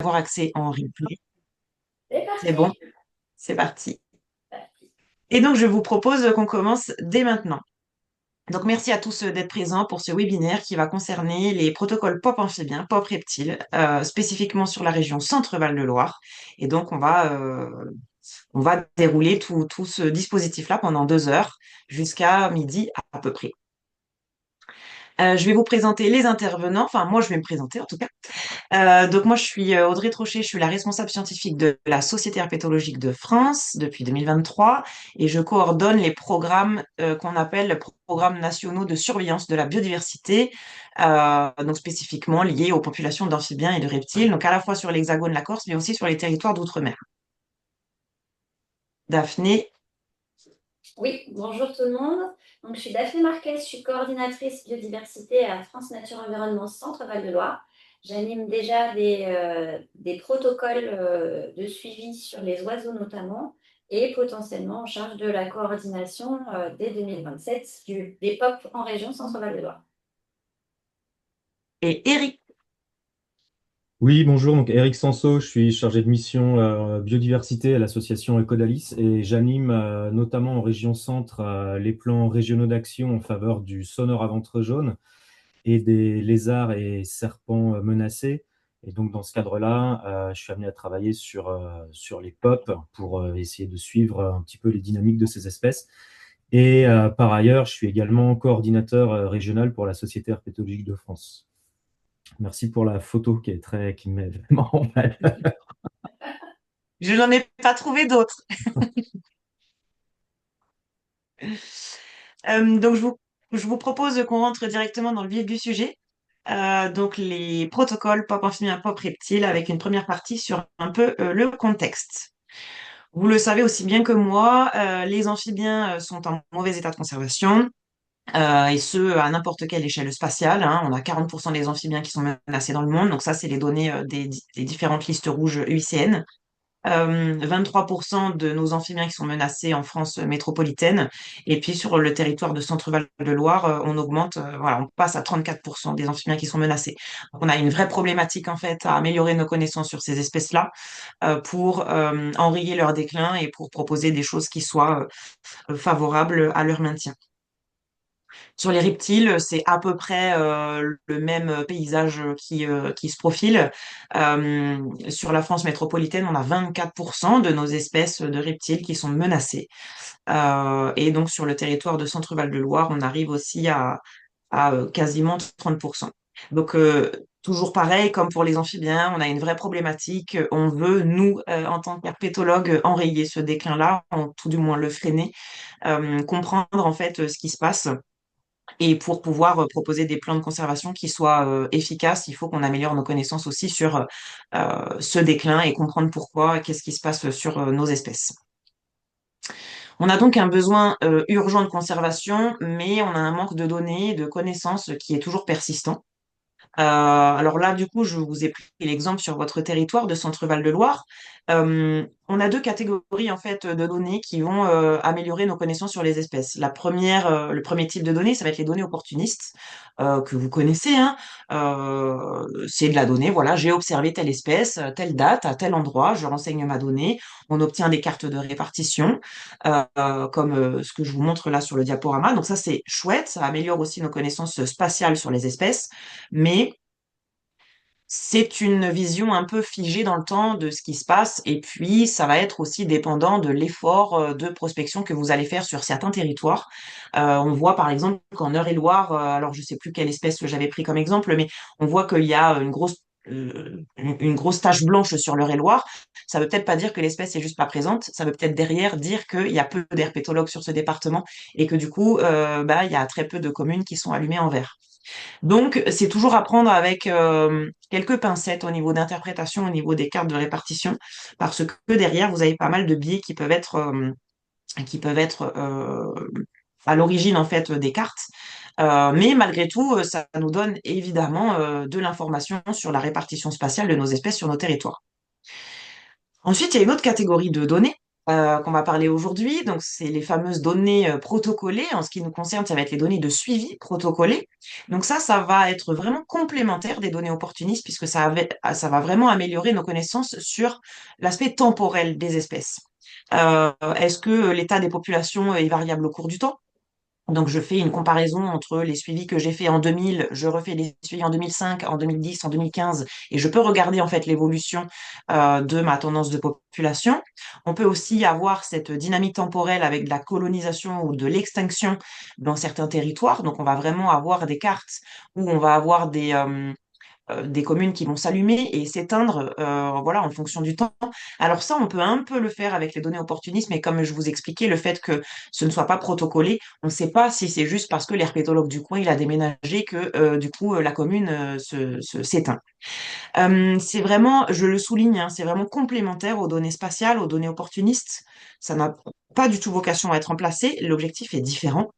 avoir accès en replay. C'est C'est bon, parti. c'est parti. Et donc, je vous propose qu'on commence dès maintenant. Donc, merci à tous d'être présents pour ce webinaire qui va concerner les protocoles POP amphibiens, POP reptiles, spécifiquement sur la région Centre-Val de Loire. Et donc, on va dérouler tout ce dispositif-là pendant 2 heures jusqu'à midi à peu près. Je vais vous présenter les intervenants. Enfin, moi, je vais me présenter en tout cas. Donc moi, je suis Audrey Trochet, je suis la responsable scientifique de la Société herpétologique de France depuis 2023 et je coordonne les programmes qu'on appelle programmes nationaux de surveillance de la biodiversité, donc spécifiquement liés aux populations d'amphibiens et de reptiles, donc à la fois sur l'Hexagone, la Corse, mais aussi sur les territoires d'outre-mer. Daphné, Oui, bonjour tout le monde. Donc, je suis Daphné Marquez, je suis coordinatrice biodiversité à France Nature Environnement Centre Val-de-Loire. J'anime déjà des protocoles de suivi sur les oiseaux notamment et potentiellement en charge de la coordination dès 2027 des POP en région Centre Val-de-Loire. et Eric. Oui, bonjour, donc Eric Sanso, je suis chargé de mission biodiversité à l'association Ecodalis et j'anime notamment en région centre les plans régionaux d'action en faveur du sonore à ventre jaune et des lézards et serpents menacés. Et donc dans ce cadre-là, je suis amené à travailler sur les POP pour essayer de suivre un petit peu les dynamiques de ces espèces. Et par ailleurs, je suis également coordinateur régional pour la Société herpétologique de France. Merci pour la photo qui me met vraiment en mal. Je n'en ai pas trouvé d'autres. Donc je vous propose qu'on rentre directement dans le vif du sujet. Donc les protocoles pop amphibien, pop reptile, avec une première partie sur un peu le contexte. Vous le savez aussi bien que moi, les amphibiens sont en mauvais état de conservation, et ce, à n'importe quelle échelle spatiale, hein. On a 40% des amphibiens qui sont menacés dans le monde, donc ça, c'est les données des différentes listes rouges UICN. 23% de nos amphibiens qui sont menacés en France métropolitaine. Et puis sur le territoire de Centre-Val de Loire, on augmente, voilà, on passe à 34% des amphibiens qui sont menacés. Donc on a une vraie problématique en fait à améliorer nos connaissances sur ces espèces-là pour enrayer leur déclin et pour proposer des choses qui soient favorables à leur maintien. Sur les reptiles, c'est à peu près le même paysage qui se profile. Sur la France métropolitaine, on a 24% de nos espèces de reptiles qui sont menacées. Et donc sur le territoire de Centre-Val de Loire, on arrive aussi à quasiment 30%. Donc toujours pareil, comme pour les amphibiens, on a une vraie problématique. On veut, nous, en tant qu'herpétologues, enrayer ce déclin-là, tout du moins le freiner, comprendre en fait ce qui se passe. Et pour pouvoir proposer des plans de conservation qui soient efficaces, il faut qu'on améliore nos connaissances aussi sur ce déclin et comprendre pourquoi, qu'est-ce qui se passe sur nos espèces. On a donc un besoin urgent de conservation, mais on a un manque de données, de connaissances qui est toujours persistant. Alors là, du coup, je vous ai pris l'exemple sur votre territoire de Centre-Val de Loire. On a deux catégories en fait de données qui vont améliorer nos connaissances sur les espèces. Le premier type de données, ça va être les données opportunistes que vous connaissez, hein. C'est de la donnée. Voilà, j'ai observé telle espèce, telle date, à tel endroit. Je renseigne ma donnée. On obtient des cartes de répartition, comme ce que je vous montre là sur le diaporama. Donc ça, c'est chouette. Ça améliore aussi nos connaissances spatiales sur les espèces, mais c'est une vision un peu figée dans le temps de ce qui se passe, et puis ça va être aussi dépendant de l'effort de prospection que vous allez faire sur certains territoires. On voit par exemple qu'en Eure-et-Loire, alors je sais plus quelle espèce j'avais pris comme exemple, mais on voit qu'il y a une grosse tache blanche sur l'Eure-et-Loire. Ça veut peut-être pas dire que l'espèce est juste pas présente, ça veut peut-être derrière dire qu'il y a peu d'herpétologues sur ce département et que du coup, bah, il y a très peu de communes qui sont allumées en vert. Donc, c'est toujours à prendre avec quelques pincettes au niveau d'interprétation, au niveau des cartes de répartition, parce que derrière, vous avez pas mal de biais qui peuvent être à l'origine en fait des cartes. Mais malgré tout, ça nous donne évidemment de l'information sur la répartition spatiale de nos espèces sur nos territoires. Ensuite, il y a une autre catégorie de données qu'on va parler aujourd'hui. Donc, c'est les fameuses données protocolées. En ce qui nous concerne, ça va être les données de suivi protocolées. Donc ça va être vraiment complémentaire des données opportunistes puisque ça va vraiment améliorer nos connaissances sur l'aspect temporel des espèces. Est-ce que l'état des populations est variable au cours du temps? Donc, je fais une comparaison entre les suivis que j'ai fait en 2000, je refais les suivis en 2005, en 2010, en 2015, et je peux regarder en fait l'évolution de ma tendance de population. On peut aussi avoir cette dynamique temporelle avec de la colonisation ou de l'extinction dans certains territoires. Donc, on va vraiment avoir des cartes où on va avoir des communes qui vont s'allumer et s'éteindre, voilà, en fonction du temps. Alors ça, on peut un peu le faire avec les données opportunistes, mais comme je vous expliquais, le fait que ce ne soit pas protocolé, on ne sait pas si c'est juste parce que l'herpétologue du coin, il a déménagé que du coup la commune s'éteint. C'est vraiment, je le souligne, hein, c'est vraiment complémentaire aux données spatiales, aux données opportunistes. Ça n'a pas du tout vocation à être remplacé. L'objectif est différent.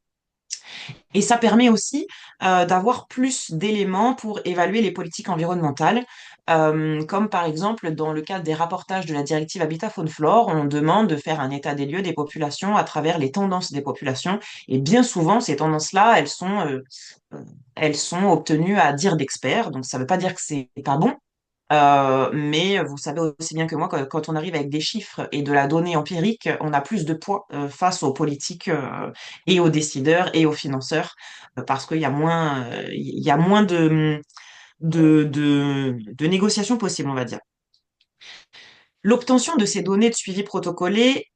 Et ça permet aussi d'avoir plus d'éléments pour évaluer les politiques environnementales, comme par exemple dans le cadre des rapportages de la directive Habitat Faune Flore, on demande de faire un état des lieux des populations à travers les tendances des populations. Et bien souvent, ces tendances-là, elles sont obtenues à dire d'experts. Donc ça ne veut pas dire que c'est pas bon, mais vous savez aussi bien que moi que quand on arrive avec des chiffres et de la donnée empirique, on a plus de poids face aux politiques et aux décideurs et aux financeurs parce qu'il y a moins de négociations possibles, on va dire. L'obtention de ces données de suivi protocolé,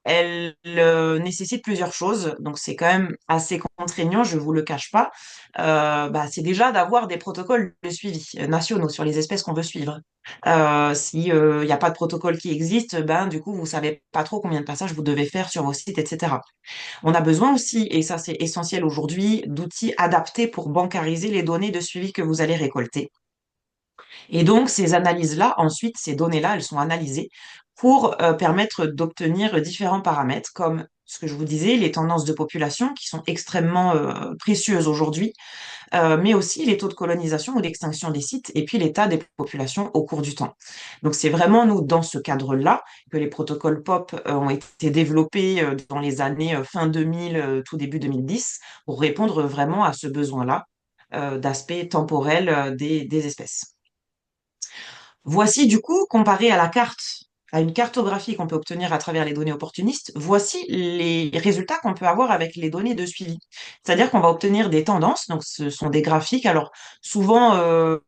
elle nécessite plusieurs choses, donc c'est quand même assez contraignant, je vous le cache pas. C'est déjà d'avoir des protocoles de suivi nationaux sur les espèces qu'on veut suivre. Si il n'y a pas de protocole qui existe, ben du coup vous savez pas trop combien de passages vous devez faire sur vos sites, etc. On a besoin aussi, et ça c'est essentiel aujourd'hui, d'outils adaptés pour bancariser les données de suivi que vous allez récolter. Et donc, ces analyses-là, ensuite, ces données-là, elles sont analysées pour permettre d'obtenir différents paramètres, comme ce que je vous disais, les tendances de population qui sont extrêmement précieuses aujourd'hui, mais aussi les taux de colonisation ou d'extinction des sites, et puis l'état des populations au cours du temps. Donc, c'est vraiment, nous, dans ce cadre-là, que les protocoles POP ont été développés dans les années fin 2000, tout début 2010, pour répondre vraiment à ce besoin-là d'aspect temporel des espèces. Voici du coup, comparé à la carte, à une cartographie qu'on peut obtenir à travers les données opportunistes, voici les résultats qu'on peut avoir avec les données de suivi. C'est-à-dire qu'on va obtenir des tendances, donc ce sont des graphiques. Alors souvent,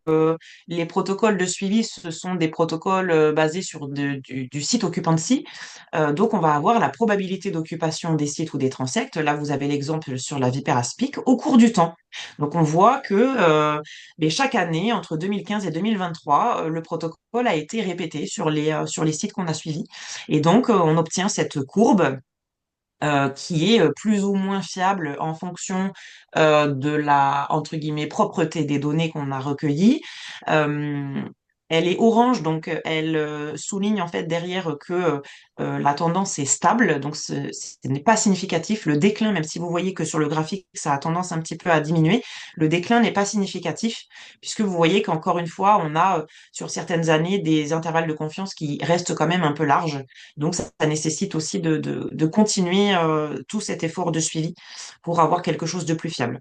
les protocoles de suivi, ce sont des protocoles basés sur du site occupancy. Donc on va avoir la probabilité d'occupation des sites ou des transects. Là, vous avez l'exemple sur la vipère aspic au cours du temps. Donc on voit que mais chaque année, entre 2015 et 2023, le protocole a été répété sur les sites qu'on a suivis. Et donc, on obtient cette courbe qui est plus ou moins fiable en fonction de la, entre guillemets, propreté des données qu'on a recueillies. Euh, Elle est orange, donc elle souligne en fait derrière que la tendance est stable, donc ce n'est pas significatif. Le déclin, même si vous voyez que sur le graphique, ça a tendance un petit peu à diminuer, le déclin n'est pas significatif, puisque vous voyez qu'encore une fois, on a sur certaines années des intervalles de confiance qui restent quand même un peu larges. Donc, ça nécessite aussi de continuer tout cet effort de suivi pour avoir quelque chose de plus fiable.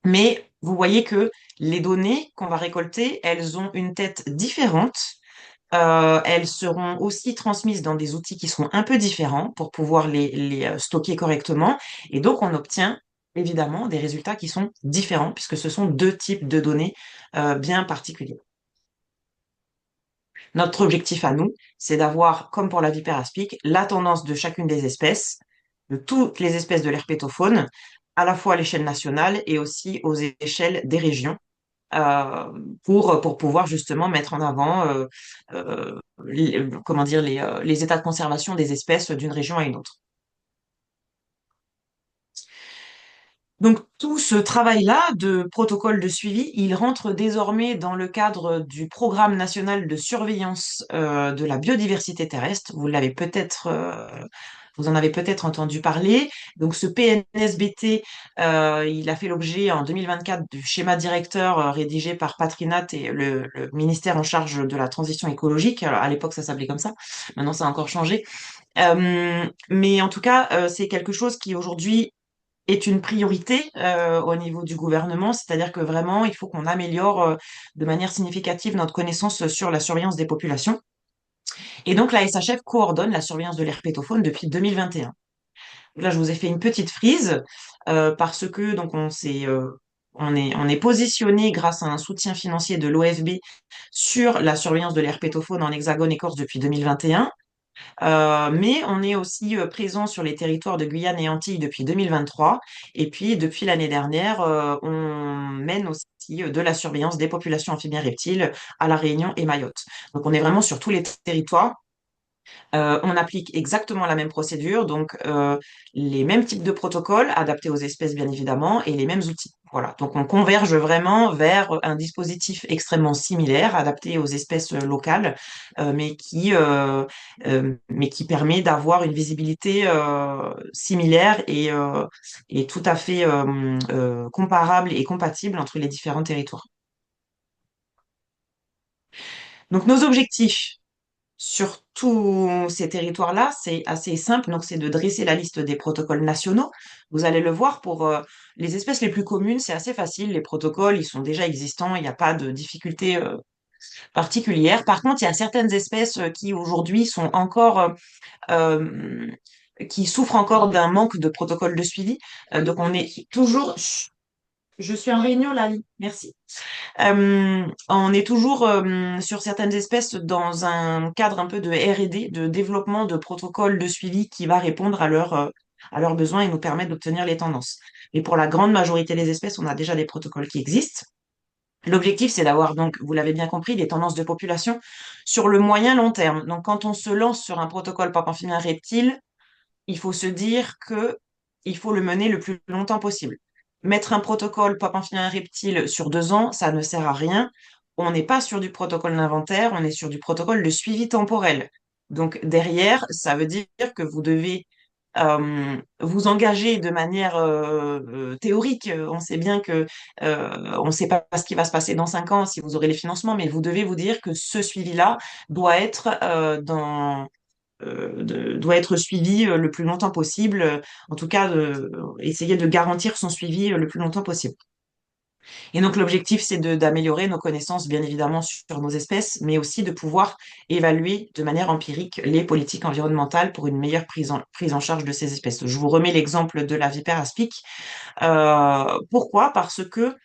Mais vous voyez que les données qu'on va récolter, elles ont une tête différente. Elles seront aussi transmises dans des outils qui seront un peu différents pour pouvoir les stocker correctement. Et donc, on obtient évidemment des résultats qui sont différents puisque ce sont deux types de données bien particuliers. Notre objectif à nous, c'est d'avoir, comme pour la vipère aspic, la tendance de chacune des espèces, de toutes les espèces de l'herpétofaune, à la fois à l'échelle nationale et aussi aux échelles des régions, pour pouvoir justement mettre en avant comment dire, les états de conservation des espèces d'une région à une autre. Donc tout ce travail-là de protocole de suivi, il rentre désormais dans le cadre du Programme national de surveillance de la biodiversité terrestre. Vous en avez peut-être entendu parler. Donc ce PNSBT, il a fait l'objet en 2024 du schéma directeur rédigé par Patrinat et le ministère en charge de la transition écologique. Alors, à l'époque, ça s'appelait comme ça. Maintenant, ça a encore changé. Mais en tout cas, c'est quelque chose qui aujourd'hui est une priorité au niveau du gouvernement, c'est-à-dire que vraiment, il faut qu'on améliore de manière significative notre connaissance sur la surveillance des populations. Et donc, la SHF coordonne la surveillance de l'herpétofaune depuis 2021. Là, je vous ai fait une petite frise parce que donc on est positionné grâce à un soutien financier de l'OFB sur la surveillance de l'herpétofaune en Hexagone et Corse depuis 2021. Mais on est aussi présent sur les territoires de Guyane et Antilles depuis 2023. Et puis, depuis l'année dernière, on mène aussi de la surveillance des populations amphibiens reptiles à La Réunion et Mayotte. Donc, on est vraiment sur tous les territoires. On applique exactement la même procédure, donc les mêmes types de protocoles adaptés aux espèces bien évidemment et les mêmes outils. Voilà, donc on converge vraiment vers un dispositif extrêmement similaire, adapté aux espèces locales, mais qui permet d'avoir une visibilité similaire et tout à fait comparable et compatible entre les différents territoires. Donc nos objectifs sur tous ces territoires-là, c'est assez simple. Donc, c'est de dresser la liste des protocoles nationaux. Vous allez le voir pour les espèces les plus communes, c'est assez facile. Les protocoles, ils sont déjà existants. Il n'y a pas de difficulté particulière. Par contre, il y a certaines espèces qui aujourd'hui sont encore euh, qui souffrent encore d'un manque de protocole de suivi. Donc, on est toujours. Chut, je suis en réunion là. Merci. On est toujours sur certaines espèces dans un cadre un peu de R&D, de développement de protocoles de suivi qui va répondre à leurs besoins et nous permettre d'obtenir les tendances. Mais pour la grande majorité des espèces, on a déjà des protocoles qui existent. L'objectif, c'est d'avoir donc, vous l'avez bien compris, des tendances de population sur le moyen long terme. Donc, quand on se lance sur un protocole amphibien reptile, il faut se dire que il faut le mener le plus longtemps possible. Mettre un protocole amphibien reptile sur 2 ans, ça ne sert à rien. On n'est pas sur du protocole d'inventaire, on est sur du protocole de suivi temporel. Donc derrière, ça veut dire que vous devez vous engager de manière théorique. On sait bien que on ne sait pas ce qui va se passer dans 5 ans si vous aurez les financements, mais vous devez vous dire que ce suivi-là doit être doit être suivi le plus longtemps possible. En tout cas, essayer de garantir son suivi le plus longtemps possible. Et donc, l'objectif, c'est d'améliorer nos connaissances, bien évidemment, sur nos espèces, mais aussi de pouvoir évaluer de manière empirique les politiques environnementales pour une meilleure prise en charge de ces espèces. Je vous remets l'exemple de la vipère aspic. Pourquoi? Parce que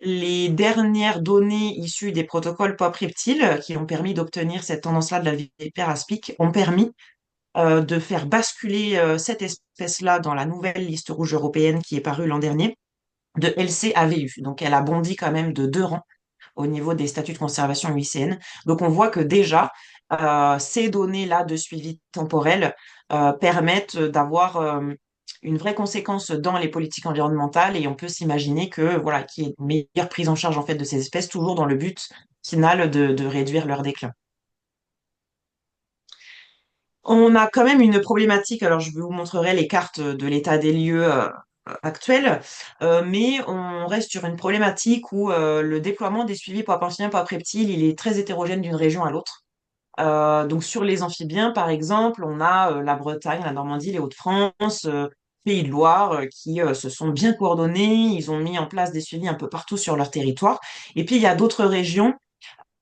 les dernières données issues des protocoles POP reptiles qui ont permis d'obtenir cette tendance-là de la vipère aspic ont permis de faire basculer cette espèce-là dans la nouvelle liste rouge européenne qui est parue l'an dernier de LCAVU. Donc, elle a bondi quand même de 2 rangs au niveau des statuts de conservation UICN. Donc, on voit que déjà, ces données-là de suivi temporel permettent d'avoir une vraie conséquence dans les politiques environnementales et on peut s'imaginer que voilà, qu'il y ait une meilleure prise en charge en fait de ces espèces, toujours dans le but final de réduire leur déclin. On a quand même une problématique, alors je vous montrerai les cartes de l'état des lieux actuel, mais on reste sur une problématique où le déploiement des suivis pour amphibiens, pour reptiles, il est très hétérogène d'une région à l'autre. Donc sur les amphibiens, par exemple, on a la Bretagne, la Normandie, les Hauts-de-France, Pays de Loire, qui se sont bien coordonnés, ils ont mis en place des suivis un peu partout sur leur territoire. Et puis il y a d'autres régions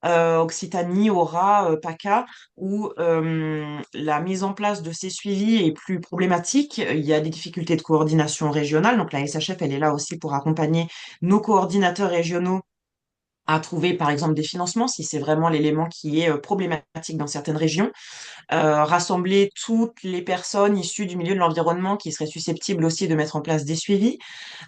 Occitanie, Aura, PACA, où la mise en place de ces suivis est plus problématique. Il y a des difficultés de coordination régionale. Donc la SHF, elle est là aussi pour accompagner nos coordinateurs régionaux à trouver, par exemple, des financements si c'est vraiment l'élément qui est problématique dans certaines régions, rassembler toutes les personnes issues du milieu de l'environnement qui seraient susceptibles aussi de mettre en place des suivis.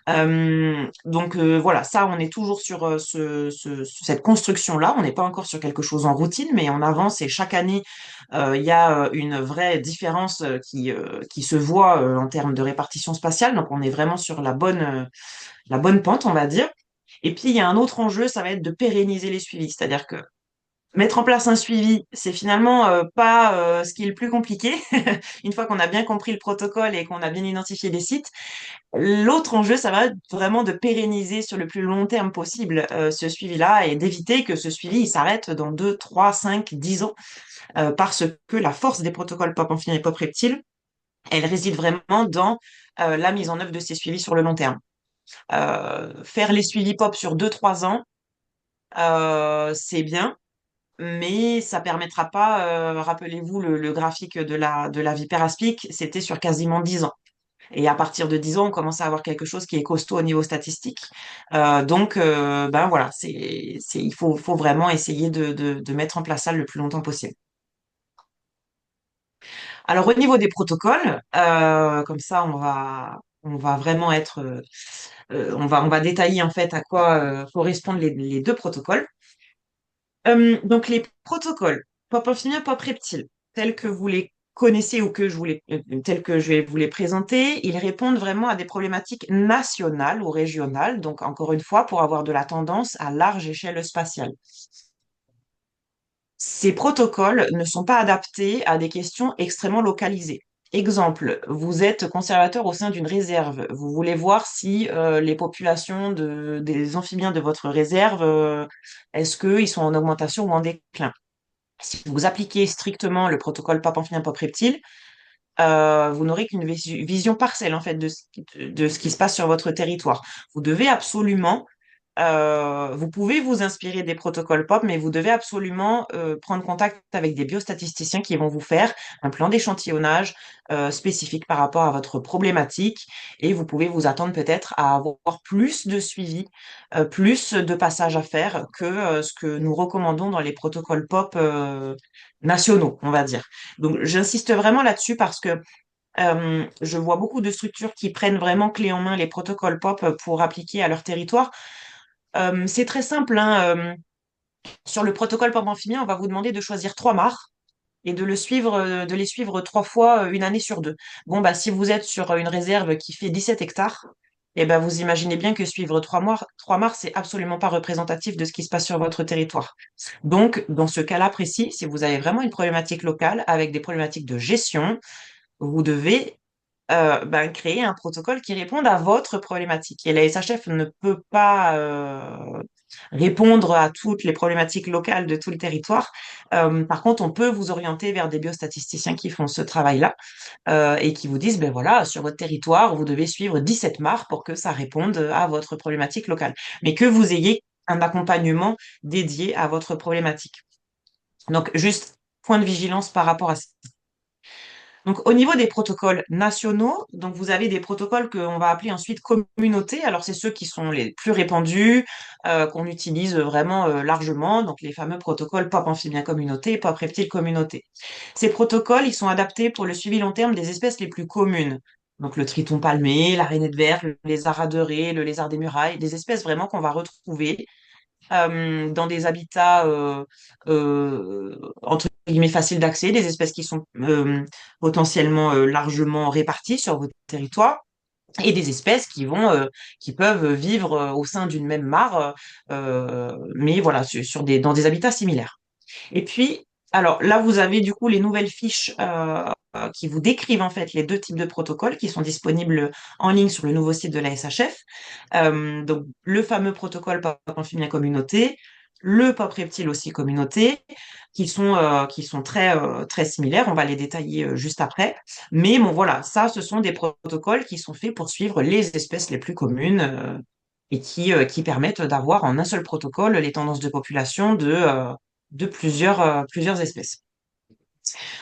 Voilà, ça, on est toujours sur cette construction-là. On n'est pas encore sur quelque chose en routine, mais on avance et chaque année, il y a une vraie différence qui se voit en termes de répartition spatiale. Donc, on est vraiment sur la bonne pente, on va dire. Et puis, il y a un autre enjeu, ça va être de pérenniser les suivis. C'est-à-dire que mettre en place un suivi, c'est finalement pas ce qui est le plus compliqué. Une fois qu'on a bien compris le protocole et qu'on a bien identifié les sites, l'autre enjeu, ça va être vraiment de pérenniser sur le plus long terme possible ce suivi-là et d'éviter que ce suivi il s'arrête dans 2, 3, 5, 10 ans, parce que la force des protocoles POP amphibiens et POP reptiles, elle réside vraiment dans la mise en œuvre de ces suivis sur le long terme. Faire les suivis POP sur 2, 3 ans, c'est bien, mais ça permettra pas, rappelez-vous le graphique de la vipère aspic, c'était sur quasiment 10 ans. Et à partir de 10 ans, on commence à avoir quelque chose qui est costaud au niveau statistique. Ben voilà, faut vraiment essayer de mettre en place ça le plus longtemps possible. Alors au niveau des protocoles, comme ça, on va vraiment être, on va détailler en fait à quoi correspondent les deux protocoles. Donc les protocoles pop amphibien, pop reptile, tels que vous les connaissez ou tels que je vais vous les présenter, ils répondent vraiment à des problématiques nationales ou régionales, donc encore une fois pour avoir de la tendance à large échelle spatiale. Ces protocoles ne sont pas adaptés à des questions extrêmement localisées. Exemple, vous êtes conservateur au sein d'une réserve. Vous voulez voir si les populations des amphibiens de votre réserve, est-ce qu'ils sont en augmentation ou en déclin? Si vous appliquez strictement le protocole PAP amphibien PAP reptile, vous n'aurez qu'une vision partielle en fait de ce qui se passe sur votre territoire. Vous devez absolument vous pouvez vous inspirer des protocoles POP, mais vous devez absolument prendre contact avec des biostatisticiens qui vont vous faire un plan d'échantillonnage spécifique par rapport à votre problématique. Et vous pouvez vous attendre peut-être à avoir plus de suivi, plus de passages à faire que ce que nous recommandons dans les protocoles POP nationaux, on va dire. Donc, j'insiste vraiment là-dessus parce que je vois beaucoup de structures qui prennent vraiment clé en main les protocoles POP pour appliquer à leur territoire. C'est très simple, hein, sur le protocole POP amphibien, on va vous demander de choisir 3 mares et de les suivre 3 fois une année sur 2. Bon, bah, si vous êtes sur une réserve qui fait 17 hectares, eh ben, vous imaginez bien que suivre 3 mares, c'est absolument pas représentatif de ce qui se passe sur votre territoire. Donc, dans ce cas-là précis, si vous avez vraiment une problématique locale avec des problématiques de gestion, vous devez ben, créer un protocole qui réponde à votre problématique. Et la SHF ne peut pas répondre à toutes les problématiques locales de tout le territoire. Par contre, on peut vous orienter vers des biostatisticiens qui font ce travail-là et qui vous disent, ben voilà, sur votre territoire, vous devez suivre 17 mares pour que ça réponde à votre problématique locale. Mais que vous ayez un accompagnement dédié à votre problématique. Donc, juste point de vigilance par rapport à ça. Donc, au niveau des protocoles nationaux, donc vous avez des protocoles qu'on va appeler ensuite communautés. Alors, c'est ceux qui sont les plus répandus, qu'on utilise vraiment largement. Donc, les fameux protocoles POP amphibien communauté, POP reptile communauté. Ces protocoles, ils sont adaptés pour le suivi long terme des espèces les plus communes. Donc, le triton palmé, l'araignée de verre, le lézard adoré, le lézard des murailles, des espèces vraiment qu'on va retrouver dans des habitats entre guillemets faciles d'accès, des espèces qui sont potentiellement largement réparties sur votre territoire. Et des espèces qui peuvent vivre au sein d'une même mare, mais voilà, dans des habitats similaires. Et puis, alors là, vous avez du coup les nouvelles fiches qui vous décrivent en fait les deux types de protocoles qui sont disponibles en ligne sur le nouveau site de la SHF. Donc, le fameux protocole POP amphibien communauté, le POP reptile aussi communauté, qui sont très similaires. On va les détailler juste après. Mais bon, voilà, ça, ce sont des protocoles qui sont faits pour suivre les espèces les plus communes et qui permettent d'avoir en un seul protocole les tendances de population de plusieurs espèces.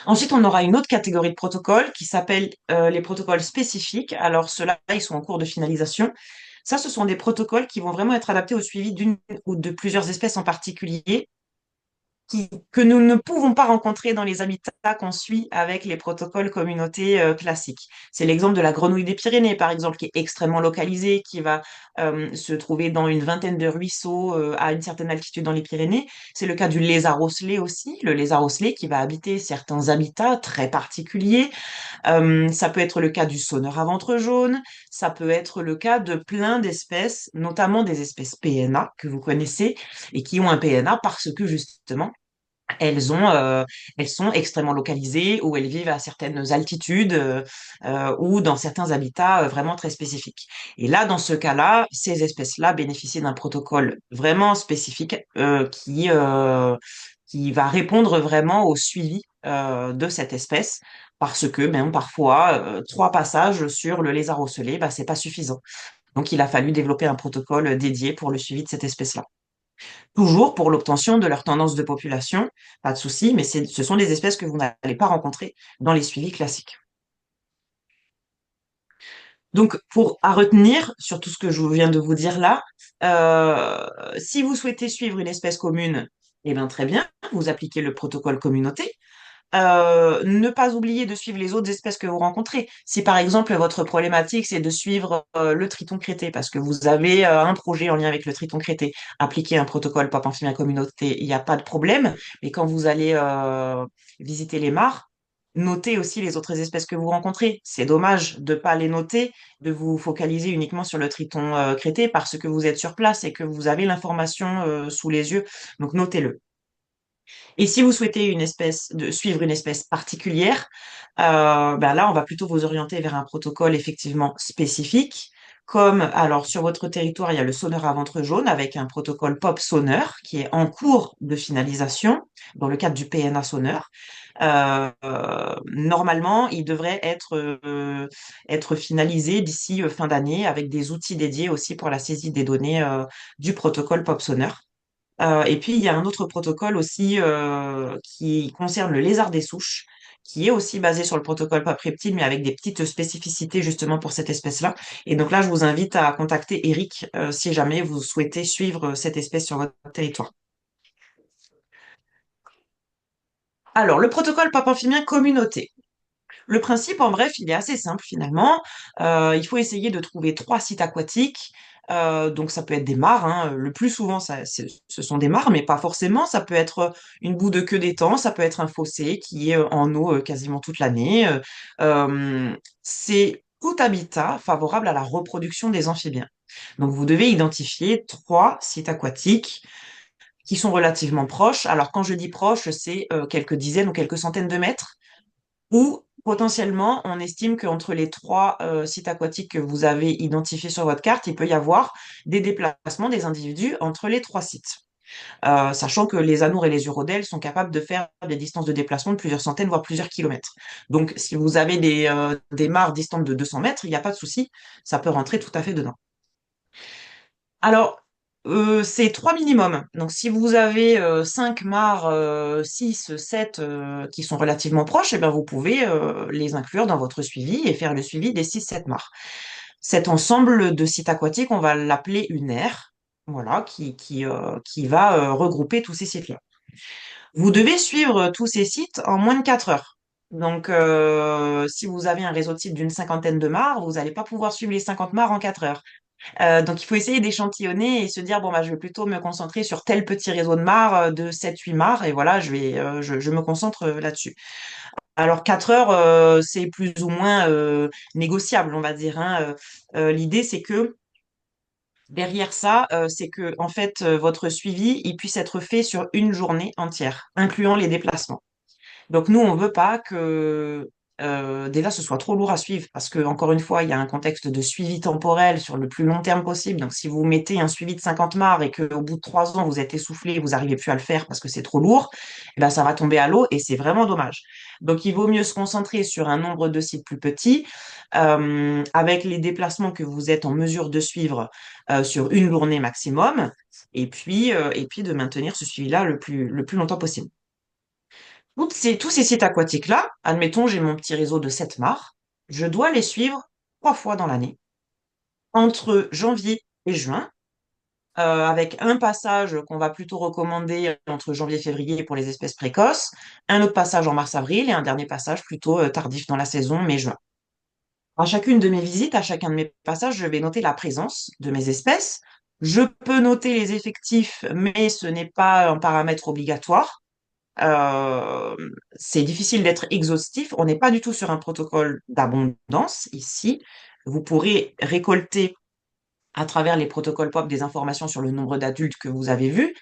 Ensuite, on aura une autre catégorie de protocoles qui s'appelle les protocoles spécifiques. Alors, ceux-là, ils sont en cours de finalisation. Ça, ce sont des protocoles qui vont vraiment être adaptés au suivi d'une ou de plusieurs espèces en particulier que nous ne pouvons pas rencontrer dans les habitats qu'on suit avec les protocoles communautés classiques. C'est l'exemple de la grenouille des Pyrénées, par exemple, qui est extrêmement localisée, qui va se trouver dans une vingtaine de ruisseaux à une certaine altitude dans les Pyrénées. C'est le cas du lézard ocellé aussi, le lézard ocellé qui va habiter certains habitats très particuliers. Ça peut être le cas du sonneur à ventre jaune, ça peut être le cas de plein d'espèces, notamment des espèces PNA que vous connaissez et qui ont un PNA parce que justement, elles sont extrêmement localisées ou elles vivent à certaines altitudes ou dans certains habitats vraiment très spécifiques. Et là, dans ce cas-là, ces espèces-là bénéficient d'un protocole vraiment spécifique qui va répondre vraiment au suivi de cette espèce parce que même parfois, trois passages sur le lézard ocellé, bah, c'est pas suffisant. Donc, il a fallu développer un protocole dédié pour le suivi de cette espèce-là. Toujours pour l'obtention de leur tendance de population, pas de souci, mais ce sont des espèces que vous n'allez pas rencontrer dans les suivis classiques. Donc, à retenir sur tout ce que je viens de vous dire là, si vous souhaitez suivre une espèce commune, eh bien très bien, vous appliquez le protocole communauté. Ne pas oublier de suivre les autres espèces que vous rencontrez. Si par exemple votre problématique c'est de suivre le triton crété parce que vous avez un projet en lien avec le triton crété, appliquer un protocole Pop Amphibien Communauté, il n'y a pas de problème. Mais quand vous allez visiter les mares, notez aussi les autres espèces que vous rencontrez. C'est dommage de pas les noter, de vous focaliser uniquement sur le triton crété parce que vous êtes sur place et que vous avez l'information sous les yeux. Donc notez-le. Et si vous souhaitez suivre une espèce particulière, ben là, on va plutôt vous orienter vers un protocole effectivement spécifique. Comme, alors, sur votre territoire, il y a le sonneur à ventre jaune avec un protocole POP sonneur qui est en cours de finalisation dans le cadre du PNA sonneur. Normalement, il devrait être finalisé d'ici fin d'année avec des outils dédiés aussi pour la saisie des données du protocole POP sonneur. Et puis, il y a un autre protocole aussi qui concerne le lézard des souches, qui est aussi basé sur le protocole PAP-Reptile, mais avec des petites spécificités justement pour cette espèce-là. Et donc là, je vous invite à contacter Eric si jamais vous souhaitez suivre cette espèce sur votre territoire. Alors, le protocole PAP-Amphibien communauté. Le principe, en bref, il est assez simple finalement. Il faut essayer de trouver trois sites aquatiques. Donc ça peut être des mares, hein. Le plus souvent, ce sont des mares, mais pas forcément. Ça peut être une boue de queue d'étang, ça peut être un fossé qui est en eau quasiment toute l'année. C'est tout habitat favorable à la reproduction des amphibiens. Donc vous devez identifier trois sites aquatiques qui sont relativement proches. Alors quand je dis proches, c'est quelques dizaines ou quelques centaines de mètres ou potentiellement, on estime qu'entre les trois sites aquatiques que vous avez identifiés sur votre carte, il peut y avoir des déplacements des individus entre les trois sites. Sachant que les anours et les urodèles sont capables de faire des distances de déplacement de plusieurs centaines, voire plusieurs kilomètres. Donc, si vous avez des mares distantes de 200 mètres, il n'y a pas de souci, ça peut rentrer tout à fait dedans. Alors, c'est trois minimums. Donc, si vous avez 5 mares, 6, 7 qui sont relativement proches, eh bien, vous pouvez les inclure dans votre suivi et faire le suivi des 6, 7 mares. Cet ensemble de sites aquatiques, on va l'appeler une aire, voilà, qui va regrouper tous ces sites-là. Vous devez suivre tous ces sites en moins de 4 heures. Donc, si vous avez un réseau de sites d'une cinquantaine de mares, vous n'allez pas pouvoir suivre les 50 mares en 4 heures. Donc, il faut essayer d'échantillonner et se dire, bon, bah, je vais plutôt me concentrer sur tel petit réseau de mares de 7-8 mares et voilà, je me concentre là-dessus. Alors, 4 heures, c'est plus ou moins négociable, on va dire, hein. L'idée, c'est que derrière ça, c'est que, en fait, votre suivi, il puisse être fait sur une journée entière, incluant les déplacements. Donc nous, on veut pas que déjà ce soit trop lourd à suivre parce que encore une fois, il y a un contexte de suivi temporel sur le plus long terme possible. Donc si vous mettez un suivi de 50 mares et qu'au bout de 3 ans vous êtes essoufflé, vous n'arrivez plus à le faire parce que c'est trop lourd, eh ben ça va tomber à l'eau et c'est vraiment dommage. Donc il vaut mieux se concentrer sur un nombre de sites plus petits avec les déplacements que vous êtes en mesure de suivre sur une journée maximum et puis de maintenir ce suivi-là le plus longtemps possible. Tous ces sites aquatiques-là, admettons, j'ai mon petit réseau de 7 mares, je dois les suivre 3 fois dans l'année, entre janvier et juin, avec un passage qu'on va plutôt recommander entre janvier et février pour les espèces précoces, un autre passage en mars-avril et un dernier passage plutôt tardif dans la saison, mai-juin. À chacune de mes visites, à chacun de mes passages, je vais noter la présence de mes espèces. Je peux noter les effectifs, mais ce n'est pas un paramètre obligatoire. Euh, c'est difficile d'être exhaustif. On n'est pas du tout sur un protocole d'abondance ici. Vous pourrez récolter à travers les protocoles POP des informations sur le nombre d'adultes que vous avez vus.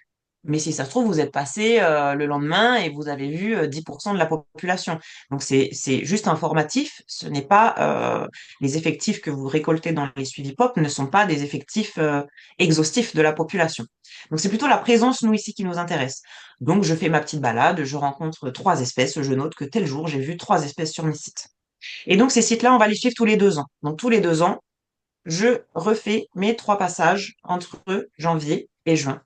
Mais si ça se trouve, vous êtes passé le lendemain et vous avez vu 10% de la population. Donc c'est juste informatif. Ce n'est pas les effectifs que vous récoltez dans les suivis POP ne sont pas des effectifs exhaustifs de la population. Donc c'est plutôt la présence, nous, ici, qui nous intéresse. Donc je fais ma petite balade, je rencontre trois espèces, je note que tel jour, j'ai vu trois espèces sur mes sites. Et donc ces sites-là, on va les suivre tous les 2 ans. Donc tous les 2 ans, je refais mes trois passages entre janvier et juin,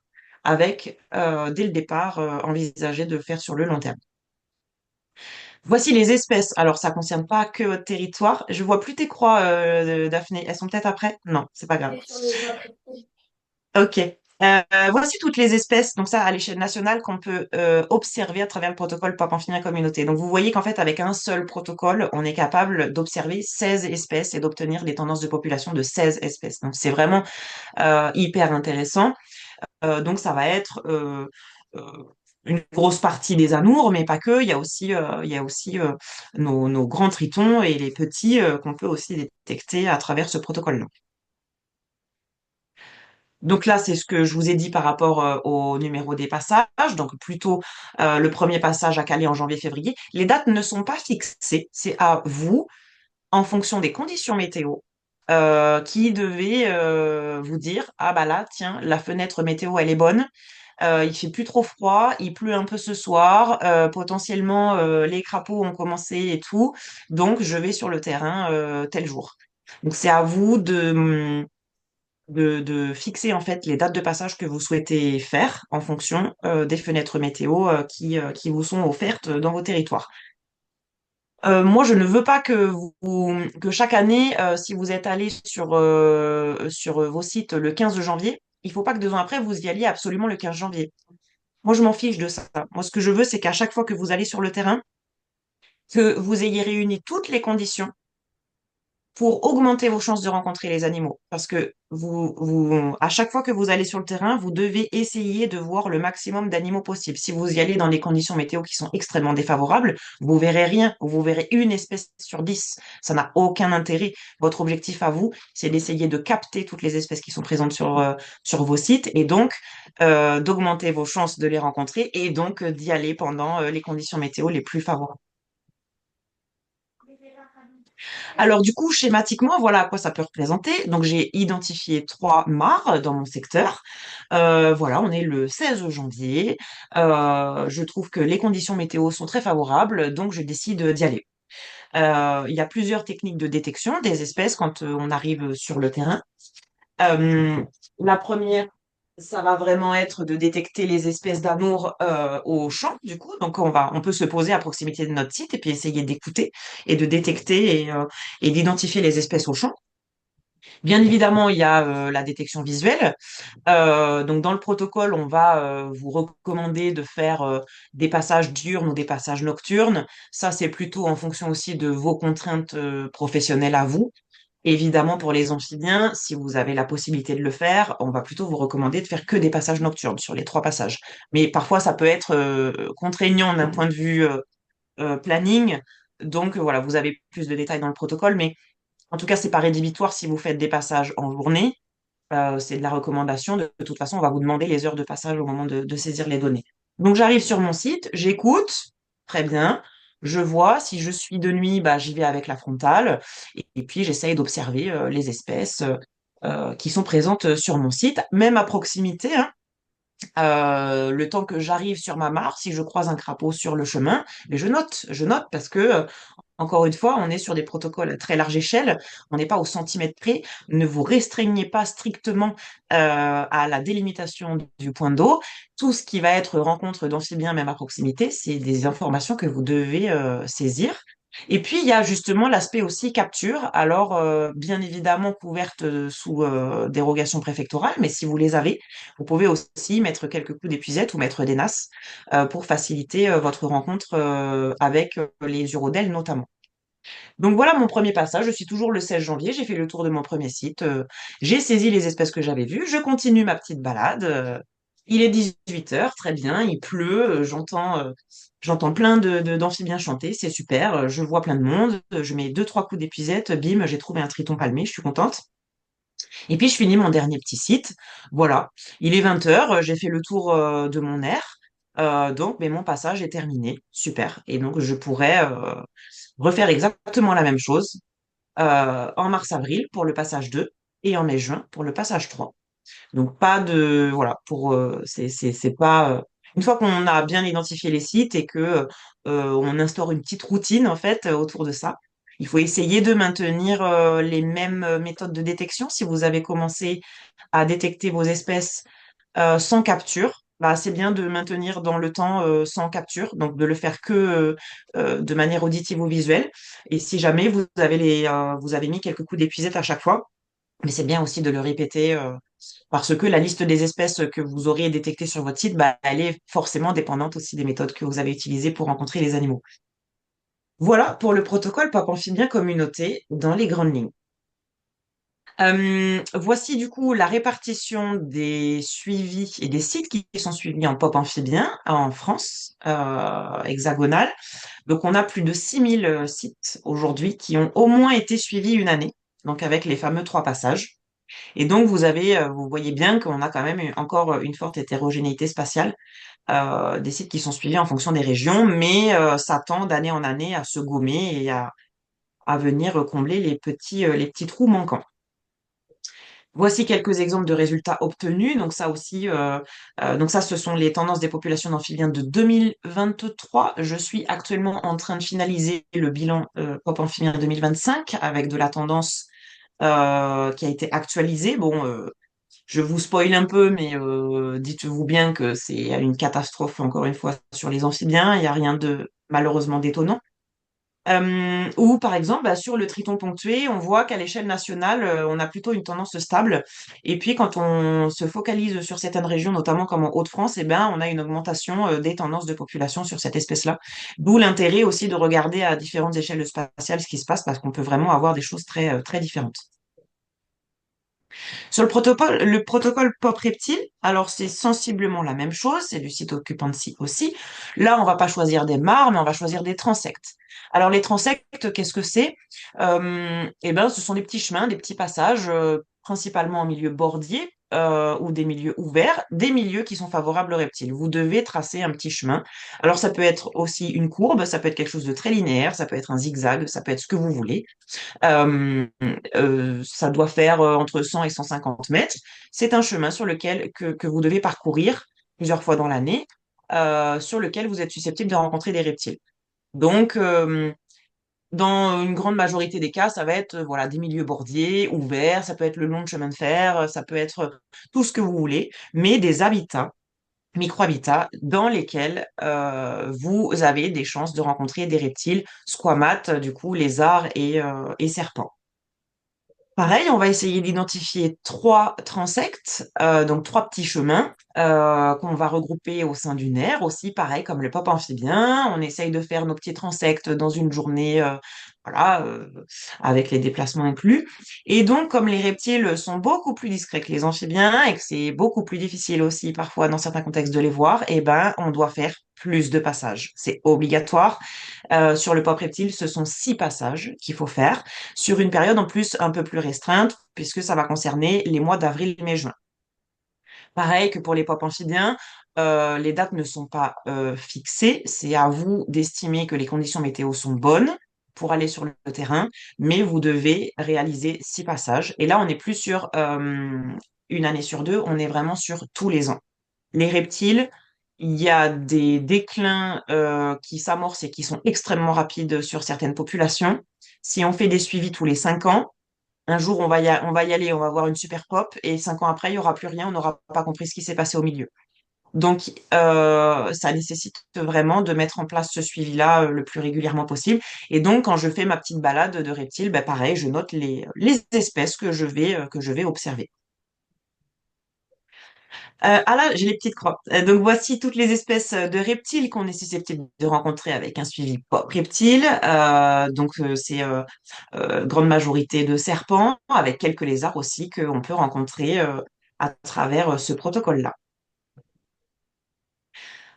avec dès le départ envisagé de faire sur le long terme. Voici les espèces. Alors, ça concerne pas que votre territoire. Je vois plus tes croix, Daphné. Elles sont peut-être après? Non, c'est pas grave. Et sur les voies précises. Ok. Voici toutes les espèces, donc ça à l'échelle nationale, qu'on peut observer à travers le protocole POP Amphibiens Communauté. Donc vous voyez qu'en fait, avec un seul protocole, on est capable d'observer 16 espèces et d'obtenir des tendances de population de 16 espèces. Donc c'est vraiment hyper intéressant. Donc ça va être euh, une grosse partie des anours, mais pas que. Il y a aussi nos grands tritons et les petits qu'on peut aussi détecter à travers ce protocole-là. Donc là, c'est ce que je vous ai dit par rapport au numéro des passages. Donc plutôt le premier passage à Calais en janvier-février. Les dates ne sont pas fixées. C'est à vous, en fonction des conditions météo, qui devez vous dire, ah bah là, tiens, la fenêtre météo, elle est bonne. Il fait plus trop froid, il pleut un peu ce soir, potentiellement les crapauds ont commencé et tout, donc je vais sur le terrain tel jour. Donc c'est à vous de fixer en fait les dates de passage que vous souhaitez faire en fonction des fenêtres météo qui vous sont offertes dans vos territoires. Moi, je ne veux pas que chaque année, si vous êtes allé sur vos sites le 15 janvier, il faut pas que 2 ans après, vous y alliez absolument le 15 janvier. Moi, je m'en fiche de ça. Moi, ce que je veux, c'est qu'à chaque fois que vous allez sur le terrain, que vous ayez réuni toutes les conditions pour augmenter vos chances de rencontrer les animaux. Parce que à chaque fois que vous allez sur le terrain, vous devez essayer de voir le maximum d'animaux possible. Si vous y allez dans les conditions météo qui sont extrêmement défavorables, vous verrez rien, ou vous verrez une espèce sur 10. Ça n'a aucun intérêt. Votre objectif à vous, c'est d'essayer de capter toutes les espèces qui sont présentes sur vos sites et donc d'augmenter vos chances de les rencontrer et donc d'y aller pendant les conditions météo les plus favorables. Alors du coup, schématiquement, voilà à quoi ça peut représenter. Donc j'ai identifié trois mares dans mon secteur. Voilà, on est le 16 janvier. Je trouve que les conditions météo sont très favorables, donc je décide d'y aller. Il y a plusieurs techniques de détection des espèces quand on arrive sur le terrain. Euh, la première, ça va vraiment être de détecter les espèces d'amour au champ, du coup. Donc, on peut se poser à proximité de notre site et puis essayer d'écouter et de détecter et d'identifier les espèces au champ. Bien évidemment, il y a la détection visuelle. Donc, dans le protocole, on va vous recommander de faire des passages diurnes ou des passages nocturnes. Ça, c'est plutôt en fonction aussi de vos contraintes professionnelles à vous. Évidemment, pour les amphibiens, si vous avez la possibilité de le faire, on va plutôt vous recommander de faire que des passages nocturnes sur les trois passages. Mais parfois, ça peut être contraignant d'un point de vue planning. Donc, voilà, vous avez plus de détails dans le protocole, mais en tout cas, c'est pas rédhibitoire si vous faites des passages en journée. C'est de la recommandation. De toute façon, on va vous demander les heures de passage au moment de saisir les données. Donc, j'arrive sur mon site, j'écoute, très bien. Je vois, si je suis de nuit, bah, j'y vais avec la frontale. Et puis, j'essaye d'observer les espèces qui sont présentes sur mon site, même à proximité, hein. Le temps que j'arrive sur ma mare, si je croise un crapaud sur le chemin, mais je note parce que encore une fois, on est sur des protocoles à très large échelle, on n'est pas au centimètre près. Ne vous restreignez pas strictement à la délimitation du point d'eau. Tout ce qui va être rencontre d'amphibiens, même à proximité, c'est des informations que vous devez saisir Et puis, il y a justement l'aspect aussi capture. Alors, bien évidemment, couverte sous dérogation préfectorale, mais si vous les avez, vous pouvez aussi mettre quelques coups d'épuisette ou mettre des nasses pour faciliter votre rencontre avec les urodèles notamment. Donc voilà mon premier passage. Je suis toujours le 16 janvier. J'ai fait le tour de mon premier site. J'ai saisi les espèces que j'avais vues. Je continue ma petite balade. Il est 18 heures, très bien. Il pleut. J'entends plein d'amphibiens chanter. C'est super. Je vois plein de monde. Je mets deux, trois coups d'épuisette. Bim, j'ai trouvé un triton palmé. Je suis contente. Et puis je finis mon dernier petit site. Voilà. Il est 20 heures. J'ai fait le tour de mon aire. Donc, mais mon passage est terminé. Super. Et donc, je pourrais refaire exactement la même chose en mars-avril pour le passage 2 et en mai-juin pour le passage 3. Donc pas de voilà pour c'est pas une fois qu'on a bien identifié les sites et que on instaure une petite routine en fait autour de ça. Il faut essayer de maintenir les mêmes méthodes de détection. Si vous avez commencé à détecter vos espèces sans capture, bah, c'est bien de maintenir dans le temps sans capture, donc de le faire que de manière auditive ou visuelle. Et si jamais vous avez mis quelques coups d'épuisette à chaque fois, mais c'est bien aussi de le répéter parce que la liste des espèces que vous auriez détectées sur votre site, bah, elle est forcément dépendante aussi des méthodes que vous avez utilisées pour rencontrer les animaux. Voilà pour le protocole POP amphibien communauté dans les grandes lignes. Voici du coup la répartition des suivis et des sites qui sont suivis en POP amphibien en France hexagonale. Donc on a plus de 6000 sites aujourd'hui qui ont au moins été suivis une année, donc avec les fameux trois passages. Et donc vous voyez bien qu'on a quand même encore une forte hétérogénéité spatiale des sites qui sont suivis en fonction des régions, mais ça tend d'année en année à se gommer et à venir combler les petits trous manquants. Voici quelques exemples de résultats obtenus. Donc ça aussi, donc ça, ce sont les tendances des populations d'amphibiens de 2023. Je suis actuellement en train de finaliser le bilan POP amphibien 2025 avec de la tendance qui a été actualisée. Bon, je vous spoil un peu, mais dites-vous bien que c'est une catastrophe encore une fois sur les amphibiens. Il n'y a rien de malheureusement d'étonnant. Ou par exemple, bah, sur le triton ponctué, on voit qu'à l'échelle nationale, on a plutôt une tendance stable. Et puis quand on se focalise sur certaines régions, notamment comme en Hauts-de-France, eh ben, on a une augmentation des tendances de population sur cette espèce-là. D'où l'intérêt aussi de regarder à différentes échelles spatiales ce qui se passe, parce qu'on peut vraiment avoir des choses très différentes. Sur le protocole POP reptile, alors c'est sensiblement la même chose, c'est du site occupancy aussi. Là, on va pas choisir des mares, mais on va choisir des transects. Alors les transects, qu'est-ce que c'est? Eh ben, ce sont des petits chemins, des petits passages, principalement en milieu bordier ou des milieux ouverts, des milieux qui sont favorables aux reptiles. Vous devez tracer un petit chemin. Alors ça peut être aussi une courbe, ça peut être quelque chose de très linéaire, ça peut être un zigzag, ça peut être ce que vous voulez. Ça doit faire entre 100 et 150 mètres. C'est un chemin sur lequel que vous devez parcourir plusieurs fois dans l'année, sur lequel vous êtes susceptible de rencontrer des reptiles. Donc, dans une grande majorité des cas, ça va être voilà des milieux bordiers, ouverts, ça peut être le long de chemin de fer, ça peut être tout ce que vous voulez, mais des habitats, micro-habitats, dans lesquels vous avez des chances de rencontrer des reptiles squamates, du coup lézards et serpents. Pareil, on va essayer d'identifier trois transects, donc trois petits chemins qu'on va regrouper au sein d'une aire aussi, pareil comme le pop amphibien. On essaye de faire nos petits transects dans une journée, voilà, avec les déplacements inclus. Et donc, comme les reptiles sont beaucoup plus discrets que les amphibiens et que c'est beaucoup plus difficile aussi parfois dans certains contextes de les voir, eh ben, on doit faire plus de passages. C'est obligatoire. Sur le pop reptile, ce sont 6 passages qu'il faut faire sur une période en plus un peu plus restreinte, puisque ça va concerner les mois d'avril, mai, juin. Pareil que pour les pop amphibiens, les dates ne sont pas fixées. C'est à vous d'estimer que les conditions météo sont bonnes pour aller sur le terrain, mais vous devez réaliser 6 passages. Et là, on n'est plus sur une année sur deux, on est vraiment sur tous les ans. Les reptiles, il y a des déclins qui s'amorcent et qui sont extrêmement rapides sur certaines populations. Si on fait des suivis tous les 5 ans, un jour on va y aller, on va voir une super pop, et 5 ans après, il n'y aura plus rien, on n'aura pas compris ce qui s'est passé au milieu. Donc, ça nécessite vraiment de mettre en place ce suivi-là le plus régulièrement possible. Et donc, quand je fais ma petite balade de reptiles, ben, pareil, je note les espèces que je vais observer. Ah là, j'ai les petites crottes. Donc, voici toutes les espèces de reptiles qu'on est susceptible de rencontrer avec un suivi pop reptile. C'est grande majorité de serpents, avec quelques lézards aussi qu'on peut rencontrer à travers ce protocole-là.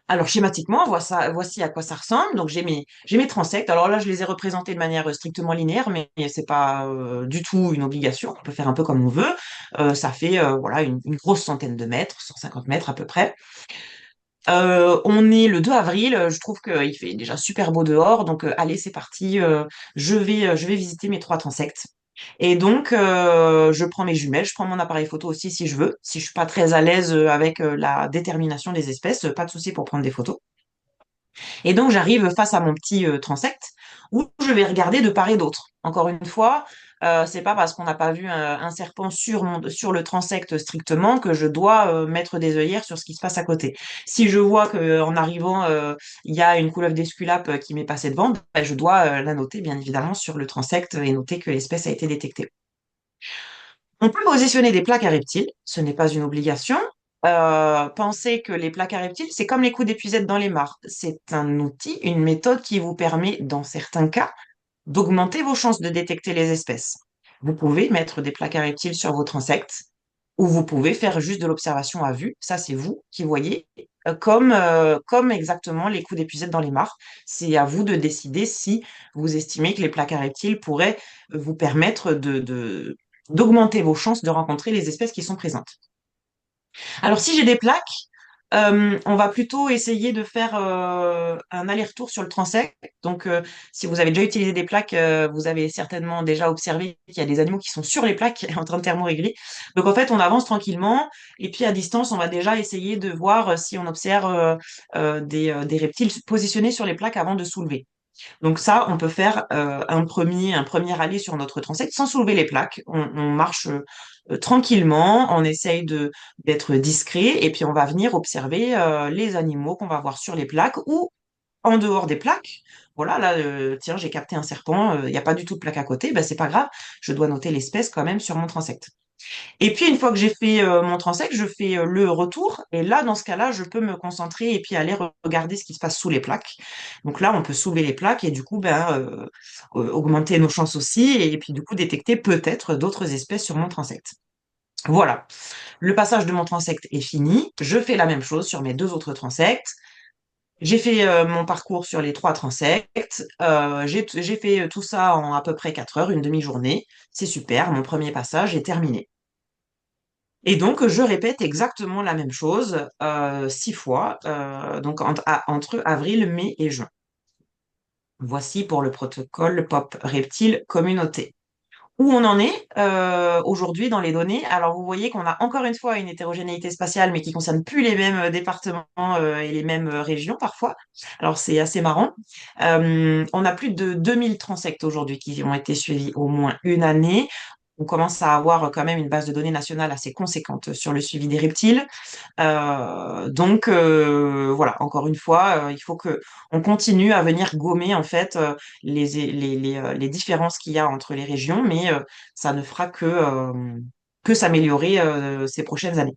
Alors, schématiquement, voici à quoi ça ressemble. Donc, j'ai mes transects. Alors là, je les ai représentés de manière strictement linéaire, mais c'est pas du tout une obligation. On peut faire un peu comme on veut. Ça fait voilà une grosse centaine de mètres, 150 mètres à peu près. On est le 2 avril. Je trouve qu'il fait déjà super beau dehors. Donc, allez, c'est parti. Je vais visiter mes trois transects. Et donc, je prends mes jumelles, je prends mon appareil photo aussi si je veux. Si je suis pas très à l'aise avec la détermination des espèces, pas de souci pour prendre des photos. Et donc, j'arrive face à mon petit transect où je vais regarder de part et d'autre. Encore une fois, c'est pas parce qu'on n'a pas vu un serpent sur le transect strictement que je dois mettre des œillères sur ce qui se passe à côté. Si je vois qu'en arrivant, il y a une couleuvre d'esculape qui m'est passée devant, ben, je dois la noter, bien évidemment, sur le transect et noter que l'espèce a été détectée. On peut positionner des plaques à reptiles, ce n'est pas une obligation. Pensez que les plaques à reptiles, c'est comme les coups d'épuisette dans les mares. C'est un outil, une méthode qui vous permet, dans certains cas, d'augmenter vos chances de détecter les espèces. Vous pouvez mettre des plaques à reptiles sur votre insecte, ou vous pouvez faire juste de l'observation à vue. Ça, c'est vous qui voyez, comme exactement les coups d'épuisette dans les mares. C'est à vous de décider si vous estimez que les plaques à reptiles pourraient vous permettre d'augmenter vos chances de rencontrer les espèces qui sont présentes. Alors, si j'ai des plaques, on va plutôt essayer de faire un aller-retour sur le transect. Donc, si vous avez déjà utilisé des plaques, vous avez certainement déjà observé qu'il y a des animaux qui sont sur les plaques en train de thermoréguler. Donc, en fait, on avance tranquillement et puis à distance, on va déjà essayer de voir si on observe des reptiles positionnés sur les plaques avant de soulever. Donc ça, on peut faire un premier aller sur notre transept sans soulever les plaques. On marche tranquillement, on essaye d'être discret et puis on va venir observer les animaux qu'on va voir sur les plaques ou en dehors des plaques. Voilà, là, tiens, j'ai capté un serpent, il n'y a pas du tout de plaque à côté, ben c'est pas grave, je dois noter l'espèce quand même sur mon transect. Et puis, une fois que j'ai fait mon transect, je fais le retour. Et là, dans ce cas-là, je peux me concentrer et puis aller regarder ce qui se passe sous les plaques. Donc là, on peut soulever les plaques et du coup, augmenter nos chances aussi. Et puis, du coup, détecter peut-être d'autres espèces sur mon transect. Voilà. Le passage de mon transect est fini. Je fais la même chose sur mes deux autres transects. J'ai fait mon parcours sur les trois transects. J'ai fait tout ça en à peu près 4 heures, une demi-journée. C'est super. Mon premier passage est terminé. Et donc, je répète exactement la même chose 6 fois, entre avril, mai et juin. Voici pour le protocole POP Reptile Communauté. Où on en est aujourd'hui dans les données? Alors, vous voyez qu'on a encore une fois une hétérogénéité spatiale, mais qui concerne plus les mêmes départements et les mêmes régions parfois. Alors, c'est assez marrant. On a plus de 2000 transects aujourd'hui qui ont été suivis au moins une année. On commence à avoir quand même une base de données nationale assez conséquente sur le suivi des reptiles. Voilà, encore une fois, il faut que on continue à venir gommer en fait les différences qu'il y a entre les régions, mais ça ne fera que s'améliorer ces prochaines années.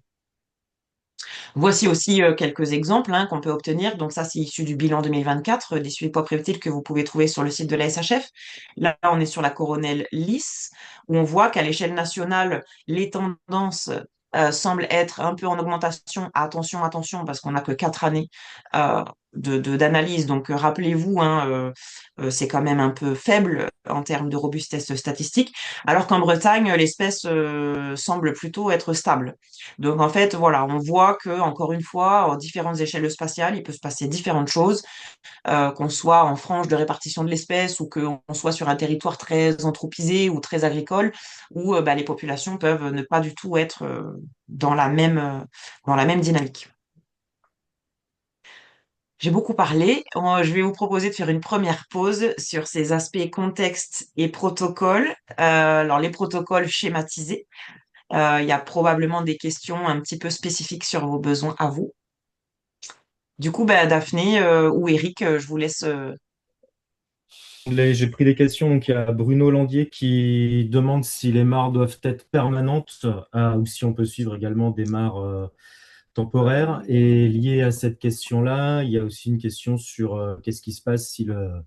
Voici aussi quelques exemples hein, qu'on peut obtenir. Donc ça, c'est issu du bilan 2024 des suivis pop reptiles que vous pouvez trouver sur le site de la SHF. Là, on est sur la coronelle lisse, où on voit qu'à l'échelle nationale, les tendances semblent être un peu en augmentation. Attention, attention, parce qu'on n'a que 4 années d'analyse. Donc rappelez-vous, hein, c'est quand même un peu faible en termes de robustesse statistique, alors qu'en Bretagne, l'espèce semble plutôt être stable. Donc en fait, voilà, on voit que encore une fois, en différentes échelles spatiales, il peut se passer différentes choses, qu'on soit en frange de répartition de l'espèce ou qu'on soit sur un territoire très anthropisé ou très agricole, où les populations peuvent ne pas du tout être dans la même dynamique. J'ai beaucoup parlé. Je vais vous proposer de faire une première pause sur ces aspects contexte et protocole. Alors les protocoles schématisés. Il y a probablement des questions un petit peu spécifiques sur vos besoins à vous. Du coup, bah, Daphné ou Eric, je vous laisse. J'ai pris des questions. Donc, il y a Bruno Landier qui demande si les mares doivent être permanentes ou si on peut suivre également des mares temporaires. Et lié à cette question-là, il y a aussi une question sur qu'est-ce qui se passe si le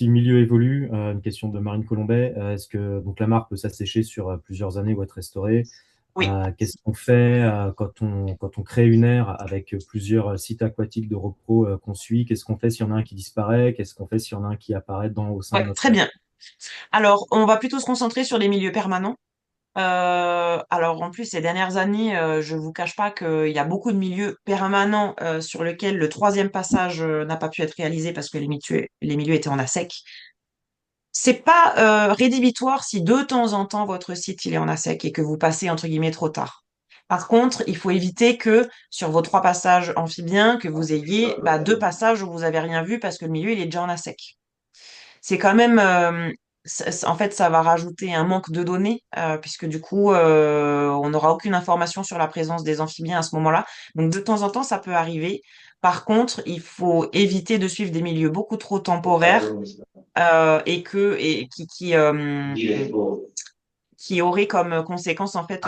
milieu évolue. Une question de Marine Colombet. Est-ce que donc, la mare peut s'assécher sur plusieurs années ou être restaurée? Oui. Qu'est-ce qu'on fait quand on crée une aire avec plusieurs sites aquatiques de repos qu'on suit? Qu'est-ce qu'on fait s'il y en a un qui disparaît? Qu'est-ce qu'on fait s'il y en a un qui apparaît au sein de Ouais, notre très aire? bien. Alors, on va plutôt se concentrer sur les milieux permanents. Alors, en plus, ces dernières années, je vous cache pas qu'il y a beaucoup de milieux permanents sur lesquels le troisième passage n'a pas pu être réalisé parce que les milieux étaient en ASEC. C'est pas rédhibitoire si de temps en temps votre site il est en ASEC et que vous passez entre guillemets trop tard. Par contre, il faut éviter que sur vos 3 passages amphibiens, que vous ayez 2 passages où vous avez rien vu parce que le milieu il est déjà en ASEC. C'est quand même, en fait, ça va rajouter un manque de données, puisque du coup, on n'aura aucune information sur la présence des amphibiens à ce moment-là. Donc, de temps en temps, ça peut arriver. Par contre, il faut éviter de suivre des milieux beaucoup trop temporaires qui auraient comme conséquence en fait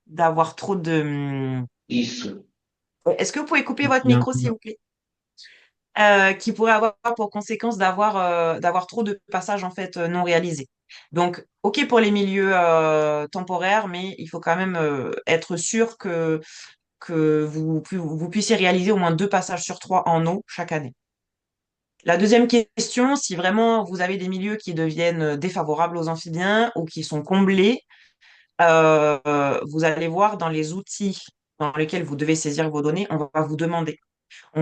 d'avoir trop de. Est-ce que vous pouvez couper votre Il y a un- micro, s'il vous plaît? Qui pourrait avoir pour conséquence d'avoir trop de passages en fait non réalisés. Donc, ok pour les milieux temporaires, mais il faut quand même être sûr que vous puissiez réaliser au moins 2 passages sur 3 en eau chaque année. La deuxième question, si vraiment vous avez des milieux qui deviennent défavorables aux amphibiens ou qui sont comblés, vous allez voir dans les outils dans lesquels vous devez saisir vos données, on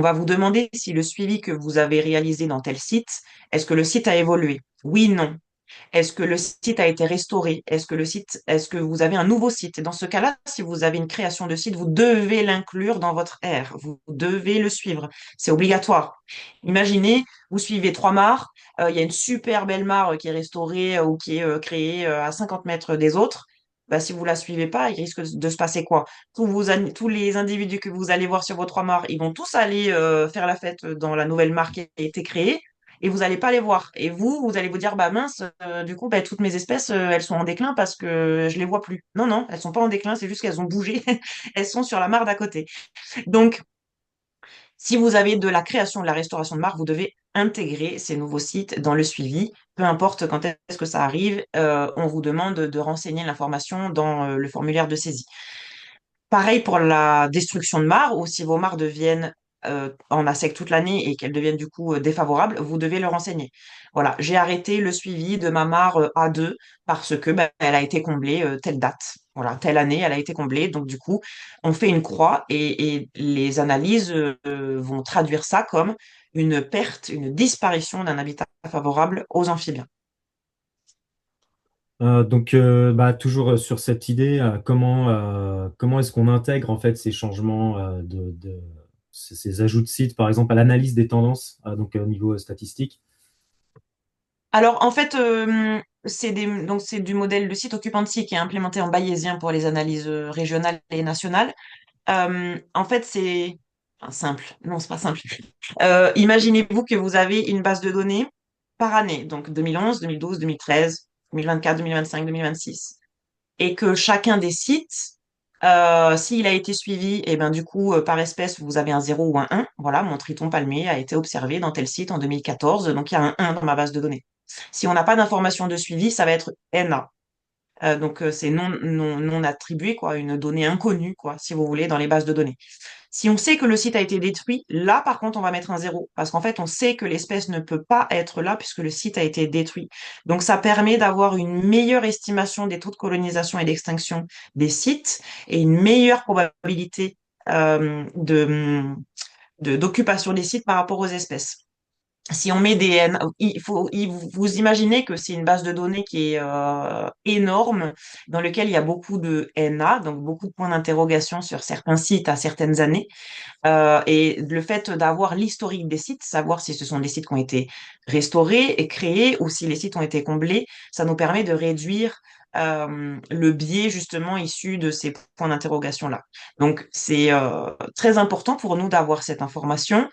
va vous demander si le suivi que vous avez réalisé dans tel site, est-ce que le site a évolué? Oui, non. Est-ce que le site a été restauré? Est-ce que vous avez un nouveau site? Et dans ce cas-là, si vous avez une création de site, vous devez l'inclure dans votre R. Vous devez le suivre. C'est obligatoire. Imaginez, vous suivez 3 mares, il y a une super belle mare qui est restaurée ou qui est créée à 50 mètres des autres. Bah, si vous la suivez pas, il risque de se passer quoi? Tous les individus que vous allez voir sur vos 3 mares, ils vont tous aller faire la fête dans la nouvelle mare qui a été créée et vous allez pas les voir. Et vous allez vous dire, bah mince, du coup, bah, toutes mes espèces, elles sont en déclin parce que je les vois plus. Non, non, elles sont pas en déclin, c'est juste qu'elles ont bougé. Elles sont sur la mare d'à côté. Donc, si vous avez de la création, de la restauration de marque, vous devez intégrer ces nouveaux sites dans le suivi. Peu importe quand est-ce que ça arrive, on vous demande de renseigner l'information dans le formulaire de saisie. Pareil pour la destruction de mares, ou si vos mares deviennent en ASEC toute l'année et qu'elles deviennent du coup défavorables, vous devez le renseigner. Voilà, j'ai arrêté le suivi de ma mare A2 parce que elle a été comblée telle date. Voilà, telle année, elle a été comblée. Donc du coup, on fait une croix et les analyses vont traduire ça comme une perte, une disparition d'un habitat favorable aux amphibiens. Toujours sur cette idée, comment est-ce qu'on intègre en fait ces changements ces ajouts de sites, par exemple, à l'analyse des tendances, au niveau statistique? Alors, en fait, donc c'est du modèle de site occupancy qui est implémenté en bayésien pour les analyses régionales et nationales. En fait, c'est enfin, simple. Non, c'est pas simple. Imaginez-vous que vous avez une base de données par année, donc 2011, 2012, 2013, 2024, 2025, 2026, et que chacun des sites, s'il a été suivi, et ben du coup, par espèce, vous avez un 0 ou un 1. Voilà, mon triton palmé a été observé dans tel site en 2014, donc il y a un 1 dans ma base de données. Si on n'a pas d'information de suivi, ça va être NA. C'est non attribué, quoi, une donnée inconnue, quoi, si vous voulez, dans les bases de données. Si on sait que le site a été détruit, là, par contre, on va mettre un 0, parce qu'en fait, on sait que l'espèce ne peut pas être là puisque le site a été détruit. Donc, ça permet d'avoir une meilleure estimation des taux de colonisation et d'extinction des sites et une meilleure probabilité d'occupation des sites par rapport aux espèces. Si on met des N, vous imaginez que c'est une base de données qui est énorme, dans lequel il y a beaucoup de NA, donc beaucoup de points d'interrogation sur certains sites à certaines années. Et le fait d'avoir l'historique des sites, savoir si ce sont des sites qui ont été restaurés et créés ou si les sites ont été comblés, ça nous permet de réduire le biais justement issu de ces points d'interrogation-là. Donc, c'est très important pour nous d'avoir cette information.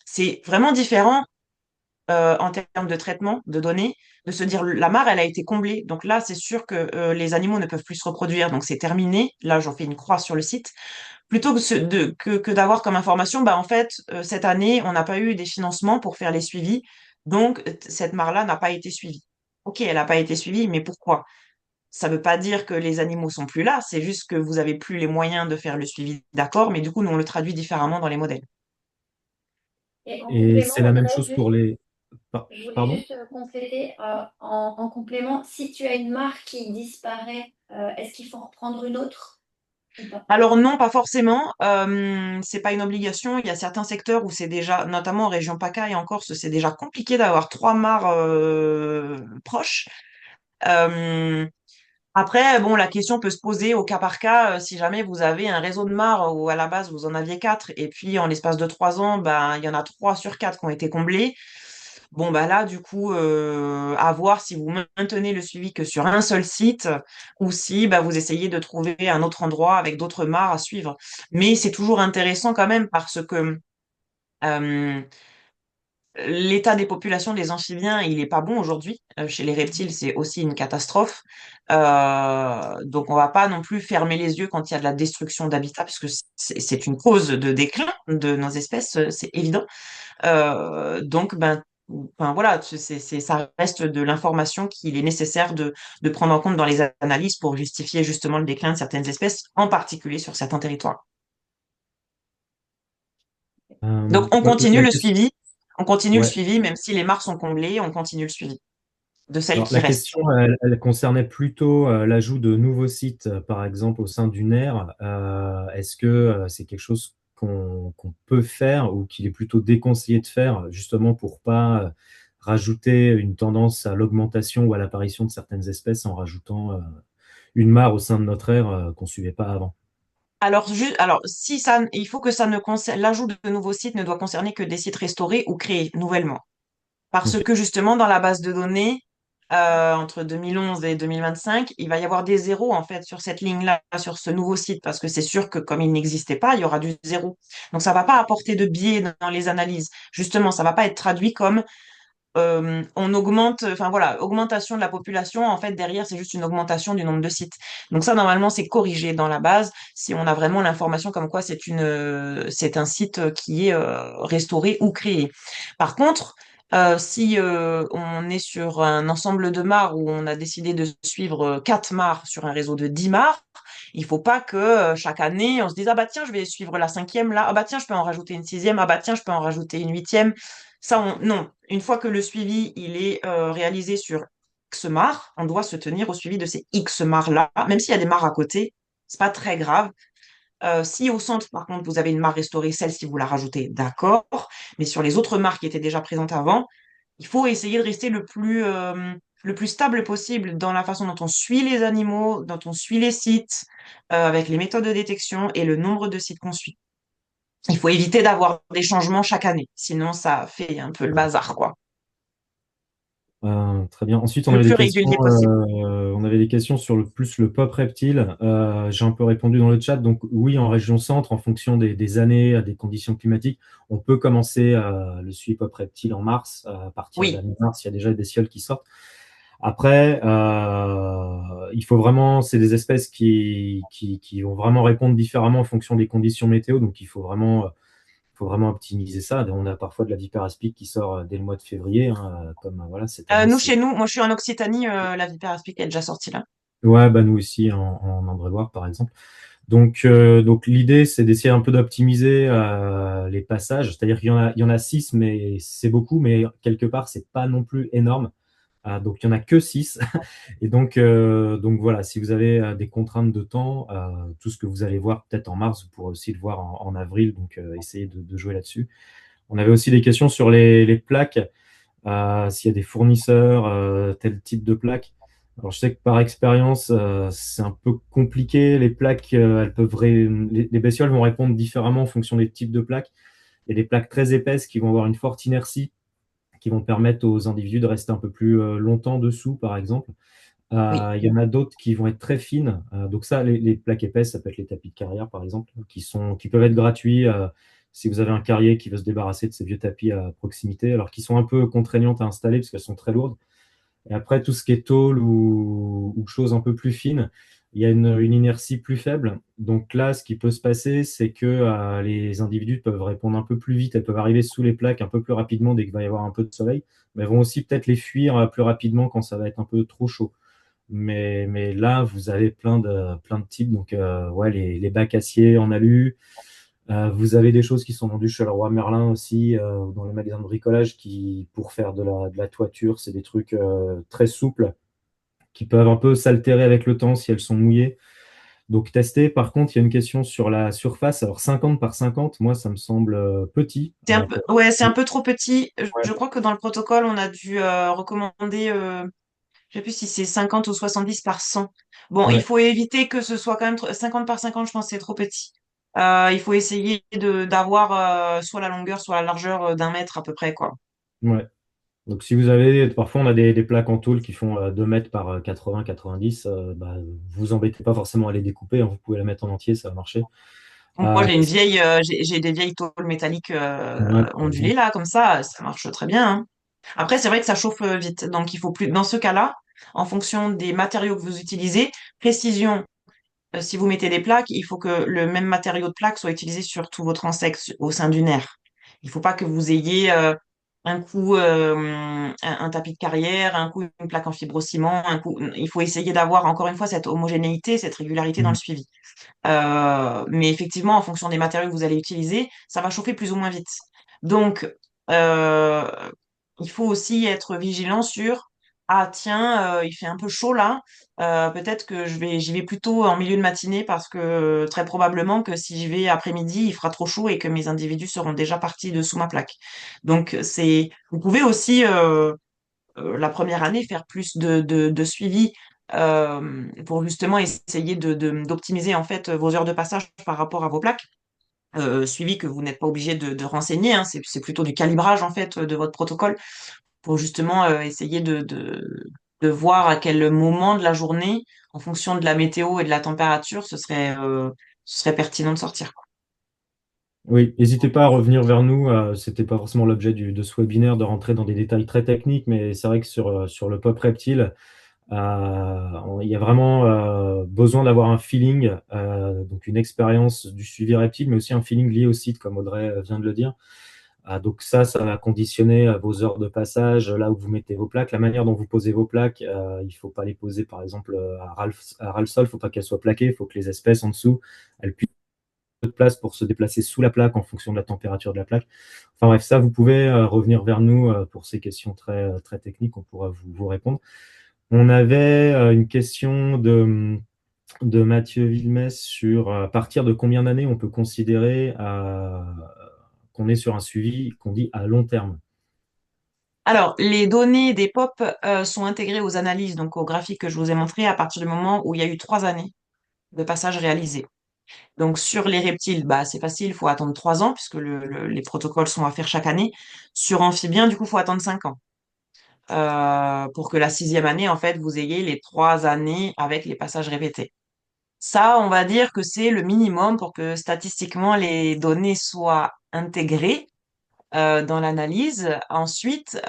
C'est vraiment différent en termes de traitement de données, de se dire la mare, elle a été comblée. Donc là, c'est sûr que les animaux ne peuvent plus se reproduire, donc c'est terminé. Là, j'en fais une croix sur le site. Plutôt que, que d'avoir comme information, bah en fait, cette année, on n'a pas eu des financements pour faire les suivis, donc cette mare-là n'a pas été suivie. Ok, elle n'a pas été suivie, mais pourquoi? Ça ne veut pas dire que les animaux sont plus là, c'est juste que vous avez plus les moyens de faire le suivi, d'accord, mais du coup, nous, on le traduit différemment dans les modèles. Et en Et complément, c'est la même Audrey, chose pour les... je voulais Pardon? juste compléter en complément, si tu as une marque qui disparaît, est-ce qu'il faut en reprendre une autre ou pas? Alors non, pas forcément. C'est pas une obligation. Il y a certains secteurs où c'est déjà, notamment en région PACA et en Corse, c'est déjà compliqué d'avoir trois mares proches. Euh, Après, bon, la question peut se poser au cas par cas. Si jamais vous avez un réseau de mares où à la base vous en aviez quatre et puis en l'espace de 3 ans, ben il y en a 3 sur 4 qui ont été comblés. Bon, bah là, du coup, à voir si vous maintenez le suivi que sur un seul site ou si bah, vous essayez de trouver un autre endroit avec d'autres mares à suivre. Mais c'est toujours intéressant quand même parce que euh, l'état des populations des amphibiens, il est pas bon aujourd'hui. Chez les reptiles, c'est aussi une catastrophe. Donc, on va pas non plus fermer les yeux quand il y a de la destruction d'habitat, puisque c'est une cause de déclin de nos espèces, c'est évident. Donc, ben, enfin, voilà, ça reste de l'information qu'il est nécessaire de prendre en compte dans les analyses pour justifier justement le déclin de certaines espèces, en particulier sur certains territoires. Donc, on Ouais, continue la le question, suivi. On continue le ouais. suivi, même si les mares sont comblées, on continue le suivi de celles Alors, qui la restent. question, elle concernait plutôt l'ajout de nouveaux sites, par exemple, au sein du NER. Est-ce que c'est quelque chose qu'on peut faire ou qu'il est plutôt déconseillé de faire, justement pour pas rajouter une tendance à l'augmentation ou à l'apparition de certaines espèces en rajoutant une mare au sein de notre aire qu'on ne suivait pas avant? Alors, si ça, il faut que ça ne concerne, l'ajout de nouveaux sites ne doit concerner que des sites restaurés ou créés nouvellement. Parce Ok. que justement, dans la base de données, entre 2011 et 2025, il va y avoir des zéros en fait sur cette ligne-là, sur ce nouveau site, parce que c'est sûr que comme il n'existait pas, il y aura du zéro. Donc ça va pas apporter de biais dans les analyses. Justement, ça va pas être traduit comme on augmente, enfin voilà, augmentation de la population. En fait, derrière, c'est juste une augmentation du nombre de sites. Donc ça, normalement, c'est corrigé dans la base si on a vraiment l'information comme quoi c'est un site qui est restauré ou créé. Par contre, si on est sur un ensemble de mares où on a décidé de suivre 4 mares sur un réseau de 10 mares, il faut pas que chaque année on se dise ah bah tiens je vais suivre la cinquième là, ah bah tiens je peux en rajouter une sixième, ah bah tiens je peux en rajouter une huitième. Ça, non. Une fois que le suivi il est réalisé sur X mares, on doit se tenir au suivi de ces X mares-là, même s'il y a des mares à côté, c'est pas très grave. Si au centre, par contre, vous avez une mare restaurée, celle-ci, vous la rajoutez, d'accord. Mais sur les autres mares qui étaient déjà présentes avant, il faut essayer de rester le plus stable possible dans la façon dont on suit les animaux, dont on suit les sites, avec les méthodes de détection et le nombre de sites qu'on suit. Il faut éviter d'avoir des changements chaque année, sinon ça fait un peu le bazar, quoi. Très bien. Ensuite, Le plus régulier possible. on avait des questions sur plus le pop reptile. J'ai un peu répondu dans le chat. Donc oui, en région centre, en fonction des années, des conditions climatiques, on peut commencer le suivi pop reptile en mars. À partir de la Oui. mi-mars, il y a déjà des cioles qui sortent. Après, il faut vraiment, c'est des espèces qui vont vraiment répondre différemment en fonction des conditions météo. Donc il faut vraiment optimiser ça. On a parfois de la vipère aspic qui sort dès le mois de février, hein, comme voilà, cette année, Nous, c'est... chez nous, moi je suis en Occitanie, la vipère aspic est déjà sortie là. Ouais, bah nous aussi en Indre-et-Loire, par exemple. Donc l'idée, c'est d'essayer un peu d'optimiser les passages. C'est-à-dire qu'il y en a 6, mais c'est beaucoup, mais quelque part, c'est pas non plus énorme. Donc il y en a que 6. Et donc voilà, si vous avez des contraintes de temps, tout ce que vous allez voir peut-être en mars, vous pourrez aussi le voir en avril. Donc essayez de jouer là-dessus. On avait aussi des questions sur les plaques, s'il y a des fournisseurs, tel type de plaque. Alors, je sais que par expérience, c'est un peu compliqué. Les plaques, elles peuvent les bestioles vont répondre différemment en fonction des types de plaques. Il y a des plaques très épaisses qui vont avoir une forte inertie, qui vont permettre aux individus de rester un peu plus longtemps dessous, par exemple. Oui. Il y en a d'autres qui vont être très fines. Donc ça, les plaques épaisses, ça peut être les tapis de carrière, par exemple, qui peuvent être gratuits si vous avez un carrier qui veut se débarrasser de ces vieux tapis à proximité, alors qu'ils sont un peu contraignantes à installer parce qu'elles sont très lourdes. Et après, tout ce qui est tôle ou choses un peu plus fines, il y a une inertie plus faible. Donc là, ce qui peut se passer, c'est que les individus peuvent répondre un peu plus vite. Elles peuvent arriver sous les plaques un peu plus rapidement dès qu'il va y avoir un peu de soleil, mais elles vont aussi peut-être les fuir plus rapidement quand ça va être un peu trop chaud. Mais là, vous avez plein de types. Donc, ouais, les bacs acier en alu. Vous avez des choses qui sont vendues chez le roi Merlin aussi, dans les magasins de bricolage, pour faire de la toiture, c'est des trucs très souples qui peuvent un peu s'altérer avec le temps si elles sont mouillées. Donc, tester. Par contre, il y a une question sur la surface. Alors, 50 par 50, moi, ça me semble petit. C'est un peu, ouais, c'est un peu trop petit. Ouais, Je crois que dans le protocole, on a dû recommander, je sais plus si c'est 50 ou 70 par 100. Bon, il ouais, faut éviter que ce soit quand même 50 par 50, je pense que c'est trop petit. Il faut essayer d'avoir soit la longueur, soit la largeur d'1 mètre à peu près, quoi. ouais. Donc, si vous avez, parfois, on a des plaques en tôle qui font 2 mètres par 80, 90, bah, vous embêtez pas forcément à les découper, hein, vous pouvez la mettre en entier, ça va marcher. Moi, Euh, j'ai des vieilles tôles métalliques ouais, par ondulées exemple. là, comme ça marche très bien, hein. Après, c'est vrai que ça chauffe vite, donc il faut plus. Dans ce cas-là, en fonction des matériaux que vous utilisez, précision. Si vous mettez des plaques, il faut que le même matériau de plaque soit utilisé sur tout votre insecte au sein du nerf. Il ne faut pas que vous ayez un coup un tapis de carrière, un coup une plaque en fibrociment, un coup. Il faut essayer d'avoir encore une fois cette homogénéité, cette régularité dans le Mhm. suivi. Mais effectivement, en fonction des matériaux que vous allez utiliser, ça va chauffer plus ou moins vite. Donc, euh, il faut aussi être vigilant sur, ah tiens, il fait un peu chaud là, peut-être que j'y vais plutôt en milieu de matinée parce que très probablement que si j'y vais après-midi, il fera trop chaud et que mes individus seront déjà partis de sous ma plaque. Donc, vous pouvez aussi la première année, faire plus de suivi pour justement essayer d'optimiser en fait vos heures de passage par rapport à vos plaques. Suivi que vous n'êtes pas obligé de renseigner, hein, c'est plutôt du calibrage en fait de votre protocole pour justement essayer de voir à quel moment de la journée, en fonction de la météo et de la température, ce serait pertinent de sortir, quoi. Oui, n'hésitez pas à revenir vers nous. C'était pas forcément l'objet de ce webinaire de rentrer dans des détails très techniques, mais c'est vrai que sur le pop reptile, il y a vraiment besoin d'avoir un feeling, donc une expérience du suivi reptile, mais aussi un feeling lié au site, comme Audrey vient de le dire. Donc ça va conditionner vos heures de passage, là où vous mettez vos plaques, la manière dont vous posez vos plaques. Il ne faut pas les poser, par exemple, à ras le sol. Il ne faut pas qu'elles soient plaquées. Il faut que les espèces en dessous, elles puissent de place pour se déplacer sous la plaque en fonction de la température de la plaque. Enfin bref, ça, vous pouvez revenir vers nous pour ces questions très techniques, on pourra vous répondre. On avait une question de Mathieu Villemès sur à partir de combien d'années on peut considérer qu'on est sur un suivi qu'on dit à long terme. Alors, les données des POP sont intégrées aux analyses, donc au graphique que je vous ai montré, à partir du moment où il y a eu 3 années de passage réalisé. Donc, sur les reptiles, bah, c'est facile, il faut attendre 3 ans, puisque les protocoles sont à faire chaque année. Sur amphibiens, du coup, il faut attendre 5 ans. Pour que la 6e année, en fait, vous ayez les 3 années avec les passages répétés. Ça, on va dire que c'est le minimum pour que statistiquement les données soient intégrées dans l'analyse. Ensuite,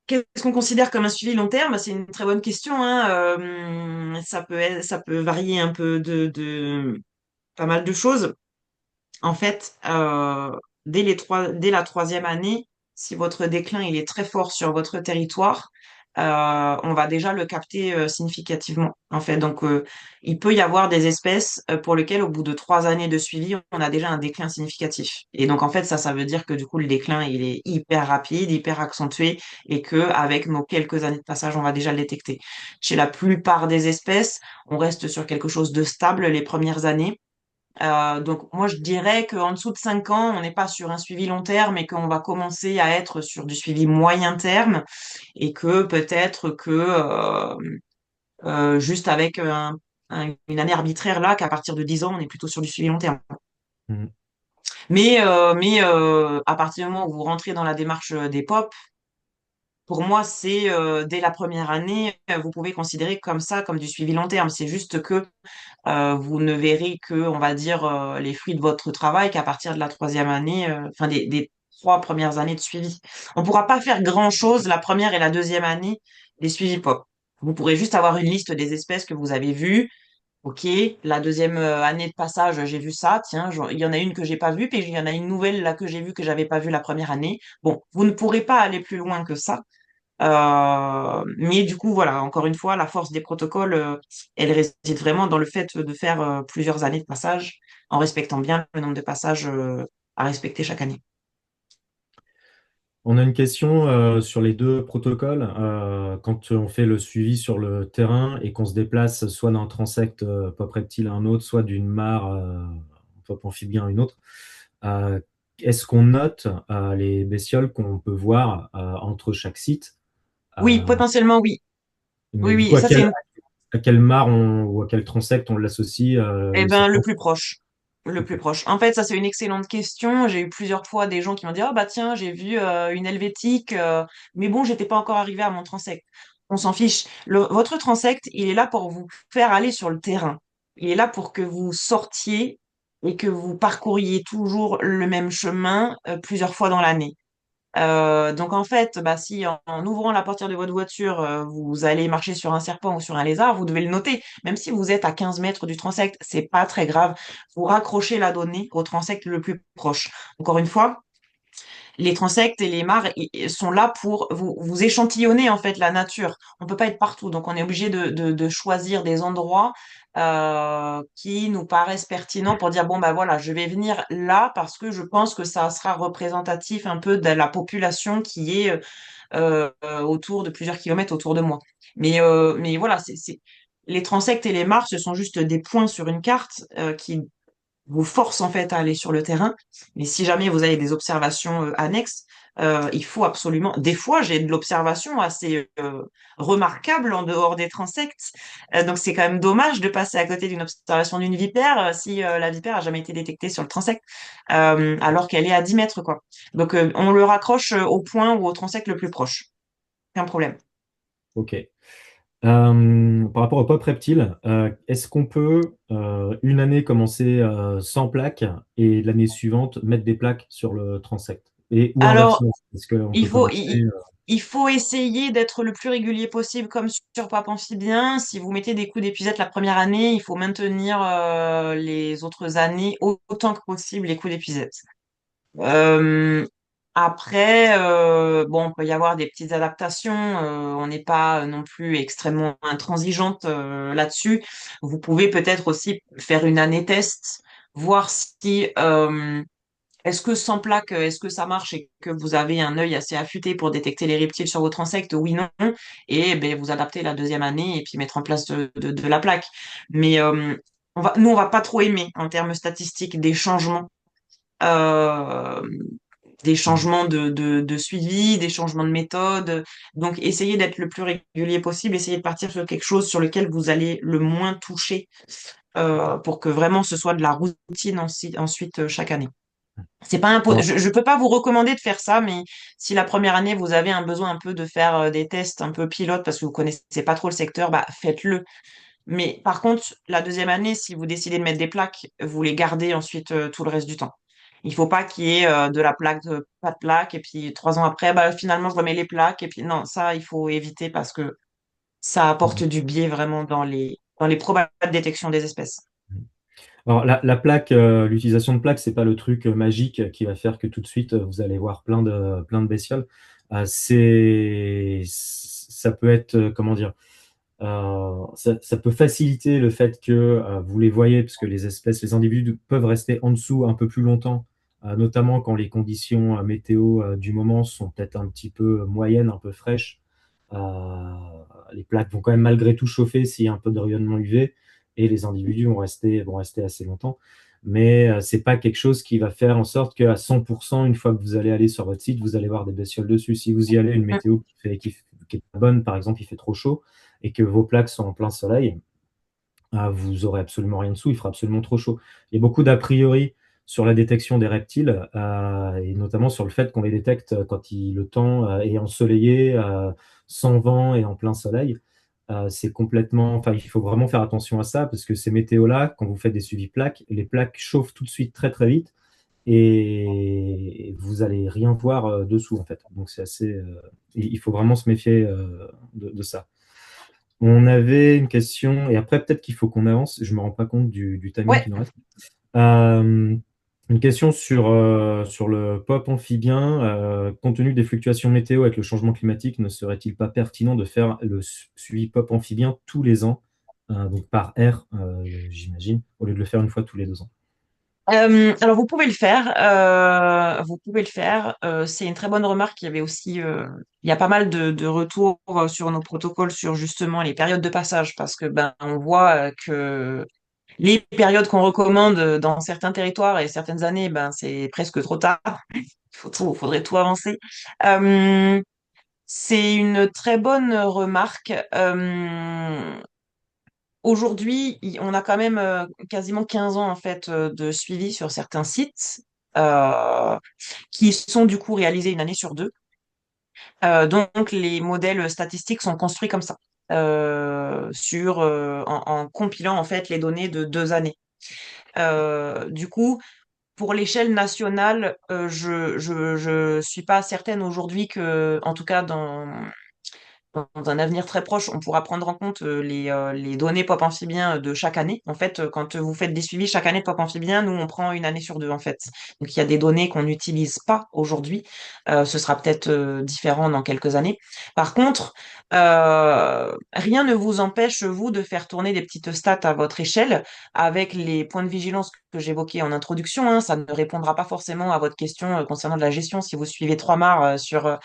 qu'est-ce qu'on considère comme un suivi long terme? C'est une très bonne question, hein. Ça peut varier un peu de pas mal de choses. En fait, dès la 3e année, si votre déclin il est très fort sur votre territoire, on va déjà le capter significativement. En fait, donc il peut y avoir des espèces pour lesquelles, au bout de 3 années de suivi, on a déjà un déclin significatif. Et donc en fait, ça veut dire que du coup le déclin il est hyper rapide, hyper accentué, et que avec nos quelques années de passage, on va déjà le détecter. Chez la plupart des espèces, on reste sur quelque chose de stable les premières années. Donc moi je dirais qu'en dessous de 5 ans, on n'est pas sur un suivi long terme et qu'on va commencer à être sur du suivi moyen terme et que peut-être que juste avec une année arbitraire là, qu'à partir de 10 ans, on est plutôt sur du suivi long terme. Mhm. Mais à partir du moment où vous rentrez dans la démarche des POP, pour moi, c'est dès la première année, vous pouvez considérer comme ça, comme du suivi long terme. C'est juste que vous ne verrez que, on va dire, les fruits de votre travail qu'à partir de la troisième année, enfin des 3 premières années de suivi. On ne pourra pas faire grand-chose la première et la deuxième année des suivis POP. Vous pourrez juste avoir une liste des espèces que vous avez vues. Ok, la deuxième année de passage, j'ai vu ça. Tiens, il y en a une que j'ai pas vue, puis il y en a une nouvelle là que j'ai vue que j'avais pas vue la première année. Bon, vous ne pourrez pas aller plus loin que ça. Mais du coup, voilà, encore une fois, la force des protocoles, elle réside vraiment dans le fait de faire plusieurs années de passage en respectant bien le nombre de passages à respecter chaque année. On a une question sur les deux protocoles. Quand on fait le suivi sur le terrain et qu'on se déplace soit d'un transect pop reptile à un autre, soit d'une mare pop amphibien à une autre, euh, est-ce qu'on note les bestioles qu'on peut voir entre chaque site? Oui, Euh, potentiellement, oui. Oui, mais du oui, coup, et ça, c'est à quelle mare ou à quel transect on l'associe eh le ben, le serpent? plus proche. Le Ok. plus proche. En fait, ça, c'est une excellente question. J'ai eu plusieurs fois des gens qui m'ont dit, oh, bah, tiens, j'ai vu une helvétique, mais bon, j'étais pas encore arrivé à mon transect. On s'en fiche. Votre transect, il est là pour vous faire aller sur le terrain. Il est là pour que vous sortiez et que vous parcouriez toujours le même chemin, plusieurs fois dans l'année. Donc en fait, bah, si en ouvrant la portière de votre voiture, vous allez marcher sur un serpent ou sur un lézard, vous devez le noter. Même si vous êtes à 15 mètres du transect, c'est pas très grave. Vous raccrochez la donnée au transect le plus proche. Encore une fois, les transects et les mares sont là pour vous échantillonner en fait la nature. On peut pas être partout, donc on est obligé de choisir des endroits qui nous paraissent pertinents pour dire bon bah voilà, je vais venir là parce que je pense que ça sera représentatif un peu de la population qui est autour de plusieurs kilomètres autour de moi. Mais voilà, les transects et les mares, ce sont juste des points sur une carte qui vous force en fait à aller sur le terrain. Mais si jamais vous avez des observations annexes, il faut absolument. Des fois, j'ai de l'observation assez remarquable en dehors des transects. Donc c'est quand même dommage de passer à côté d'une observation d'une vipère si la vipère a jamais été détectée sur le transect, alors qu'elle est à 10 mètres quoi. Donc on le raccroche au point ou au transect le plus proche. Aucun problème. Ok. Par rapport au pop reptile, est-ce qu'on peut une année commencer sans plaques et l'année suivante mettre des plaques sur le transect? Et ou Alors inversement, est-ce qu'on Il peut faut, commencer il faut essayer d'être le plus régulier possible, comme sur Pape Amphibien. Si vous mettez des coups d'épuisette la première année, il faut maintenir les autres années autant que possible les coups d'épuisette. Euh, Après, bon, on peut y avoir des petites adaptations. On n'est pas non plus extrêmement intransigeante là-dessus. Vous pouvez peut-être aussi faire une année test, voir si est-ce que sans plaque, est-ce que ça marche et que vous avez un œil assez affûté pour détecter les reptiles sur votre insecte? Oui, non. Et ben, vous adaptez la deuxième année et puis mettre en place de la plaque. Mais nous, on va pas trop aimer en termes statistiques euh, des changements de suivi, des changements de méthode. Donc, essayez d'être le plus régulier possible. Essayez de partir sur quelque chose sur lequel vous allez le moins toucher pour que vraiment ce soit de la routine ensuite chaque année. C'est pas Alors, je peux pas vous recommander de faire ça, mais si la première année vous avez un besoin un peu de faire des tests un peu pilote parce que vous connaissez pas trop le secteur, bah faites-le. Mais par contre, la deuxième année, si vous décidez de mettre des plaques, vous les gardez ensuite tout le reste du temps. Il faut pas qu'il y ait de la plaque, pas de plaque, et puis 3 ans après, bah finalement je remets les plaques, et puis non, ça il faut éviter parce que ça apporte du biais vraiment dans les probables de détection des espèces. alors, la plaque, l'utilisation de plaques, c'est pas le truc magique qui va faire que tout de suite vous allez voir plein de bestioles. Ça peut être, comment dire, ça peut faciliter le fait que vous les voyez, parce que les espèces, les individus peuvent rester en dessous un peu plus longtemps, notamment quand les conditions météo du moment sont peut-être un petit peu moyennes, un peu fraîches. Euh, les plaques vont quand même malgré tout chauffer s'il y a un peu de rayonnement UV, et les individus vont rester assez longtemps. Mais c'est pas quelque chose qui va faire en sorte qu'à 100%, une fois que vous allez aller sur votre site, vous allez voir des bestioles dessus. Si vous y allez, une météo qui est pas bonne, par exemple, il fait trop chaud, et que vos plaques sont en plein soleil, vous aurez absolument rien dessous, il fera absolument trop chaud. Il y a beaucoup d'a priori sur la détection des reptiles, et notamment sur le fait qu'on les détecte quand le temps est ensoleillé, sans vent et en plein soleil. C'est complètement, enfin, il faut vraiment faire attention à ça parce que ces météos-là, quand vous faites des suivis plaques, les plaques chauffent tout de suite très très vite et vous allez rien voir dessous en fait. Donc c'est assez, il faut vraiment se méfier de ça. On avait une question et après peut-être qu'il faut qu'on avance. Je me rends pas compte du timing Ouais. qui nous reste. Euh, une question sur le pop amphibien. Compte tenu des fluctuations météo avec le changement climatique, ne serait-il pas pertinent de faire le suivi pop amphibien tous les ans, donc par air, j'imagine, au lieu de le faire une fois tous les 2 ans? Alors vous pouvez le faire, vous pouvez le faire. C'est une très bonne remarque. Il y avait aussi, il y a pas mal de retours sur nos protocoles sur justement les périodes de passage parce que ben on voit que les périodes qu'on recommande dans certains territoires et certaines années, ben c'est presque trop tard. Faudrait tout avancer. Euh, c'est une très bonne remarque. Aujourd'hui, on a quand même quasiment 15 ans en fait de suivi sur certains sites euh, qui sont du coup réalisés une année sur deux. Donc les modèles statistiques sont construits comme ça, en compilant en fait les données de 2 années. Du coup, pour l'échelle nationale, je suis pas certaine aujourd'hui que, en tout cas dans un avenir très proche, on pourra prendre en compte les données pop amphibien de chaque année. En fait, quand vous faites des suivis chaque année de pop amphibien, nous, on prend une année sur deux, en fait. Donc, il y a des données qu'on n'utilise pas aujourd'hui. Ce sera peut-être différent dans quelques années. Par contre, rien ne vous empêche, vous, de faire tourner des petites stats à votre échelle avec les points de vigilance que j'évoquais en introduction. Hein. Ça ne répondra pas forcément à votre question concernant de la gestion si vous suivez 3 mares sur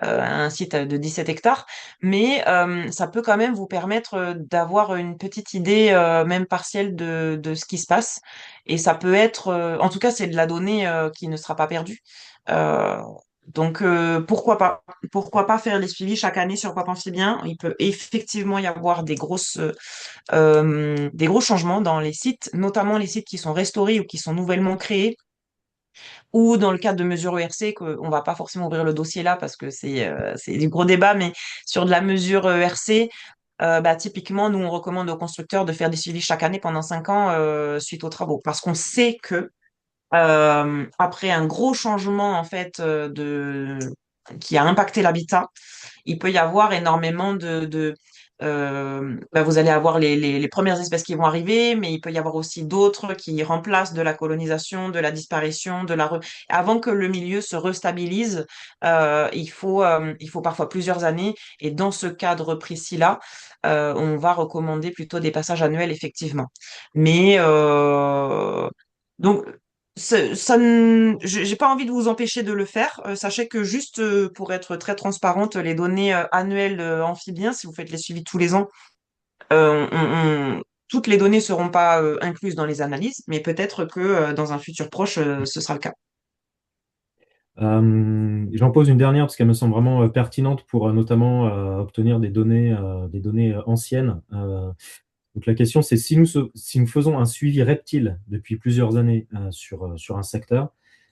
un site de 17 hectares, mais ça peut quand même vous permettre d'avoir une petite idée, même partielle, de ce qui se passe. Et ça peut être, en tout cas, c'est de la donnée qui ne sera pas perdue. Euh, donc, pourquoi pas? Pourquoi pas faire les suivis chaque année sur Pop Amphibien? Il peut effectivement y avoir des gros changements dans les sites, notamment les sites qui sont restaurés ou qui sont nouvellement créés ou dans le cadre de mesure ERC, qu'on va pas forcément ouvrir le dossier là parce que c'est du gros débat, mais sur de la mesure ERC, bah, typiquement, nous, on recommande aux constructeurs de faire des suivis chaque année pendant 5 ans suite aux travaux parce qu'on sait que après un gros changement en fait qui a impacté l'habitat, il peut y avoir énormément bah, vous allez avoir les premières espèces qui vont arriver, mais il peut y avoir aussi d'autres qui remplacent de la colonisation, de la disparition, avant que le milieu se restabilise, il faut parfois plusieurs années. Et dans ce cadre précis-là, on va recommander plutôt des passages annuels, effectivement. Mais donc, j'ai pas envie de vous empêcher de le faire. Sachez que juste pour être très transparente, les données annuelles amphibiens, si vous faites les suivis tous les ans, toutes les données seront pas incluses dans les analyses, mais peut-être que dans un futur proche, ce sera le cas. J'en pose une dernière parce qu'elle me semble vraiment pertinente pour notamment obtenir des données anciennes. Donc la question, c'est si nous faisons un suivi reptile depuis plusieurs années sur un secteur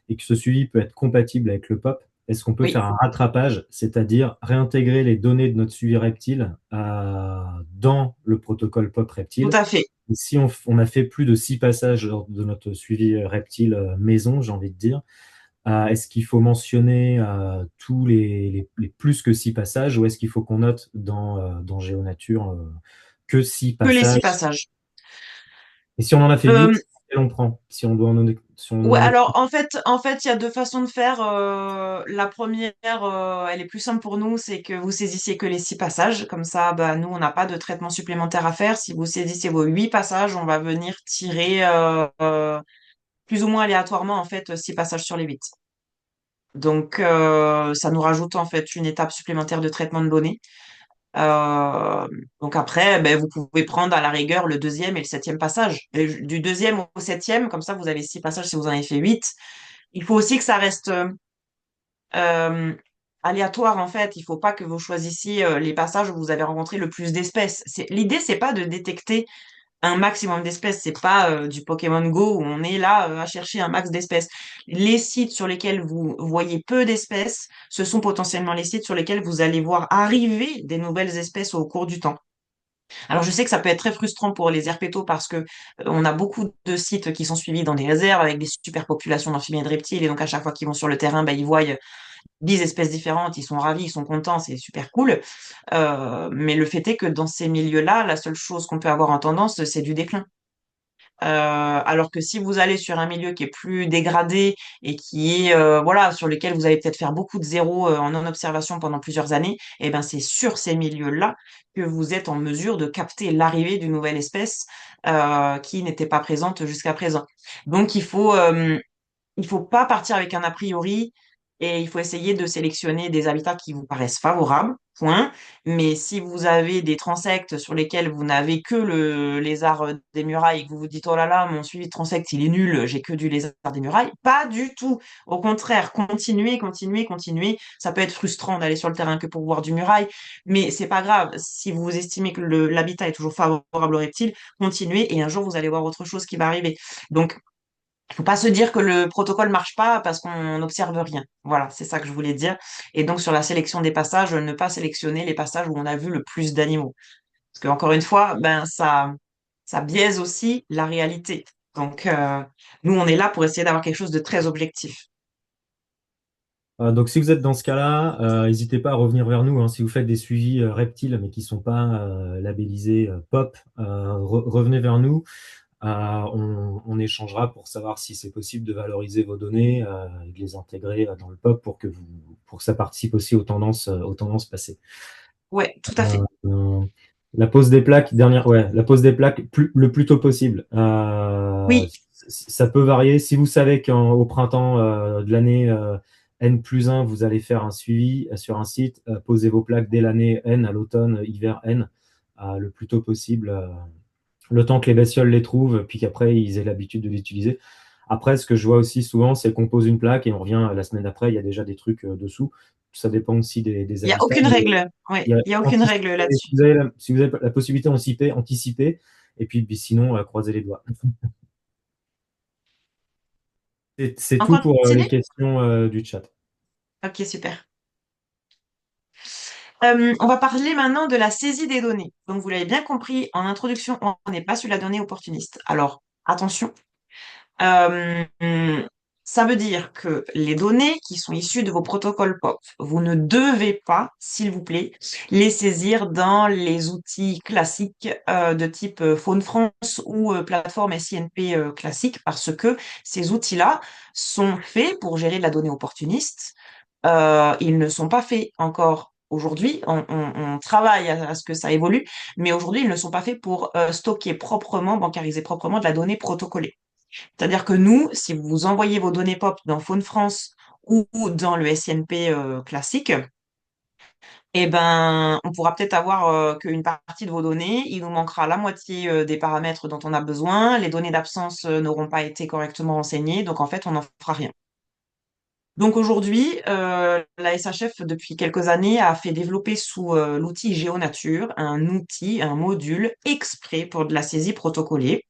et que ce suivi peut être compatible avec le POP, est-ce qu'on peut Oui, faire un rattrapage, c'est-à-dire réintégrer les données de notre suivi reptile dans le protocole POP tout reptile? à fait. Et si on a fait plus de 6 passages lors de notre suivi reptile maison, j'ai envie de dire, est-ce qu'il faut mentionner tous les plus que 6 passages ou est-ce qu'il faut qu'on note dans GeoNature que six Que les 6 passages? passages. Et si on en a fait Euh, 8, quel on prend? Si on doit Ouais, en alors en fait, il y a deux façons de faire. La première, elle est plus simple pour nous, c'est que vous saisissiez que les 6 passages. Comme ça, bah, nous, on n'a pas de traitement supplémentaire à faire. Si vous saisissez vos 8 passages, on va venir tirer plus ou moins aléatoirement en fait 6 passages sur les 8. Donc, ça nous rajoute en fait une étape supplémentaire de traitement de données. Euh, donc après, ben, vous pouvez prendre à la rigueur le deuxième et le septième passage. Et du deuxième au septième, comme ça, vous avez 6 passages si vous en avez fait 8. Il faut aussi que ça reste euh, aléatoire en fait. Il faut pas que vous choisissiez les passages où vous avez rencontré le plus d'espèces. L'idée, c'est pas de détecter un maximum d'espèces. C'est pas du Pokémon Go où on est là à chercher un max d'espèces. Les sites sur lesquels vous voyez peu d'espèces, ce sont potentiellement les sites sur lesquels vous allez voir arriver des nouvelles espèces au cours du temps. Alors, je sais que ça peut être très frustrant pour les herpétos parce que on a beaucoup de sites qui sont suivis dans des réserves avec des super populations d'amphibiens et de reptiles. Et donc, à chaque fois qu'ils vont sur le terrain, ben, ils voient 10 espèces différentes. Ils sont ravis, ils sont contents, c'est super cool. Mais le fait est que dans ces milieux-là, la seule chose qu'on peut avoir en tendance, c'est du déclin. Alors que si vous allez sur un milieu qui est plus dégradé et qui est voilà sur lequel vous allez peut-être faire beaucoup de zéros en non-observation pendant plusieurs années, et ben c'est sur ces milieux-là que vous êtes en mesure de capter l'arrivée d'une nouvelle espèce qui n'était pas présente jusqu'à présent. Donc il faut pas partir avec un a priori et il faut essayer de sélectionner des habitats qui vous paraissent favorables, point. Mais si vous avez des transects sur lesquels vous n'avez que le lézard des murailles et que vous vous dites, oh là là, mon suivi de transect, il est nul, j'ai que du lézard des murailles, pas du tout. Au contraire, continuez, continuez, continuez. Ça peut être frustrant d'aller sur le terrain que pour voir du muraille, mais c'est pas grave. Si vous estimez que l'habitat est toujours favorable aux reptiles, continuez et un jour vous allez voir autre chose qui va arriver. Donc, il faut pas se dire que le protocole marche pas parce qu'on n'observe rien. Voilà, c'est ça que je voulais dire. Et donc, sur la sélection des passages, ne pas sélectionner les passages où on a vu le plus d'animaux. Parce que, encore une fois, ben, ça biaise aussi la réalité. Donc, nous, on est là pour essayer d'avoir quelque chose de très objectif. Donc, si vous êtes dans ce cas-là, n'hésitez pas à revenir vers nous, hein. Si vous faites des suivis reptiles, mais qui ne sont pas labellisés POP, revenez vers nous. On échangera pour savoir si c'est possible de valoriser vos données et de les intégrer dans le POP pour que ça participe aussi aux tendances passées. Ouais, tout à fait. Euh, la pose des plaques, ouais, la pose des plaques le plus tôt possible. Oui, Ça peut varier. Si vous savez qu'au printemps de l'année N+1, vous allez faire un suivi sur un site, posez vos plaques dès l'année N, à l'automne, hiver N, le plus tôt possible, le temps que les bestioles les trouvent, puis qu'après ils aient l'habitude de l'utiliser. Après, ce que je vois aussi souvent, c'est qu'on pose une plaque et on revient la semaine d'après, il y a déjà des trucs dessous. Ça dépend aussi des il n'y a habitats. aucune règle. Ouais, Il y a il y a aucune anticiper, règle là-dessus. si vous avez la possibilité d'anticiper, anticiper, et puis sinon, croisez les doigts. C'est On tout pour les continue? questions du chat. Ok, super. On va parler maintenant de la saisie des données. Donc, vous l'avez bien compris, en introduction, on n'est pas sur la donnée opportuniste. Alors, attention. Euh, Ça veut dire que les données qui sont issues de vos protocoles POP, vous ne devez pas, s'il vous plaît, les saisir dans les outils classiques de type Faune France ou plateforme SINP classique, parce que ces outils-là sont faits pour gérer de la donnée opportuniste. Ils ne sont pas faits encore aujourd'hui. On travaille à ce que ça évolue, mais aujourd'hui, ils ne sont pas faits pour stocker proprement, bancariser proprement de la donnée protocolée. C'est-à-dire que nous, si vous envoyez vos données POP dans Faune France ou dans le SNP classique, eh ben, on pourra peut-être avoir qu'une partie de vos données. Il nous manquera la moitié des paramètres dont on a besoin. Les données d'absence n'auront pas été correctement renseignées. Donc, en fait, on n'en fera rien. Donc aujourd'hui, la SHF, depuis quelques années, a fait développer sous l'outil GeoNature un outil, un module exprès pour de la saisie protocolée.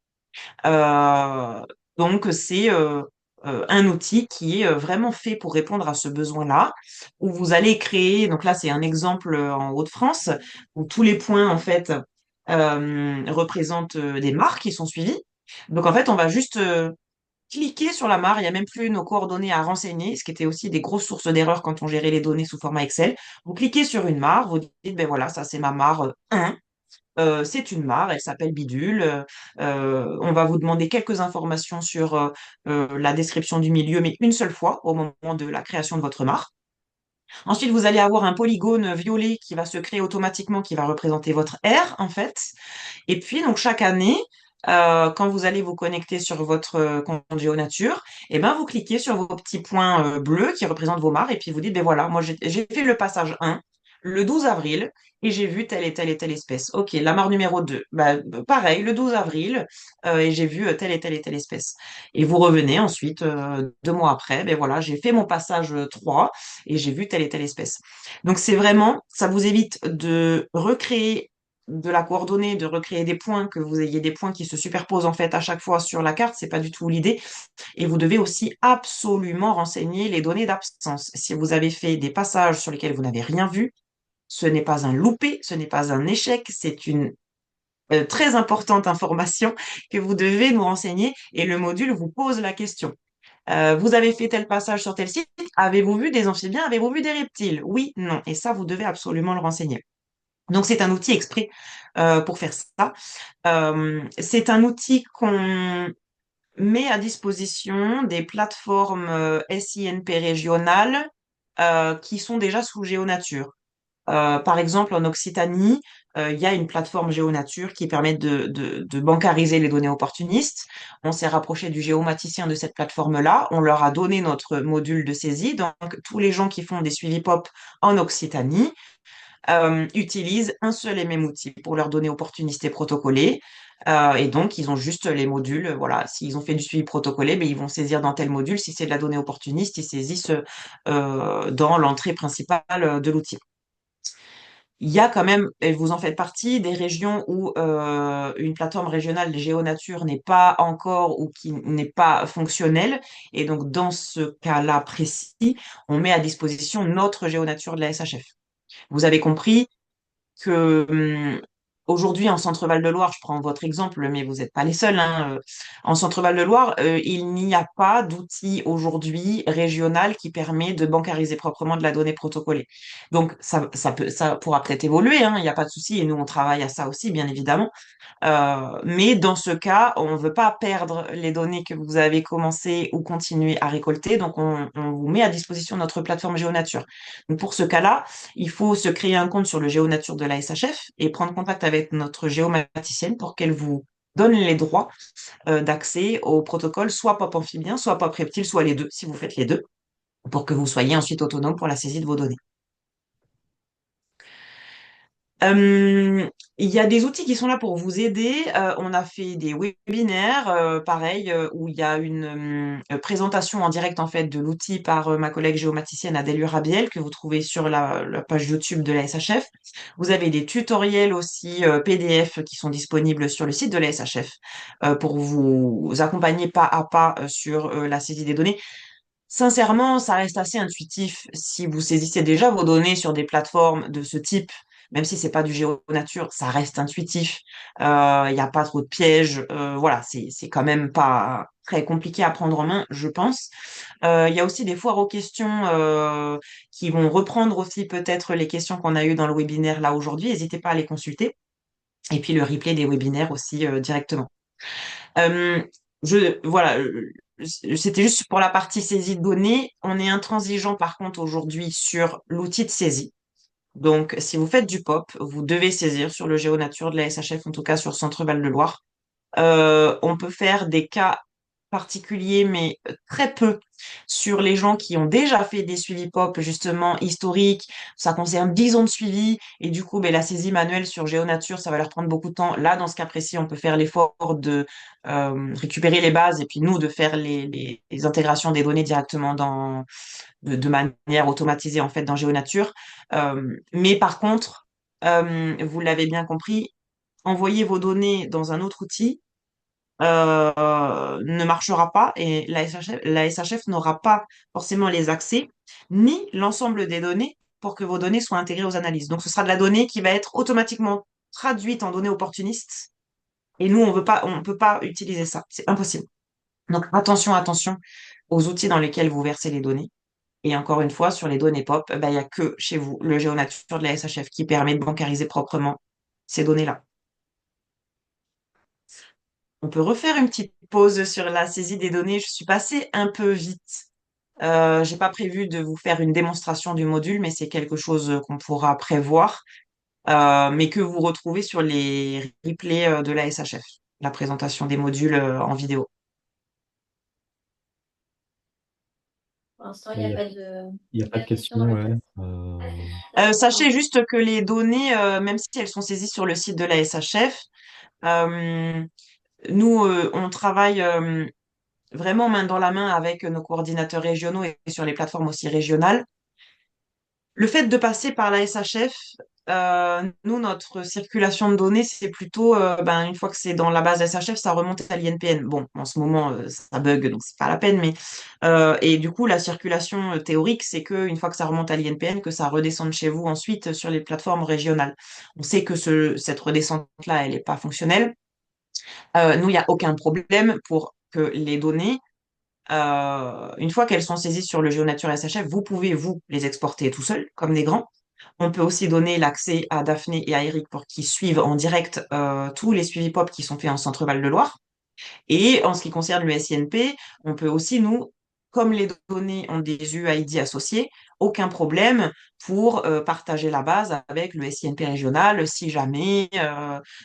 Euh, donc, c'est un outil qui est vraiment fait pour répondre à ce besoin-là, où vous allez créer, donc là, c'est un exemple en Hauts-de-France, où tous les points, en fait, représentent des marques qui sont suivies. Donc, en fait, on va juste cliquer sur la mare, il n'y a même plus nos coordonnées à renseigner, ce qui était aussi des grosses sources d'erreurs quand on gérait les données sous format Excel. Vous cliquez sur une mare, vous dites, ben voilà, ça c'est ma mare 1. C'est une mare, elle s'appelle Bidule. On va vous demander quelques informations sur la description du milieu, mais une seule fois au moment de la création de votre mare. Ensuite, vous allez avoir un polygone violet qui va se créer automatiquement, qui va représenter votre aire, en fait. Et puis, donc, chaque année, quand vous allez vous connecter sur votre compte GeoNature, eh ben, vous cliquez sur vos petits points bleus qui représentent vos mares et puis vous dites, ben voilà, moi, j'ai fait le passage 1 le 12 avril et j'ai vu telle et telle et telle espèce. Ok, la mare numéro 2, bah, pareil, le 12 avril et j'ai vu telle et telle et telle espèce. Et vous revenez ensuite, 2 mois après, ben voilà, j'ai fait mon passage 3 et j'ai vu telle et telle espèce. Donc, c'est vraiment, ça vous évite de recréer de la coordonner, de recréer des points, que vous ayez des points qui se superposent en fait à chaque fois sur la carte, c'est pas du tout l'idée. Et vous devez aussi absolument renseigner les données d'absence. Si vous avez fait des passages sur lesquels vous n'avez rien vu, ce n'est pas un loupé, ce n'est pas un échec, c'est une très importante information que vous devez nous renseigner et le module vous pose la question. Vous avez fait tel passage sur tel site, avez-vous vu des amphibiens, avez-vous vu des reptiles? Oui, non. Et ça, vous devez absolument le renseigner. Donc, c'est un outil exprès pour faire ça. C'est un outil qu'on met à disposition des plateformes SINP régionales qui sont déjà sous GeoNature. Par exemple, en Occitanie, il y a une plateforme GeoNature qui permet de bancariser les données opportunistes. On s'est rapproché du géomaticien de cette plateforme-là. On leur a donné notre module de saisie. Donc, tous les gens qui font des suivis POP en Occitanie utilisent un seul et même outil pour leurs données opportunistes et protocolées. Et donc, ils ont juste les modules. Voilà, s'ils ont fait du suivi protocolé, ben, ils vont saisir dans tel module. Si c'est de la donnée opportuniste, ils saisissent dans l'entrée principale de l'outil. Il y a quand même, et vous en faites partie, des régions où une plateforme régionale de géonature n'est pas encore ou qui n'est pas fonctionnelle. Et donc, dans ce cas-là précis, on met à disposition notre géonature de la SHF. Vous avez compris que aujourd'hui en Centre-Val de Loire, je prends votre exemple, mais vous n'êtes pas les seuls, hein, en Centre-Val de Loire, il n'y a pas d'outil aujourd'hui régional qui permet de bancariser proprement de la donnée protocolée. Donc ça pourra peut-être évoluer, hein, il n'y a pas de souci, et nous on travaille à ça aussi, bien évidemment. Mais dans ce cas, on ne veut pas perdre les données que vous avez commencé ou continué à récolter, donc on vous met à disposition notre plateforme GeoNature. Donc pour ce cas-là, il faut se créer un compte sur le GeoNature de la SHF et prendre contact avec notre géomaticienne pour qu'elle vous donne les droits d'accès au protocole, soit pop amphibien, soit pop reptile, soit les deux, si vous faites les deux, pour que vous soyez ensuite autonome pour la saisie de vos données. Euh, il y a des outils qui sont là pour vous aider. On a fait des webinaires, pareil, où il y a une présentation en direct en fait de l'outil par ma collègue géomaticienne Adèle Rabiel que vous trouvez sur la page YouTube de la SHF. Vous avez des tutoriels aussi PDF qui sont disponibles sur le site de la SHF pour vous accompagner pas à pas sur la saisie des données. Sincèrement, ça reste assez intuitif si vous saisissez déjà vos données sur des plateformes de ce type, même si c'est pas du géonature, ça reste intuitif. Il n'y a pas trop de pièges. Voilà, c'est quand même pas très compliqué à prendre en main, je pense. Il y a aussi des foires aux questions qui vont reprendre aussi peut-être les questions qu'on a eues dans le webinaire là aujourd'hui. N'hésitez pas à les consulter. Et puis le replay des webinaires aussi directement. Euh, voilà, c'était juste pour la partie saisie de données. On est intransigeant par contre aujourd'hui sur l'outil de saisie. Donc, si vous faites du POP, vous devez saisir sur le GeoNature de la SHF, en tout cas sur Centre-Val de Loire. On peut faire des cas particuliers, mais très peu sur les gens qui ont déjà fait des suivis POP, justement, historiques. Ça concerne 10 ans de suivi. Et du coup, ben, la saisie manuelle sur GeoNature, ça va leur prendre beaucoup de temps. Là, dans ce cas précis, on peut faire l'effort de récupérer les bases et puis nous, de faire les intégrations des données directement de manière automatisée, en fait, dans GeoNature. Mais par contre, vous l'avez bien compris, envoyer vos données dans un autre outil ne marchera pas et la SHF n'aura pas forcément les accès ni l'ensemble des données pour que vos données soient intégrées aux analyses. Donc, ce sera de la donnée qui va être automatiquement traduite en données opportunistes et nous, on peut pas utiliser ça. C'est impossible. Donc, attention, attention aux outils dans lesquels vous versez les données. Et encore une fois, sur les données POP, ben, il n'y a que chez vous, le GeoNature de la SHF, qui permet de bancariser proprement ces données-là. On peut refaire une petite pause sur la saisie des données. Je suis passée un peu vite. J'ai pas prévu de vous faire une démonstration du module, mais c'est quelque chose qu'on pourra prévoir, mais que vous retrouvez sur les replays de la SHF, la présentation des modules en vidéo. Pour l'instant, il Il n'y a n'y a, pas de, il y a pas pas de de questions dans questions, le ouais. chat. Sachez juste que les données, même si elles sont saisies sur le site de la SHF, euh, nous, on travaille vraiment main dans la main avec nos coordinateurs régionaux et sur les plateformes aussi régionales. Le fait de passer par la SHF nous, notre circulation de données, c'est plutôt, ben, une fois que c'est dans la base SHF, ça remonte à l'INPN. Bon, en ce moment, ça bug, donc c'est pas la peine, mais et du coup, la circulation théorique, c'est que une fois que ça remonte à l'INPN, que ça redescende chez vous ensuite sur les plateformes régionales. On sait que cette redescente-là, elle n'est pas fonctionnelle. Nous, il n'y a aucun problème pour que les données, une fois qu'elles sont saisies sur le GeoNature SHF, vous pouvez, vous, les exporter tout seul, comme des grands. On peut aussi donner l'accès à Daphné et à Eric pour qu'ils suivent en direct tous les suivis POP qui sont faits en Centre-Val de Loire. Et en ce qui concerne le SINP, on peut aussi, nous, comme les données ont des UID associés, aucun problème pour partager la base avec le SINP régional si jamais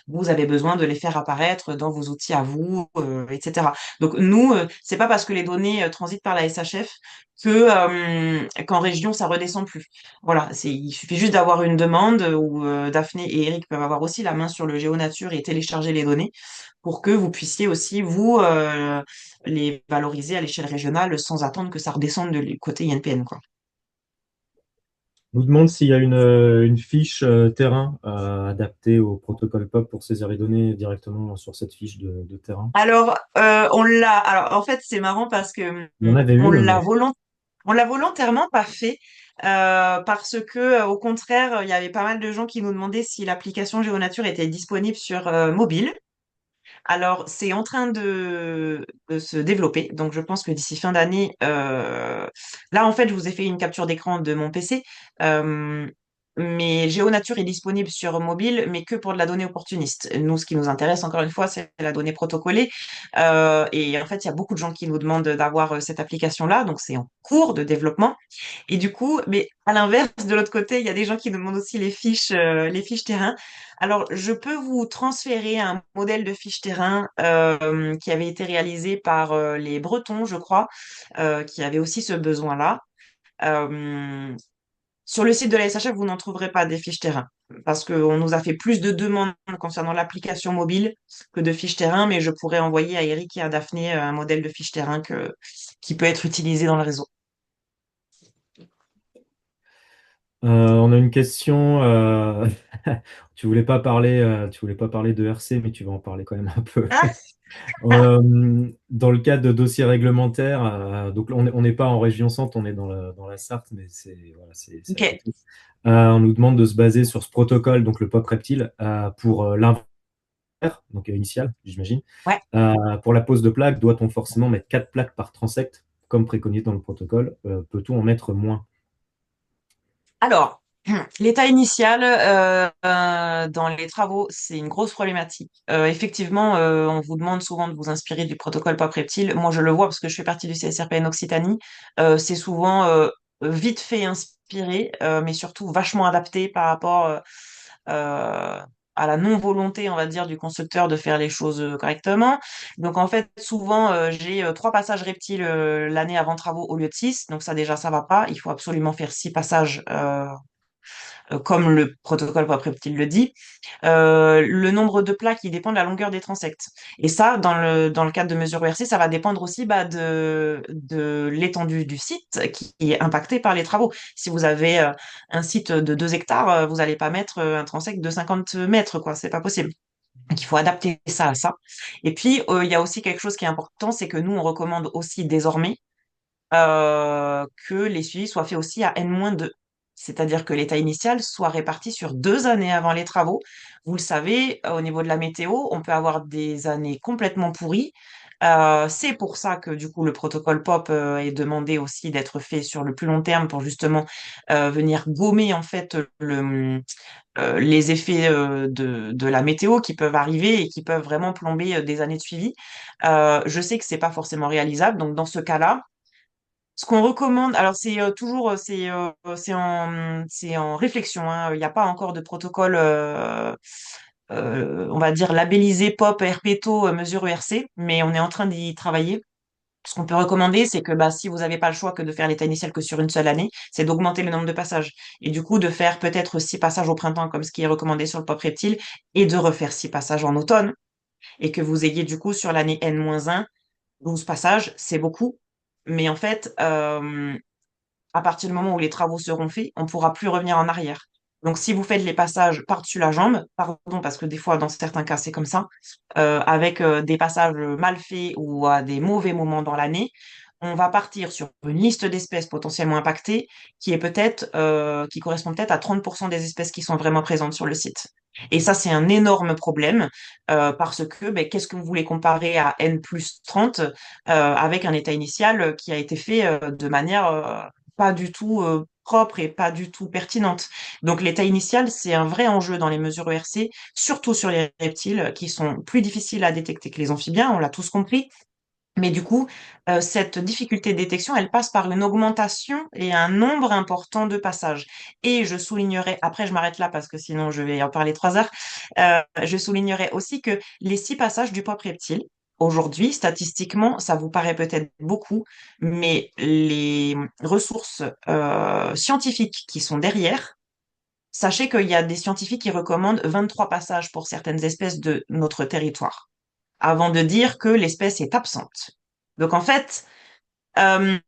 vous avez besoin de les faire apparaître dans vos outils à vous, etc. Donc nous, c'est pas parce que les données transitent par la SHF que qu'en région ça redescend plus. Voilà, il suffit juste d'avoir une demande où Daphné et Eric peuvent avoir aussi la main sur le GeoNature et télécharger les données pour que vous puissiez aussi, vous, les valoriser à l'échelle régionale sans attendre que ça redescende de côté INPN, quoi. Je vous demande s'il y a une fiche terrain adaptée au protocole POP pour saisir les données directement sur cette fiche de terrain. Alors, alors, en fait, c'est marrant parce que Il y en avait on une, l'a mais volont- on l'a volontairement pas fait, parce que, au contraire, il y avait pas mal de gens qui nous demandaient si l'application GeoNature était disponible sur mobile. Alors, c'est en train de se développer. Donc, je pense que d'ici fin d'année, là, en fait, je vous ai fait une capture d'écran de mon PC. Euh, mais GeoNature est disponible sur mobile, mais que pour de la donnée opportuniste. Nous, ce qui nous intéresse, encore une fois, c'est la donnée protocolée. Et en fait, il y a beaucoup de gens qui nous demandent d'avoir cette application-là. Donc, c'est en cours de développement. Et du coup, mais à l'inverse, de l'autre côté, il y a des gens qui nous demandent aussi les fiches terrain. Alors, je peux vous transférer un modèle de fiche terrain qui avait été réalisé par les Bretons, je crois, qui avaient aussi ce besoin-là. Euh, Sur le site de la SHF, vous n'en trouverez pas des fiches terrain parce qu'on nous a fait plus de demandes concernant l'application mobile que de fiches terrain, mais je pourrais envoyer à Eric et à Daphné un modèle de fiche terrain qui peut être utilisé dans le réseau. on a une question. Tu voulais pas parler de RC, mais tu vas en parler quand même un peu. Ah, Dans le cadre de dossiers réglementaires, donc on n'est pas en région centre, on est dans la Sarthe, mais voilà, c'est à ok. côté. On nous demande de se baser sur ce protocole, donc le POP reptile, pour l'inventaire, donc initial, j'imagine. Ouais. Pour la pose de plaques, doit-on forcément mettre 4 plaques par transect, comme préconisé dans le protocole? Peut-on en mettre moins? Alors, l'état initial dans les travaux, c'est une grosse problématique. Effectivement, on vous demande souvent de vous inspirer du protocole POP Reptile. Moi, je le vois parce que je fais partie du CSRPN Occitanie. C'est souvent vite fait inspiré, mais surtout vachement adapté par rapport euh, à la non-volonté, on va dire, du constructeur de faire les choses correctement. Donc, en fait, souvent, j'ai 3 passages reptiles l'année avant travaux au lieu de 6. Donc, ça, déjà, ça va pas. Il faut absolument faire 6 passages comme le protocole POP-Reptile le dit. Le nombre de plaques, il dépend de la longueur des transects. Et ça, dans le cadre de mesures ERC, ça va dépendre aussi bah, de l'étendue du site qui est impacté par les travaux. Si vous avez un site de 2 hectares, vous n'allez pas mettre un transect de 50 mètres, quoi. C'est pas possible. Donc, il faut adapter ça à ça. Et puis, il y a aussi quelque chose qui est important, c'est que nous, on recommande aussi désormais que les suivis soient faits aussi à N-2. C'est-à-dire que l'état initial soit réparti sur 2 années avant les travaux. Vous le savez, au niveau de la météo, on peut avoir des années complètement pourries. C'est pour ça que du coup le protocole POP est demandé aussi d'être fait sur le plus long terme pour justement venir gommer en fait les effets de la météo qui peuvent arriver et qui peuvent vraiment plomber des années de suivi. Je sais que c'est pas forcément réalisable, donc dans ce cas-là, ce qu'on recommande, alors c'est toujours c'est en réflexion, hein. Il n'y a pas encore de protocole, on va dire labellisé POP, RPTO, mesure ERC, mais on est en train d'y travailler. Ce qu'on peut recommander, c'est que bah, si vous n'avez pas le choix que de faire l'état initial que sur une seule année, c'est d'augmenter le nombre de passages et du coup de faire peut-être 6 passages au printemps comme ce qui est recommandé sur le POP reptile et de refaire 6 passages en automne et que vous ayez du coup sur l'année N-1 12 passages, c'est beaucoup. Mais en fait, à partir du moment où les travaux seront faits, on pourra plus revenir en arrière. Donc, si vous faites les passages par-dessus la jambe, pardon, parce que des fois, dans certains cas, c'est comme ça, avec des passages mal faits ou à des mauvais moments dans l'année, on va partir sur une liste d'espèces potentiellement impactées qui est peut-être, qui correspond peut-être à 30% des espèces qui sont vraiment présentes sur le site. Et ça, c'est un énorme problème parce que ben, qu'est-ce que vous voulez comparer à N plus 30 avec un état initial qui a été fait de manière pas du tout propre et pas du tout pertinente. Donc l'état initial, c'est un vrai enjeu dans les mesures ERC, surtout sur les reptiles qui sont plus difficiles à détecter que les amphibiens, on l'a tous compris. Mais du coup, cette difficulté de détection, elle passe par une augmentation et un nombre important de passages. Et je soulignerai, après je m'arrête là parce que sinon je vais en parler 3 heures, je soulignerai aussi que les 6 passages du pop reptile, aujourd'hui, statistiquement, ça vous paraît peut-être beaucoup, mais les ressources scientifiques qui sont derrière, sachez qu'il y a des scientifiques qui recommandent 23 passages pour certaines espèces de notre territoire, avant de dire que l'espèce est absente. Donc en fait, euh,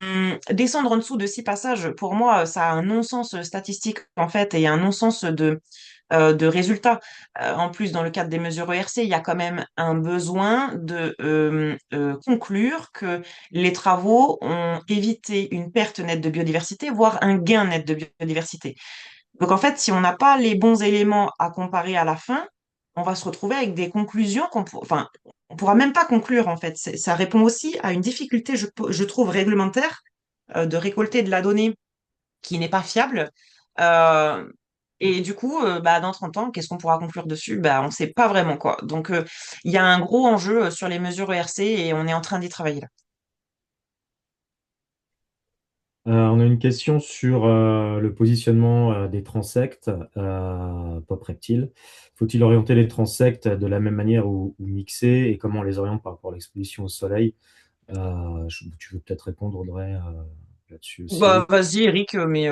descendre en dessous de 6 passages, pour moi, ça a un non-sens statistique en fait et un non-sens de résultats. En plus, dans le cadre des mesures ERC, il y a quand même un besoin de conclure que les travaux ont évité une perte nette de biodiversité, voire un gain net de biodiversité. Donc en fait, si on n'a pas les bons éléments à comparer à la fin, on va se retrouver avec des conclusions enfin, on pourra même pas conclure en fait. Ça répond aussi à une difficulté, je trouve, réglementaire de récolter de la donnée qui n'est pas fiable. Euh, et du coup, bah, dans 30 ans, qu'est-ce qu'on pourra conclure dessus? Bah, on ne sait pas vraiment quoi. Donc, il y a un gros enjeu sur les mesures ERC et on est en train d'y travailler là. On a une question sur le positionnement des transectes pop reptiles. Faut-il orienter les transectes de la même manière ou mixer et comment on les oriente par rapport à l'exposition au soleil? Tu veux peut-être répondre, Audrey, là-dessus aussi. Bah, vas-y, Eric, mais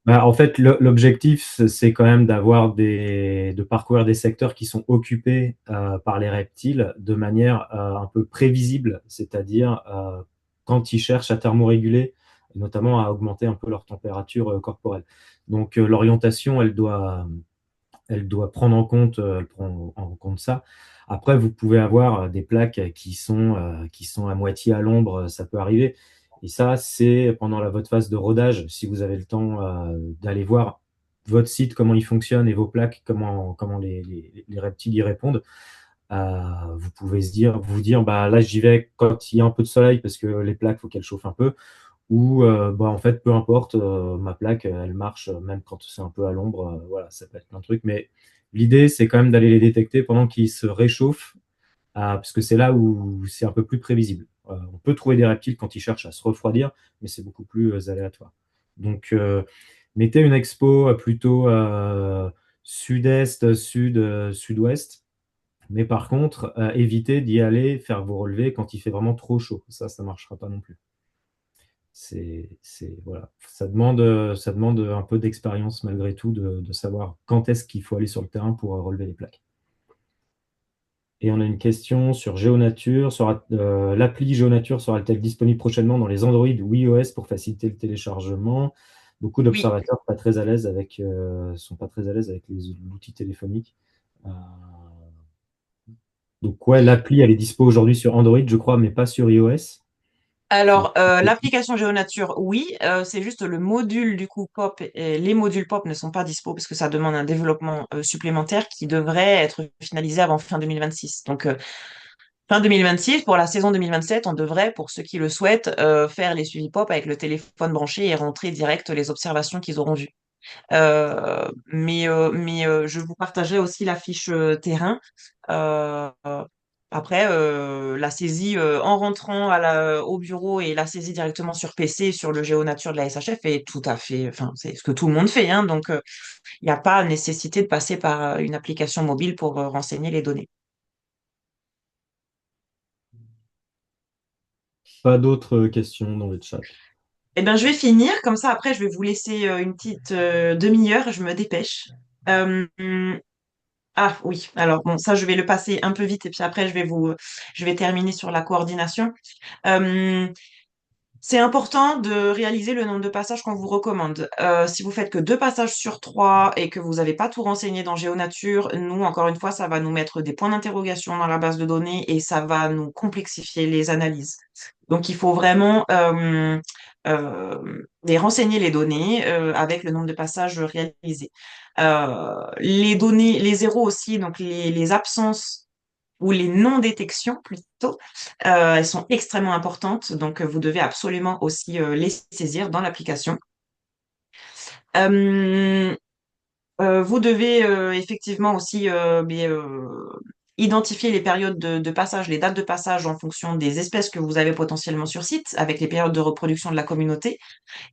Bah, en fait, l'objectif, c'est quand même de parcourir des secteurs qui sont occupés par les reptiles de manière un peu prévisible, c'est-à-dire quand ils cherchent à thermoréguler, et notamment à augmenter un peu leur température corporelle. Donc l'orientation, elle doit prendre en compte, elle prend en compte ça. Après, vous pouvez avoir des plaques qui sont à moitié à l'ombre, ça peut arriver. Et ça, c'est pendant votre phase de rodage, si vous avez le temps d'aller voir votre site, comment il fonctionne et vos plaques, comment les reptiles y répondent. Vous pouvez vous dire, bah, là, j'y vais quand il y a un peu de soleil parce que les plaques, il faut qu'elles chauffent un peu. Ou bah, en fait, peu importe, ma plaque, elle marche même quand c'est un peu à l'ombre. Voilà, ça peut être plein de trucs. Mais l'idée, c'est quand même d'aller les détecter pendant qu'ils se réchauffent, parce que c'est là où c'est un peu plus prévisible. On peut trouver des reptiles quand ils cherchent à se refroidir, mais c'est beaucoup plus aléatoire. Donc, mettez une expo plutôt sud-est, sud-ouest. Mais par contre, évitez d'y aller faire vos relevés quand il fait vraiment trop chaud. Ça marchera pas non plus. Voilà. Ça demande un peu d'expérience malgré tout de savoir quand est-ce qu'il faut aller sur le terrain pour relever les plaques. Et on a une question sur GeoNature. L'appli GeoNature sera-t-elle disponible prochainement dans les Android ou iOS pour faciliter le téléchargement? Beaucoup oui. d'observateurs sont pas très à l'aise avec l'outil téléphonique. Euh, donc ouais, l'appli elle est dispo aujourd'hui sur Android, je crois, mais pas sur iOS. C'est- Alors, l'application GeoNature, oui, c'est juste le module du coup POP et les modules POP ne sont pas dispo parce que ça demande un développement supplémentaire qui devrait être finalisé avant fin 2026. Donc, fin 2026, pour la saison 2027, on devrait, pour ceux qui le souhaitent, faire les suivis POP avec le téléphone branché et rentrer direct les observations qu'ils auront vues. Mais je vous partagerai aussi la fiche terrain. Euh, Après, la saisie en rentrant au bureau et la saisie directement sur PC sur le GeoNature de la SHF est tout à fait, enfin, c'est ce que tout le monde fait, hein, donc il n'y a pas nécessité de passer par une application mobile pour renseigner les données. Pas d'autres questions dans le chat. Eh bien, je vais finir, comme ça après je vais vous laisser une petite demi-heure, je me dépêche. Euh, Ah oui, alors bon, ça je vais le passer un peu vite et puis après je vais terminer sur la coordination. Euh, C'est important de réaliser le nombre de passages qu'on vous recommande. Si vous faites que 2 passages sur 3 et que vous n'avez pas tout renseigné dans GeoNature, nous, encore une fois, ça va nous mettre des points d'interrogation dans la base de données et ça va nous complexifier les analyses. Donc, il faut vraiment les renseigner les données avec le nombre de passages réalisés. Les données, les zéros aussi, donc les absences ou les non-détections plutôt, elles sont extrêmement importantes, donc vous devez absolument aussi les saisir dans l'application. Euh, vous devez effectivement aussi identifier les périodes de passage, les dates de passage en fonction des espèces que vous avez potentiellement sur site, avec les périodes de reproduction de la communauté.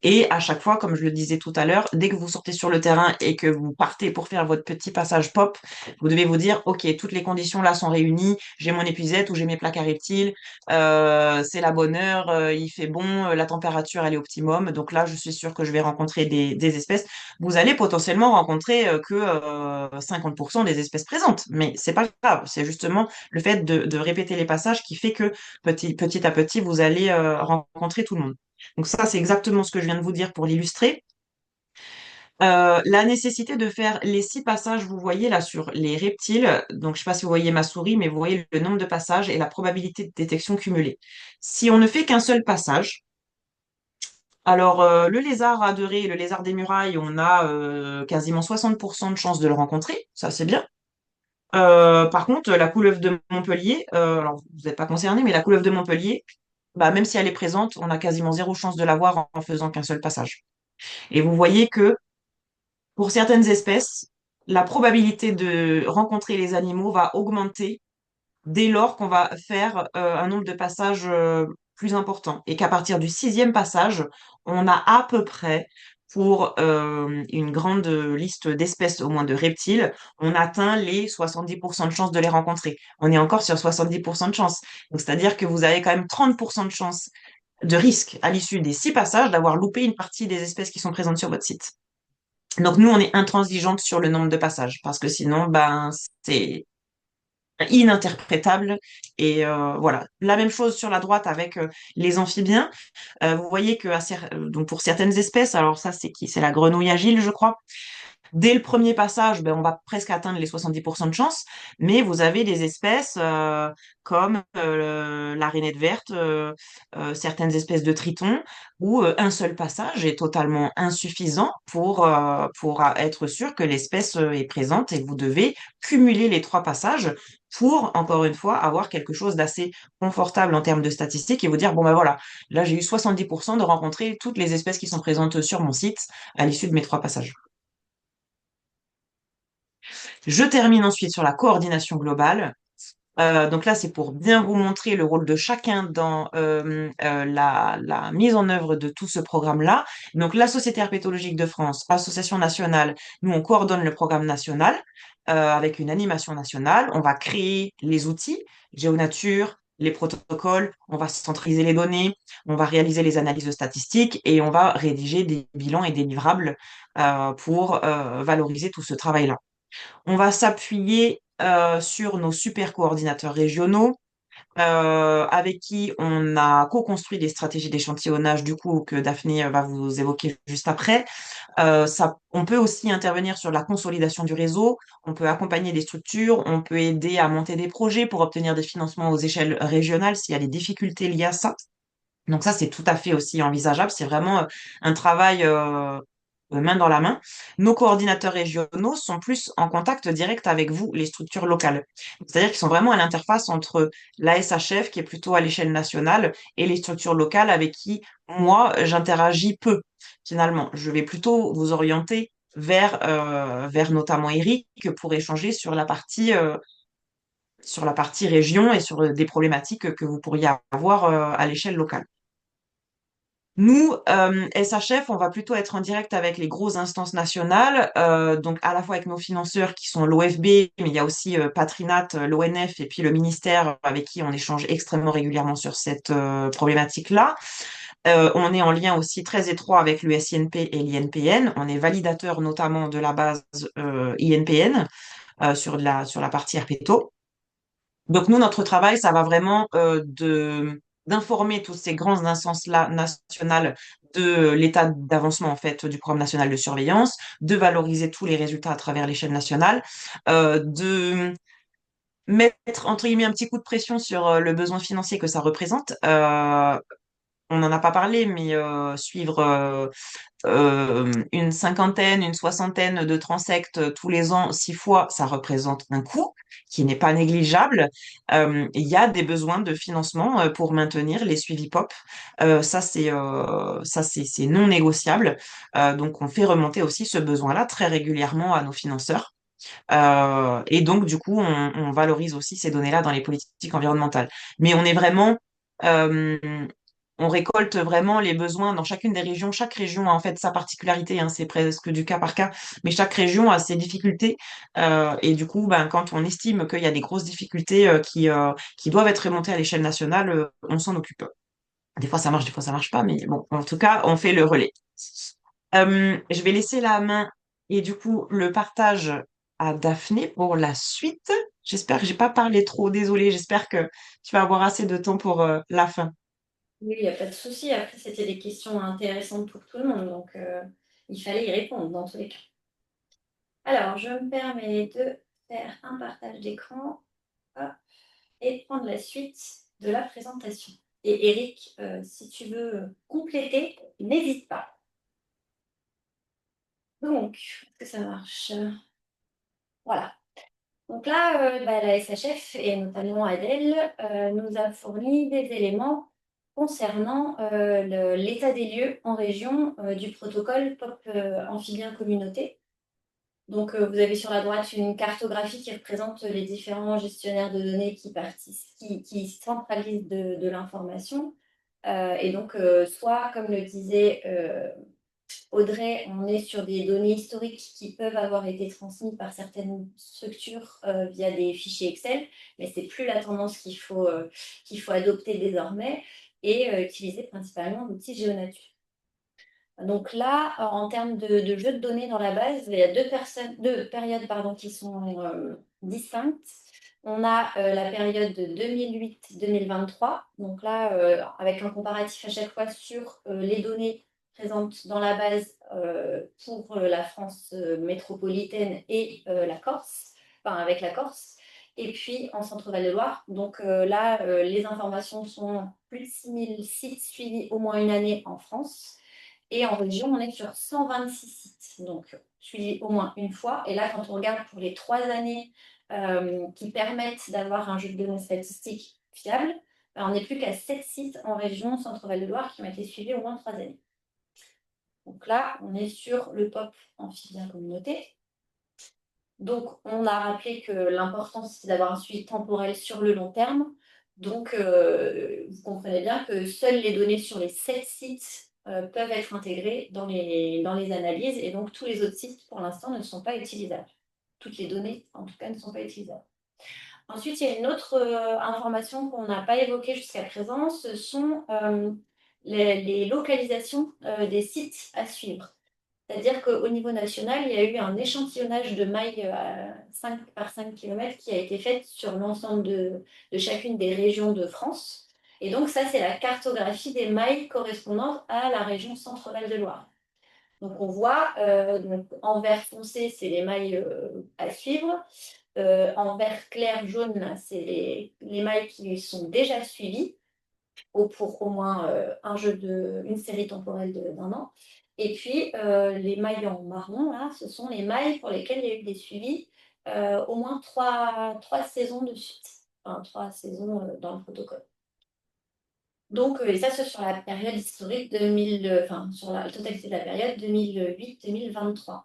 Et à chaque fois, comme je le disais tout à l'heure, dès que vous sortez sur le terrain et que vous partez pour faire votre petit passage pop, vous devez vous dire, OK, toutes les conditions là sont réunies, j'ai mon épuisette ou j'ai mes plaques à reptiles, c'est la bonne heure, il fait bon, la température elle est optimum, donc là je suis sûre que je vais rencontrer des espèces. Vous allez potentiellement rencontrer que 50% des espèces présentes, mais c'est pas grave, c'est justement le fait de répéter les passages qui fait que petit à petit vous allez rencontrer tout le monde. Donc ça, c'est exactement ce que je viens de vous dire pour l'illustrer. La nécessité de faire les 6 passages, vous voyez là sur les reptiles, donc je ne sais pas si vous voyez ma souris, mais vous voyez le nombre de passages et la probabilité de détection cumulée. Si on ne fait qu'un seul passage, alors le lézard adoré et le lézard des murailles, on a quasiment 60% de chances de le rencontrer, ça c'est bien. Par contre, la couleuvre de Montpellier, alors vous n'êtes pas concerné, mais la couleuvre de Montpellier, bah, même si elle est présente, on a quasiment zéro chance de la voir en faisant qu'un seul passage. Et vous voyez que pour certaines espèces, la probabilité de rencontrer les animaux va augmenter dès lors qu'on va faire un nombre de passages plus important. Et qu'à partir du 6e passage, on a à peu près, pour une grande liste d'espèces, au moins de reptiles, on atteint les 70% de chances de les rencontrer. On est encore sur 70% de chances. Donc, c'est-à-dire que vous avez quand même 30% de chances de risque à l'issue des 6 passages d'avoir loupé une partie des espèces qui sont présentes sur votre site. Donc nous, on est intransigeante sur le nombre de passages parce que sinon, ben, c'est ininterprétable. Et voilà. La même chose sur la droite avec les amphibiens. Vous voyez que donc pour certaines espèces, alors ça c'est qui? C'est la grenouille agile, je crois. Dès le premier passage, ben, on va presque atteindre les 70% de chance, mais vous avez des espèces comme la rainette verte, certaines espèces de tritons, où un seul passage est totalement insuffisant pour être sûr que l'espèce est présente et vous devez cumuler les 3 passages pour, encore une fois, avoir quelque chose d'assez confortable en termes de statistiques et vous dire, bon ben voilà, là j'ai eu 70% de rencontrer toutes les espèces qui sont présentes sur mon site à l'issue de mes 3 passages. Je termine ensuite sur la coordination globale. Donc là, c'est pour bien vous montrer le rôle de chacun dans la mise en œuvre de tout ce programme-là. Donc la Société herpétologique de France, Association nationale, nous, on coordonne le programme national avec une animation nationale. On va créer les outils, GeoNature, les protocoles, on va centraliser les données, on va réaliser les analyses statistiques et on va rédiger des bilans et des livrables pour valoriser tout ce travail-là. On va s'appuyer sur nos super coordinateurs régionaux avec qui on a co-construit des stratégies d'échantillonnage du coup que Daphné va vous évoquer juste après. On peut aussi intervenir sur la consolidation du réseau, on peut accompagner des structures, on peut aider à monter des projets pour obtenir des financements aux échelles régionales s'il y a des difficultés liées à ça. Donc ça, c'est tout à fait aussi envisageable. C'est vraiment un travail main dans la main. Nos coordinateurs régionaux sont plus en contact direct avec vous, les structures locales. C'est-à-dire qu'ils sont vraiment à l'interface entre la SHF, qui est plutôt à l'échelle nationale, et les structures locales avec qui, moi, j'interagis peu, finalement. Je vais plutôt vous orienter vers notamment Eric pour échanger sur la partie région et sur des problématiques que vous pourriez avoir à l'échelle locale. Nous, SHF, on va plutôt être en direct avec les grosses instances nationales, donc à la fois avec nos financeurs qui sont l'OFB, mais il y a aussi Patrinat, l'ONF et puis le ministère avec qui on échange extrêmement régulièrement sur cette problématique-là. On est en lien aussi très étroit avec l'USINP et l'INPN. On est validateur notamment de la base INPN sur la partie RPTO. Donc nous, notre travail, ça va vraiment d'informer toutes ces grandes instances-là nationales de l'état d'avancement en fait du programme national de surveillance, de valoriser tous les résultats à travers l'échelle nationale, de mettre entre guillemets un petit coup de pression sur le besoin financier que ça représente. On n'en a pas parlé, mais suivre une cinquantaine, une soixantaine de transects tous les ans, 6 fois, ça représente un coût qui n'est pas négligeable. Il y a des besoins de financement pour maintenir les suivis POP. C'est non négociable. Donc, on fait remonter aussi ce besoin-là très régulièrement à nos financeurs. Et donc, du coup, on valorise aussi ces données-là dans les politiques environnementales. Mais on est vraiment, euh, on récolte vraiment les besoins dans chacune des régions. Chaque région a en fait sa particularité, hein, c'est presque du cas par cas, mais chaque région a ses difficultés. Et du coup, ben, quand on estime qu'il y a des grosses difficultés qui doivent être remontées à l'échelle nationale, on s'en occupe. Des fois, ça marche, des fois, ça marche pas, mais bon, en tout cas, on fait le relais. Je vais laisser la main et du coup le partage à Daphné pour la suite. J'espère que j'ai pas parlé trop, désolée. J'espère que tu vas avoir assez de temps pour la fin. Oui, il n'y a pas de souci. Après, c'était des questions intéressantes pour tout le monde, donc il fallait y répondre dans tous les cas. Alors, je me permets de faire un partage d'écran hop, et prendre la suite de la présentation. Et Eric, si tu veux compléter, n'hésite pas. Donc, est-ce que ça marche? Voilà. Donc là, la SHF et notamment Adèle nous a fourni des éléments concernant l'état des lieux en région du protocole POP amphibien communauté. Donc, vous avez sur la droite une cartographie qui représente les différents gestionnaires de données qui centralisent de l'information. Et donc, soit, comme le disait Audrey, on est sur des données historiques qui peuvent avoir été transmises par certaines structures via des fichiers Excel, mais ce n'est plus la tendance qu'il faut adopter désormais et utiliser principalement l'outil GeoNature. Donc là, en termes de jeux de données dans la base, il y a deux périodes qui sont distinctes. On a la période de 2008-2023, donc là, avec un comparatif à chaque fois sur les données présentes dans la base pour la France métropolitaine et la Corse, enfin avec la Corse, et puis en Centre-Val de Loire. Donc là, les informations sont plus de 6000 sites suivis au moins une année en France. Et en région, on est sur 126 sites, donc suivis au moins une fois. Et là, quand on regarde pour les 3 années qui permettent d'avoir un jeu de données statistique fiable, on n'est plus qu'à 7 sites en région Centre-Val de Loire qui ont été suivis au moins 3 années. Donc là, on est sur le POP amphibien communauté. Donc, on a rappelé que l'important, c'est d'avoir un suivi temporel sur le long terme. Donc, vous comprenez bien que seules les données sur les 7 sites peuvent être intégrées dans les analyses et donc tous les autres sites, pour l'instant, ne sont pas utilisables. Toutes les données, en tout cas, ne sont pas utilisables. Ensuite, il y a une autre information qu'on n'a pas évoquée jusqu'à présent, ce sont les localisations des sites à suivre. C'est-à-dire qu'au niveau national, il y a eu un échantillonnage de mailles 5 par 5 km qui a été fait sur l'ensemble de chacune des régions de France. Et donc ça, c'est la cartographie des mailles correspondant à la région Centre-Val de Loire. Donc on voit, en vert foncé, c'est les mailles à suivre. En vert clair jaune, c'est les mailles qui sont déjà suivies pour au moins une série temporelle d'un an. Et puis, les mailles en marron, là, ce sont les mailles pour lesquelles il y a eu des suivis au moins trois saisons de suite. Enfin, 3 saisons dans le protocole. Donc, et ça, c'est sur la période historique sur la totalité de la période 2008-2023.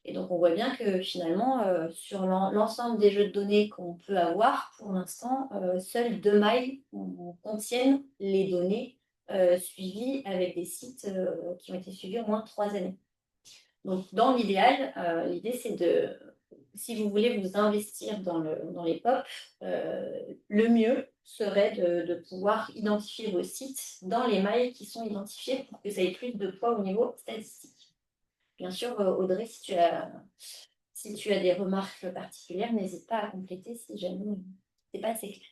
Et donc, on voit bien que finalement, sur l'ensemble des jeux de données qu'on peut avoir, pour l'instant, seules 2 mailles contiennent les données suivies avec des sites qui ont été suivis au moins 3 années. Donc, dans l'idéal, l'idée, c'est si vous voulez vous investir dans les POP, le mieux serait de pouvoir identifier vos sites dans les mailles qui sont identifiées pour que ça ait plus de poids au niveau statistique. Bien sûr, Audrey, si tu as des remarques particulières, n'hésite pas à compléter si jamais c'est pas assez clair.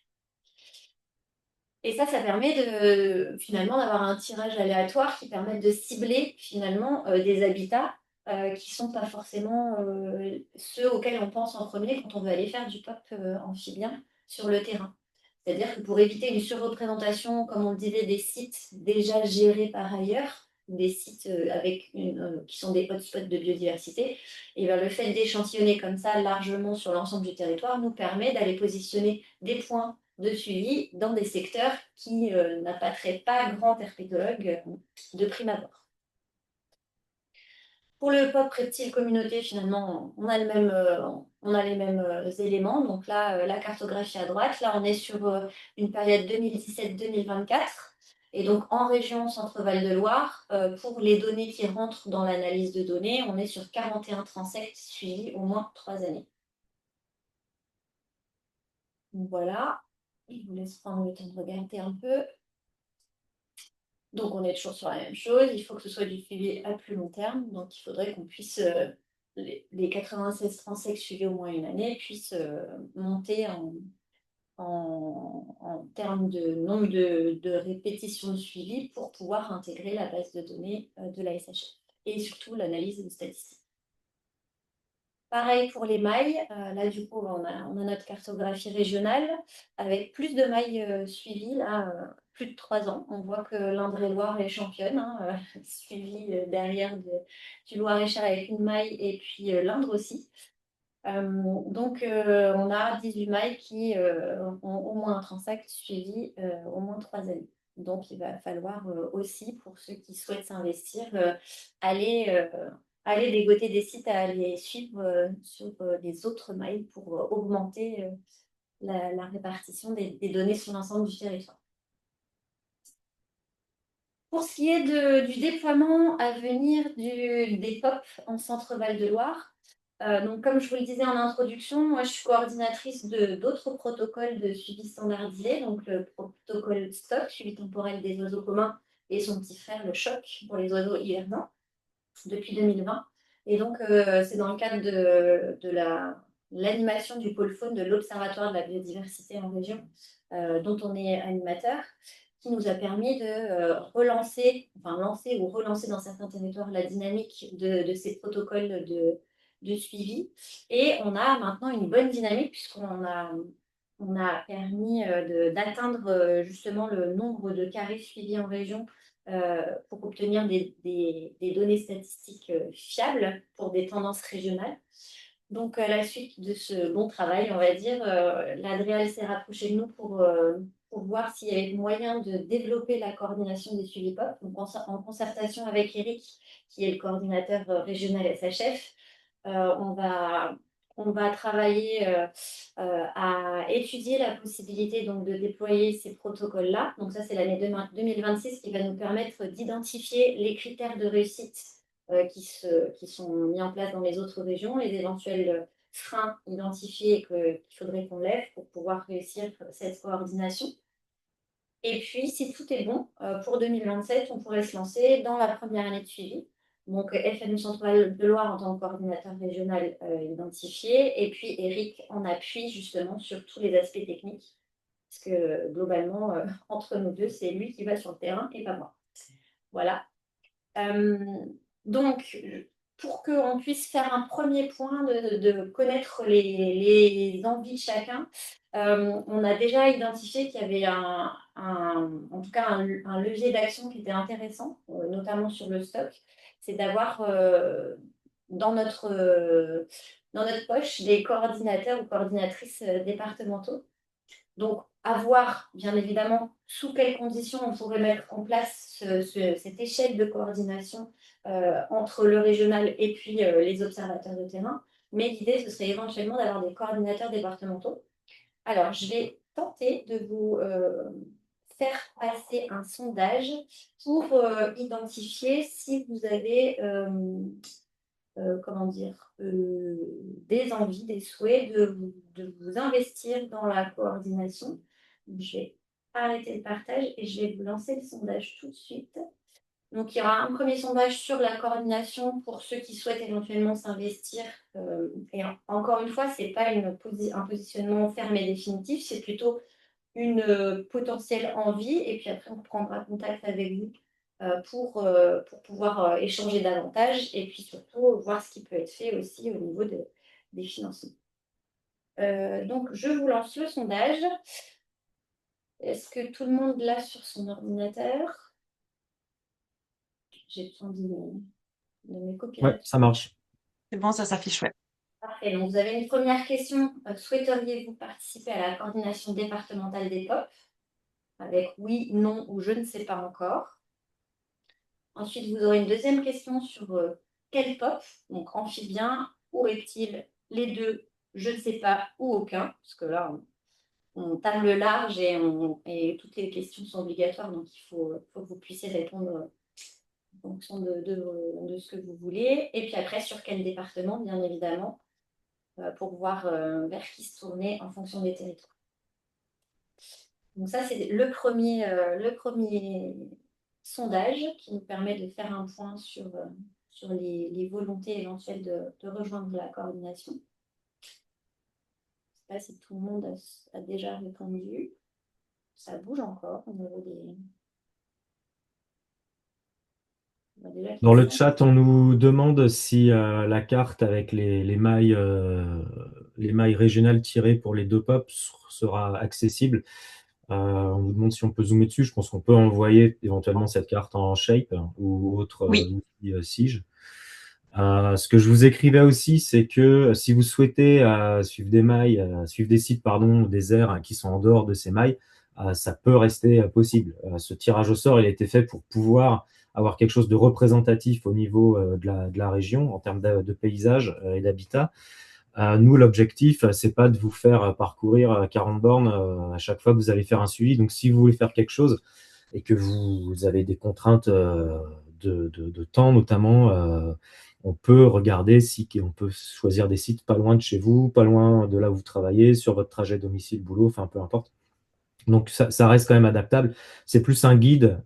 Et ça permet finalement d'avoir un tirage aléatoire qui permet de cibler finalement des habitats qui ne sont pas forcément ceux auxquels on pense en premier quand on veut aller faire du pop amphibien sur le terrain. C'est-à-dire que pour éviter une surreprésentation, comme on le disait, des sites déjà gérés par ailleurs, des sites qui sont des hotspots de biodiversité, et bien le fait d'échantillonner comme ça largement sur l'ensemble du territoire nous permet d'aller positionner des points de suivi dans des secteurs qui n'appâteraient pas grand herpétologue de prime abord. Pour le pop reptile communauté, finalement, on a les mêmes éléments. Donc là, la cartographie à droite, là, on est sur une période 2017-2024. Et donc, en région Centre-Val de Loire, pour les données qui rentrent dans l'analyse de données, on est sur 41 transects suivis au moins 3 années. Donc voilà, je vous laisse prendre le temps de regarder un peu. Donc, on est toujours sur la même chose. Il faut que ce soit du suivi à plus long terme. Donc, il faudrait qu'on puisse, les 96 Français suivis au moins une année, puissent monter en termes de nombre de répétitions de suivi pour pouvoir intégrer la base de données de la SHF et surtout l'analyse statistique. Pareil pour les mailles. Là, du coup, on a notre cartographie régionale avec plus de mailles suivies, là, plus de 3 ans. On voit que l'Indre-et-Loire est championne, hein, suivie derrière du Loir-et-Cher avec une maille et puis l'Indre aussi. Donc, on a 18 mailles qui ont au moins un transact suivi au moins 3 années. Donc, il va falloir aussi, pour ceux qui souhaitent s'investir, aller dégoter des sites à aller suivre sur les autres mailles pour augmenter la répartition des données sur l'ensemble du territoire. Pour ce qui est du déploiement à venir des POP en Centre-Val de Loire, donc, comme je vous le disais en introduction, moi je suis coordinatrice d'autres protocoles de suivi standardisé, donc le protocole STOC, suivi temporel des oiseaux communs, et son petit frère, le CHOC, pour les oiseaux hivernants, depuis 2020. Et donc, c'est dans le cadre de l'animation du pôle faune de l'Observatoire de la biodiversité en région, dont on est animateur, qui nous a permis de lancer ou relancer dans certains territoires la dynamique de ces protocoles de suivi. Et on a maintenant une bonne dynamique puisqu'on a permis d'atteindre justement le nombre de carrés suivis en région pour obtenir des données statistiques fiables pour des tendances régionales. Donc, à la suite de ce bon travail, on va dire, l'Adréal s'est rapproché de nous pour voir s'il y avait moyen de développer la coordination des suivis POP, donc en concertation avec Eric, qui est le coordinateur régional SHF. On va travailler à étudier la possibilité donc, de déployer ces protocoles-là. Donc ça, c'est l'année 2026 qui va nous permettre d'identifier les critères de réussite qui sont mis en place dans les autres régions, les éventuels freins identifiés qu'il faudrait qu'on lève pour pouvoir réussir cette coordination. Et puis, si tout est bon, pour 2027, on pourrait se lancer dans la première année de suivi. Donc, FNU Centre-Val de Loire en tant que coordinateur régional identifié, et puis Eric en appui justement sur tous les aspects techniques, parce que globalement, entre nous deux, c'est lui qui va sur le terrain et pas moi. Voilà. Donc, pour qu'on puisse faire un premier point de connaître les envies de chacun, on a déjà identifié qu'il y avait en tout cas un levier d'action qui était intéressant, notamment sur le stock, c'est d'avoir dans notre poche des coordinateurs ou coordinatrices départementaux. Donc, à voir, bien évidemment, sous quelles conditions on pourrait mettre en place cette échelle de coordination entre le régional et puis les observateurs de terrain. Mais l'idée, ce serait éventuellement d'avoir des coordinateurs départementaux. Alors, je vais tenter de vous faire passer un sondage pour identifier si vous avez des envies, des souhaits de vous investir dans la coordination. Je vais arrêter le partage et je vais vous lancer le sondage tout de suite. Donc, il y aura un premier sondage sur la coordination pour ceux qui souhaitent éventuellement s'investir. Et encore une fois, ce n'est pas un positionnement ferme et définitif, c'est plutôt une potentielle envie, et puis après, on prendra contact avec vous pour pouvoir échanger davantage, et puis surtout voir ce qui peut être fait aussi au niveau des financements. Donc, je vous lance le sondage. Est-ce que tout le monde l'a sur son ordinateur? J'ai besoin de mes Ouais, copilotes. ça marche. C'est bon, ça s'affiche, ouais. Parfait. Donc, vous avez une première question. Souhaiteriez-vous participer à la coordination départementale des POP? Avec oui, non ou je ne sais pas encore. Ensuite, vous aurez une deuxième question sur quel POP, donc amphibien ou reptile, les deux, je ne sais pas ou aucun, parce que là, on table large et toutes les questions sont obligatoires, donc il faut que vous puissiez répondre en fonction de ce que vous voulez. Et puis après, sur quel département, bien évidemment, pour voir vers qui se tourner en fonction des territoires. Donc ça, c'est le premier sondage qui nous permet de faire un point sur les volontés éventuelles de rejoindre la coordination. Je ne sais pas si tout le monde a déjà répondu. Ça bouge encore au niveau des... Dans le chat, on nous demande si la carte avec les mailles régionales tirées pour les deux POP sera accessible. On nous demande si on peut zoomer dessus. Je pense qu'on peut envoyer éventuellement cette carte en Shape ou autre Oui, outil Sige. Ce que je vous écrivais aussi, c'est que si vous souhaitez suivre des mailles, suivre des sites, pardon, des aires qui sont en dehors de ces mailles, ça peut rester possible. Ce tirage au sort, il a été fait pour pouvoir avoir quelque chose de représentatif au niveau de la région en termes de paysage et d'habitat. Nous, l'objectif, c'est pas de vous faire parcourir 40 bornes à chaque fois que vous allez faire un suivi. Donc, si vous voulez faire quelque chose et que vous avez des contraintes de temps, notamment, on peut regarder si on peut choisir des sites pas loin de chez vous, pas loin de là où vous travaillez, sur votre trajet domicile-boulot, enfin, peu importe. Donc, ça reste quand même adaptable. C'est plus un guide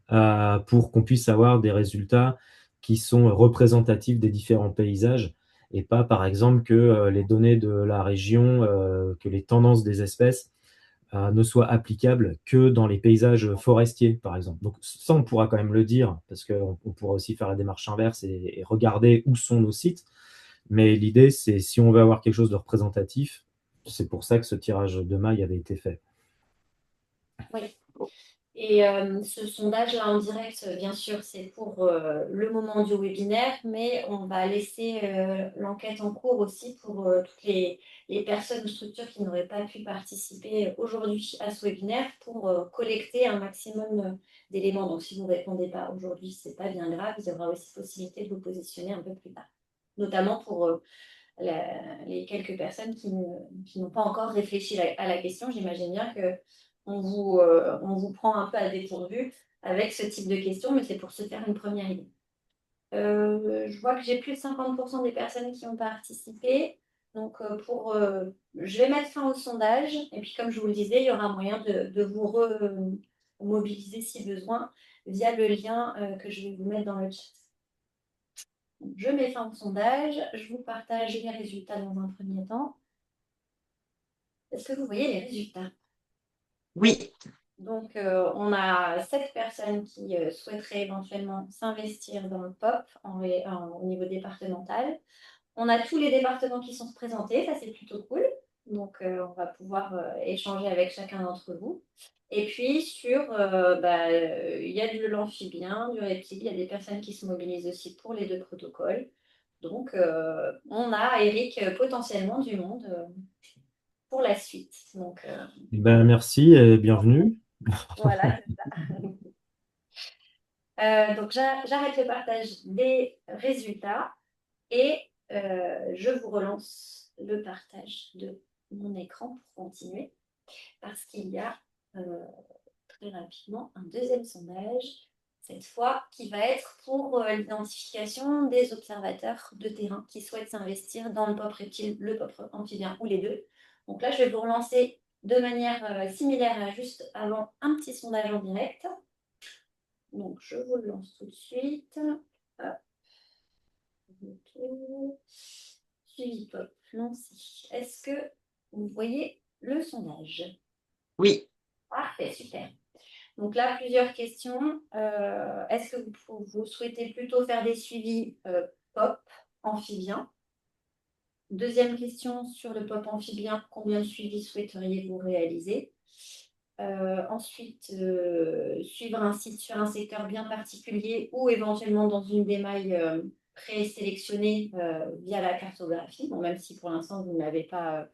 pour qu'on puisse avoir des résultats qui sont représentatifs des différents paysages et pas, par exemple, que les données de la région, que les tendances des espèces ne soient applicables que dans les paysages forestiers, par exemple. Donc, ça, on pourra quand même le dire parce qu'on pourra aussi faire la démarche inverse et regarder où sont nos sites. Mais l'idée, c'est si on veut avoir quelque chose de représentatif, c'est pour ça que ce tirage de mailles avait été fait. Oui. Et ce sondage-là en direct, bien sûr, c'est pour le moment du webinaire, mais on va laisser l'enquête en cours aussi pour toutes les personnes ou structures qui n'auraient pas pu participer aujourd'hui à ce webinaire pour collecter un maximum d'éléments. Donc, si vous ne répondez pas aujourd'hui, ce n'est pas bien grave. Il y aura aussi possibilité de vous positionner un peu plus tard, notamment pour les quelques personnes qui n'ont pas encore réfléchi à la question. J'imagine bien que on vous prend un peu à dépourvu avec ce type de questions, mais c'est pour se faire une première idée. Je vois que j'ai plus de 50% des personnes qui ont participé. Donc, je vais mettre fin au sondage. Et puis, comme je vous le disais, il y aura moyen de vous mobiliser si besoin via le lien que je vais vous mettre dans le chat. Donc, je mets fin au sondage. Je vous partage les résultats dans un premier temps. Est-ce que vous voyez les résultats? oui, Donc, on a 7 personnes qui souhaiteraient éventuellement s'investir dans le POP au niveau départemental. On a tous les départements qui sont présentés, ça c'est plutôt cool. Donc, on va pouvoir échanger avec chacun d'entre vous. Et puis, il y a de l'amphibien, du reptile, il y a des personnes qui se mobilisent aussi pour les deux protocoles. Donc, on a, Eric, potentiellement du monde pour la suite. Donc, Ben, merci et bienvenue. voilà. Donc, j'arrête le partage des résultats et je vous relance le partage de mon écran pour continuer parce qu'il y a très rapidement un deuxième sondage, cette fois qui va être pour l'identification des observateurs de terrain qui souhaitent s'investir dans le pop reptile, le pop amphibien ou les deux. Donc là, je vais vous relancer de manière similaire à juste avant un petit sondage en direct. Donc, je vous le lance tout de suite. Hop. Suivi pop, lancé. Est-ce que vous voyez le sondage? oui. Parfait, super. Donc là, plusieurs questions. Est-ce que vous souhaitez plutôt faire des suivis POP amphibiens? Deuxième question sur le POP amphibien, combien de suivis souhaiteriez-vous réaliser? Ensuite, suivre un site sur un secteur bien particulier ou éventuellement dans une des mailles présélectionnées via la cartographie. Bon, même si pour l'instant vous n'avez pas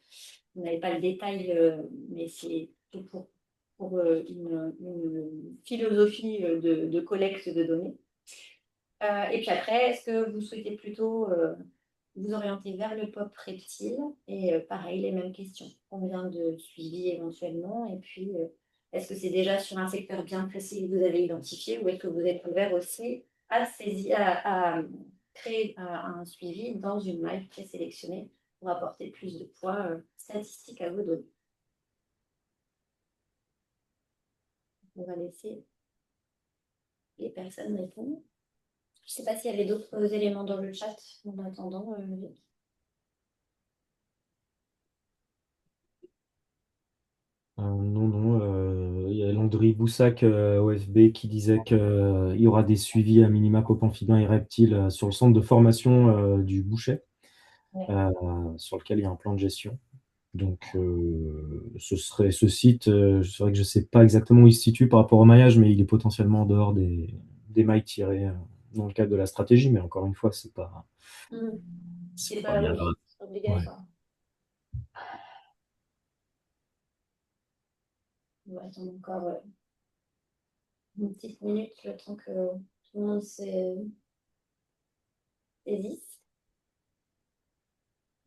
le détail, mais c'est tout pour une philosophie de collecte de données. Et puis après, est-ce que vous souhaitez plutôt vous orienter vers le POP reptile? Et pareil, les mêmes questions. Combien de suivis éventuellement? Et puis, est-ce que c'est déjà sur un secteur bien précis que vous avez identifié ou est-ce que vous êtes ouvert aussi à créer un suivi dans une maille présélectionnée pour apporter plus de poids statistique à vos données? On va laisser les personnes répondre. Je ne sais pas s'il y avait d'autres éléments dans le chat en attendant. Non, non, il y a Landry Boussac, OFB, qui disait qu'il y aura des suivis à minima pop amphibien et reptiles sur le centre de formation du Bouchet, Ouais. sur lequel il y a un plan de gestion. Donc, ce serait ce site, c'est vrai que je ne sais pas exactement où il se situe par rapport au maillage, mais il est potentiellement en dehors des mailles tirées dans le cadre de la stratégie. Mais encore une fois, C'est pas pas bien oui, grave. c'est obligatoire. On va attendre encore une petite minute le temps que tout le monde se saisisse.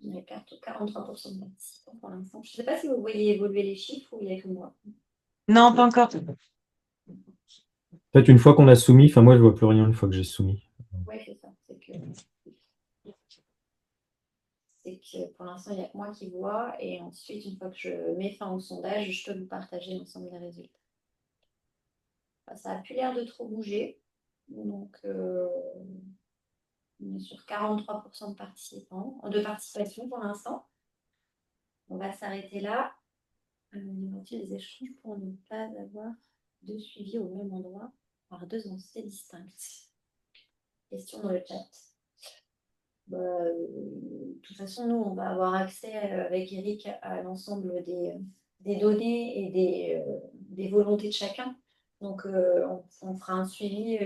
On est à 43% de participants pour l'instant. Je ne sais pas si vous voyez évoluer les chiffres ou il n'y a que moi. Non, pas encore. Peut-être une fois qu'on a soumis, enfin moi je vois plus rien une fois que j'ai soumis. Oui, c'est ça. C'est que pour l'instant, il n'y a que moi qui vois. Et ensuite, une fois que je mets fin au sondage, je peux vous partager l'ensemble des résultats. Enfin, ça n'a plus l'air de trop bouger. Donc, on est sur 43% de participation pour l'instant. On va s'arrêter là. Y a-t-il des échanges pour ne pas avoir de suivi au même endroit par deux entités distinctes? Question dans le chat. De toute façon, nous, on va avoir accès avec Eric à l'ensemble des données et des volontés de chacun. Donc, on fera un suivi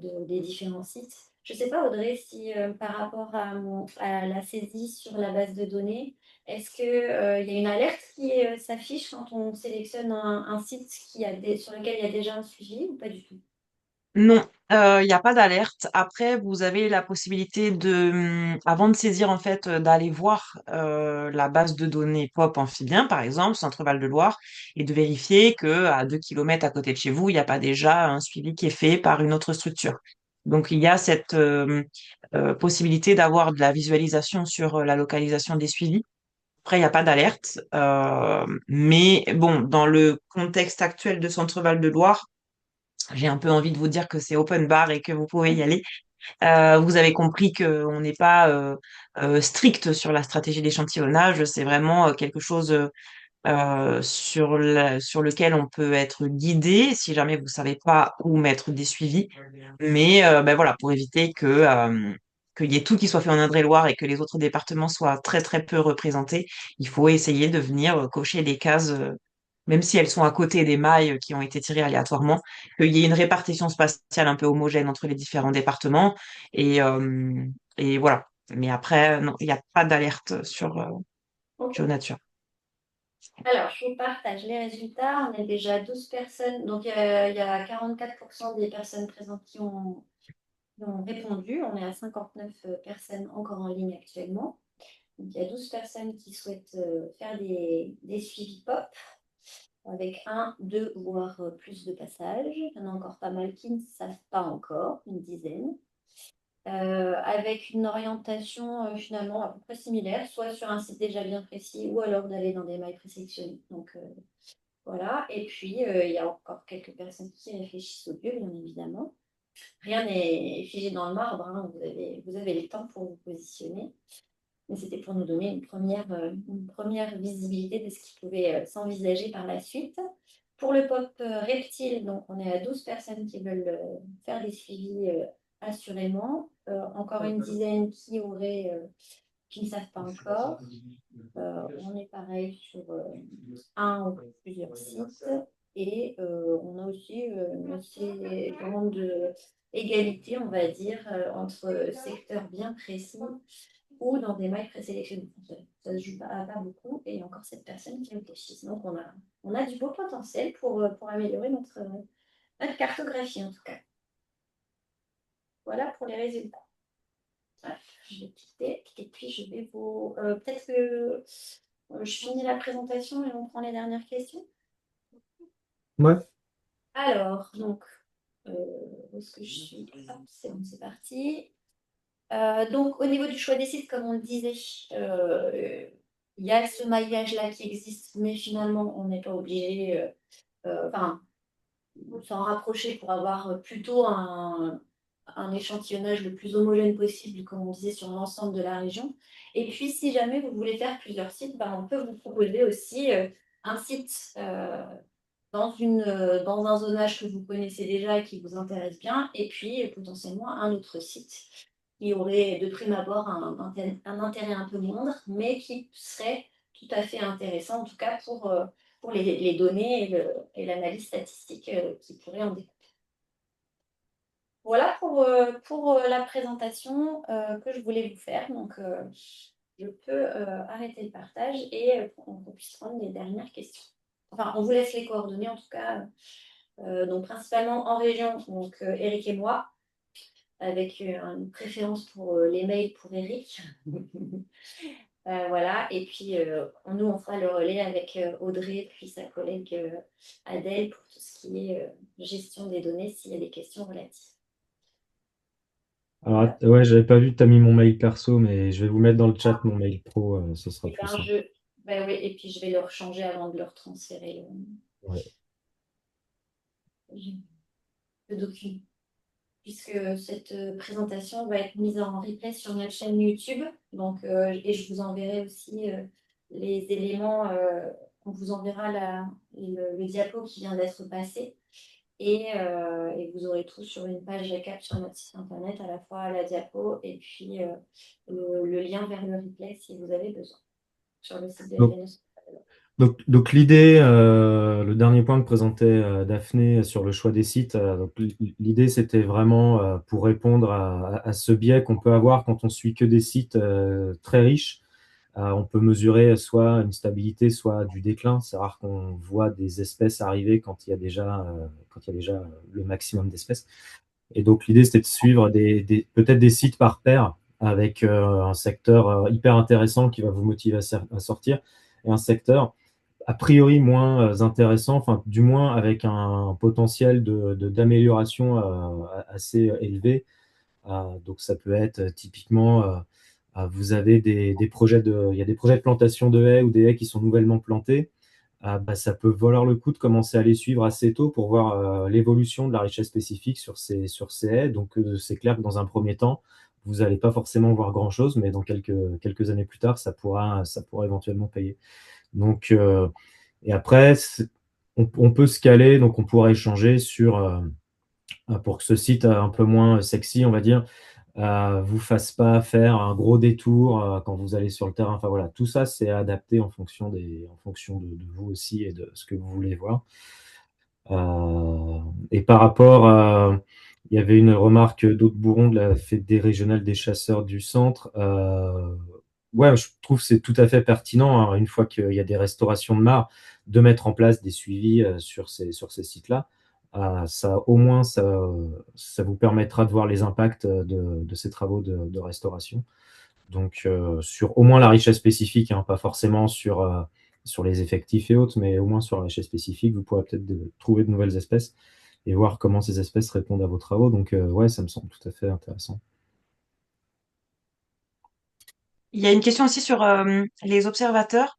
des différents sites. Je ne sais pas, Audrey, si par rapport à la saisie sur la base de données, est-ce qu'il y a une alerte qui s'affiche quand on sélectionne un site sur lequel il y a déjà un suivi ou pas du tout? Non, il n'y a pas d'alerte. Après, vous avez la possibilité avant de saisir, en fait, d'aller voir la base de données POP amphibien, par exemple, Centre-Val de Loire, et de vérifier que à 2 kilomètres à côté de chez vous, il n'y a pas déjà un suivi qui est fait par une autre structure. Donc, il y a cette possibilité d'avoir de la visualisation sur la localisation des suivis. Après, il n'y a pas d'alerte. Mais bon, dans le contexte actuel de Centre-Val de Loire, j'ai un peu envie de vous dire que c'est open bar et que vous pouvez y aller. Vous avez compris qu'on n'est pas strict sur la stratégie d'échantillonnage. C'est vraiment quelque chose sur lequel on peut être guidé si jamais vous savez pas où mettre des suivis. Mais ben voilà, pour éviter qu'il y ait tout qui soit fait en Indre-et-Loire et que les autres départements soient très très peu représentés, il faut essayer de venir cocher des cases, même si elles sont à côté des mailles qui ont été tirées aléatoirement, qu'il y ait une répartition spatiale un peu homogène entre les différents départements. Et voilà. Mais après, non, il n'y a pas d'alerte sur Ok. GeoNature. Alors, je vous partage les résultats. On est déjà à 12 personnes. Donc, il y a 44% des personnes présentes qui ont répondu. On est à 59 personnes encore en ligne actuellement. Donc, il y a 12 personnes qui souhaitent faire des suivis POP avec un, deux, voire plus de passages. Il y en a encore pas mal qui ne savent pas encore, une dizaine. Avec une orientation finalement à peu près similaire, soit sur un site déjà bien précis ou alors d'aller dans des mailles présélectionnées. Donc, voilà. Et puis, il y a encore quelques personnes qui réfléchissent au lieu, bien évidemment. Rien n'est figé dans le marbre, hein. Vous avez le temps pour vous positionner. mais c'était pour nous donner une première visibilité de ce qui pouvait s'envisager par la suite. Pour le pop reptile, donc on est à 12 personnes qui veulent faire des suivis assurément. Encore une dizaine qui ne savent pas encore. On est pareil sur un ou plusieurs sites et on a aussi une assez grande égalité, on va dire, entre secteurs bien précis ou dans des mailles présélectionnées. Ça ne se joue pas beaucoup et il y a encore cette personne qui réfléchit. Donc on a du beau potentiel pour améliorer notre cartographie en tout cas. Voilà pour les résultats. Voilà, je vais quitter et puis je vais vous... peut-être que je finis la présentation et on prend les dernières questions. Ouais. Alors, donc, où est-ce que je suis? Hop, c'est bon, c'est parti. Donc, au niveau du choix des sites, comme on le disait, il y a ce maillage-là qui existe, mais finalement, on n'est pas obligé, enfin, s'en rapprocher pour avoir plutôt un échantillonnage le plus homogène possible, comme on disait, sur l'ensemble de la région. Et puis, si jamais vous voulez faire plusieurs sites, ben, on peut vous proposer aussi un site dans un zonage que vous connaissez déjà et qui vous intéresse bien, et puis potentiellement un autre site qui aurait de prime abord un intérêt un peu moindre, mais qui serait tout à fait intéressant, en tout cas pour les données et l'analyse statistique qui pourrait en découler. Voilà pour la présentation que je voulais vous faire. Donc, je peux arrêter le partage et qu'on puisse prendre les dernières questions. Enfin, on vous laisse les coordonnées en tout cas. Donc, principalement en région, donc Eric et moi, avec une préférence pour les mails pour Eric. Voilà, et puis nous, on fera le relais avec Audrey, puis sa collègue Adèle pour tout ce qui est gestion des données, s'il y a des questions relatives. Alors, Voilà. ouais, j'avais pas vu, tu as mis mon mail perso, mais je vais vous mettre dans le chat mon mail pro, ce sera Et plus ben, simple. ben oui, et puis je vais le rechanger avant de leur transférer Ouais. le document. Puisque cette présentation va être mise en replay sur notre chaîne YouTube. Donc, et je vous enverrai aussi les éléments, on vous enverra le diapo qui vient d'être passé. Et vous aurez tout sur une page récap sur notre site internet, à la fois la diapo et puis le lien vers le replay si vous avez besoin sur le site de Donc, FNE. donc l'idée, le dernier point que présentait Daphné sur le choix des sites, donc l'idée c'était vraiment pour répondre à ce biais qu'on peut avoir quand on suit que des sites très riches. On peut mesurer soit une stabilité, soit du déclin. C'est rare qu'on voit des espèces arriver quand il y a déjà le maximum d'espèces. Et donc l'idée c'était de suivre peut-être des sites par paire avec un secteur hyper intéressant qui va vous motiver à sortir et un secteur a priori moins intéressant, enfin du moins avec un potentiel d'amélioration assez élevé. Donc ça peut être typiquement, vous avez des projets il y a des projets de plantation de haies ou des haies qui sont nouvellement plantées. Bah, ça peut valoir le coup de commencer à les suivre assez tôt pour voir l'évolution de la richesse spécifique sur ces haies. Donc c'est clair que dans un premier temps, vous n'allez pas forcément voir grand-chose, mais dans quelques années plus tard, ça pourra éventuellement payer. Donc, et après, on peut se caler, donc on pourra échanger pour que ce site un peu moins sexy, on va dire, vous fasse pas faire un gros détour quand vous allez sur le terrain. Enfin voilà, tout ça, c'est adapté en fonction de vous aussi et de ce que vous voulez voir. Et par rapport il y avait une remarque d'Aude Bourron de la Fédé régionale des chasseurs du centre. Ouais, je trouve que c'est tout à fait pertinent, hein, une fois qu'il y a des restaurations de mares, de mettre en place des suivis sur ces sites-là. Au moins, ça vous permettra de voir les impacts de ces travaux de restauration. Donc, sur au moins la richesse spécifique, hein, pas forcément sur les effectifs et autres, mais au moins sur la richesse spécifique, vous pourrez peut-être trouver de nouvelles espèces et voir comment ces espèces répondent à vos travaux. Donc, ouais, ça me semble tout à fait intéressant. Il y a une question aussi sur les observateurs.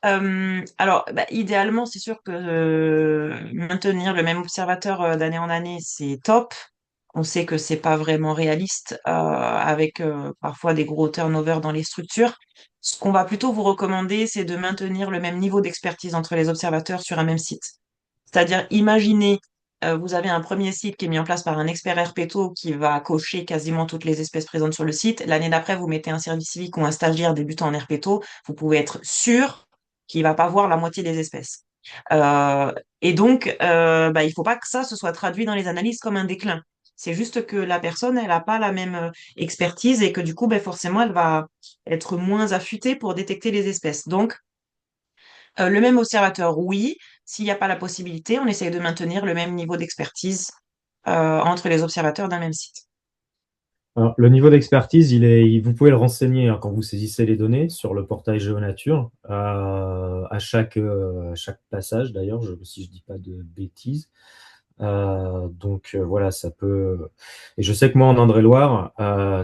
Alors, bah, idéalement, c'est sûr que maintenir le même observateur d'année en année, c'est top. On sait que c'est pas vraiment réaliste avec parfois des gros turnovers dans les structures. Ce qu'on va plutôt vous recommander, c'est de maintenir le même niveau d'expertise entre les observateurs sur un même site. C'est-à-dire, imaginez, vous avez un premier site qui est mis en place par un expert RPTO qui va cocher quasiment toutes les espèces présentes sur le site. L'année d'après, vous mettez un service civique ou un stagiaire débutant en RPTO, vous pouvez être sûr qu'il va pas voir la moitié des espèces. Euh, et donc, bah, il faut pas que ça se soit traduit dans les analyses comme un déclin. C'est juste que la personne, elle n'a pas la même expertise et que du coup, ben, forcément, elle va être moins affûtée pour détecter les espèces. Donc, le même observateur, oui. S'il n'y a pas la possibilité, on essaye de maintenir le même niveau d'expertise entre les observateurs d'un même site. Alors, le niveau d'expertise, vous pouvez le renseigner hein, quand vous saisissez les données sur le portail GeoNature, à chaque passage d'ailleurs, si je dis pas de bêtises. Voilà, ça peut. Et je sais que moi en Indre-et-Loire,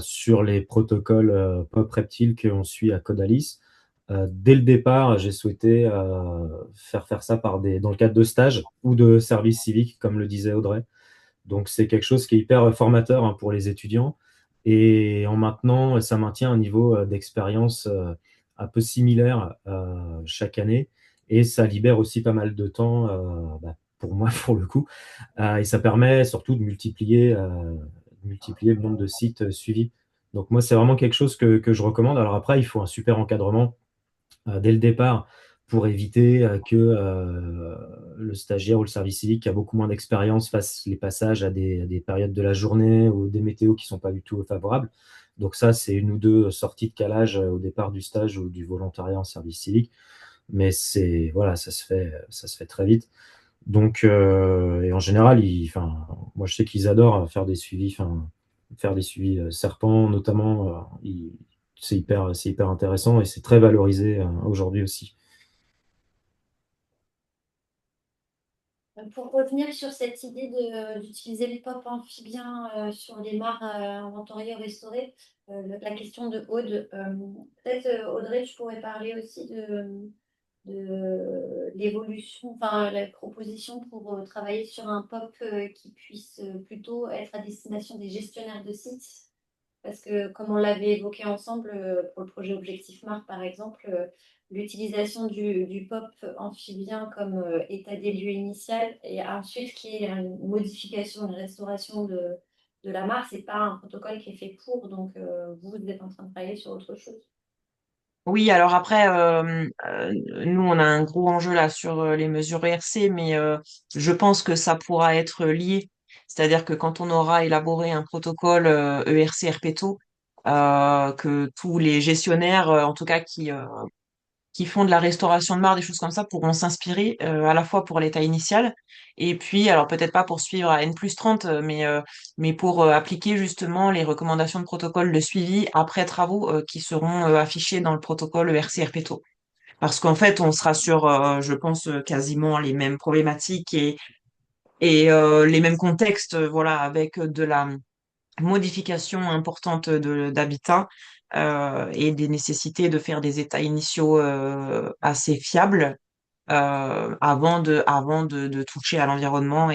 sur les protocoles POP Reptile qu'on suit à Codalis, dès le départ, j'ai souhaité faire ça dans le cadre de stages ou de services civiques, comme le disait Audrey. Donc c'est quelque chose qui est hyper formateur hein, pour les étudiants. Et en maintenant, ça maintient un niveau d'expérience un peu similaire chaque année. Et ça libère aussi pas mal de temps pour moi, pour le coup. Et ça permet surtout de multiplier le nombre de sites suivis. Donc moi, c'est vraiment quelque chose que je recommande. Alors après, il faut un super encadrement dès le départ pour éviter que le stagiaire ou le service civique qui a beaucoup moins d'expérience fasse les passages à des périodes de la journée ou des météos qui sont pas du tout favorables. Donc ça, c'est une ou deux sorties de calage au départ du stage ou du volontariat en service civique. Mais voilà, ça se fait très vite. Et en général, moi je sais qu'ils adorent faire des suivis serpents, notamment. C'est hyper intéressant et c'est très valorisé aujourd'hui aussi. Pour revenir sur cette idée d'utiliser le pop amphibien sur les mares inventoriées ou restaurées, la question de Aude, peut-être Audrey, tu pourrais parler aussi de l'évolution, enfin la proposition pour travailler sur un pop qui puisse plutôt être à destination des gestionnaires de sites. Parce que, comme on l'avait évoqué ensemble pour le projet Objectif Mars, par exemple, l'utilisation du POP amphibien comme état des lieux initial et ensuite qui est une modification, une restauration de la mare, ce n'est pas un protocole qui est fait pour. Donc, vous êtes en train de travailler sur autre chose. Oui, alors après, nous, on a un gros enjeu là sur les mesures ERC, mais je pense que ça pourra être lié. C'est-à-dire que quand on aura élaboré un protocole ERC RPTO, que tous les gestionnaires, en tout cas qui font de la restauration de mares, des choses comme ça, pourront s'inspirer à la fois pour l'état initial et puis, alors peut-être pas pour suivre à N+30, mais pour appliquer justement les recommandations de protocole de suivi après travaux qui seront affichés dans le protocole ERC-RPTO. Parce qu'en fait, on sera sur, je pense, quasiment les mêmes problématiques et les mêmes contextes, voilà, avec de la modification importante d'habitat et des nécessités de faire des états initiaux assez fiables avant de toucher à l'environnement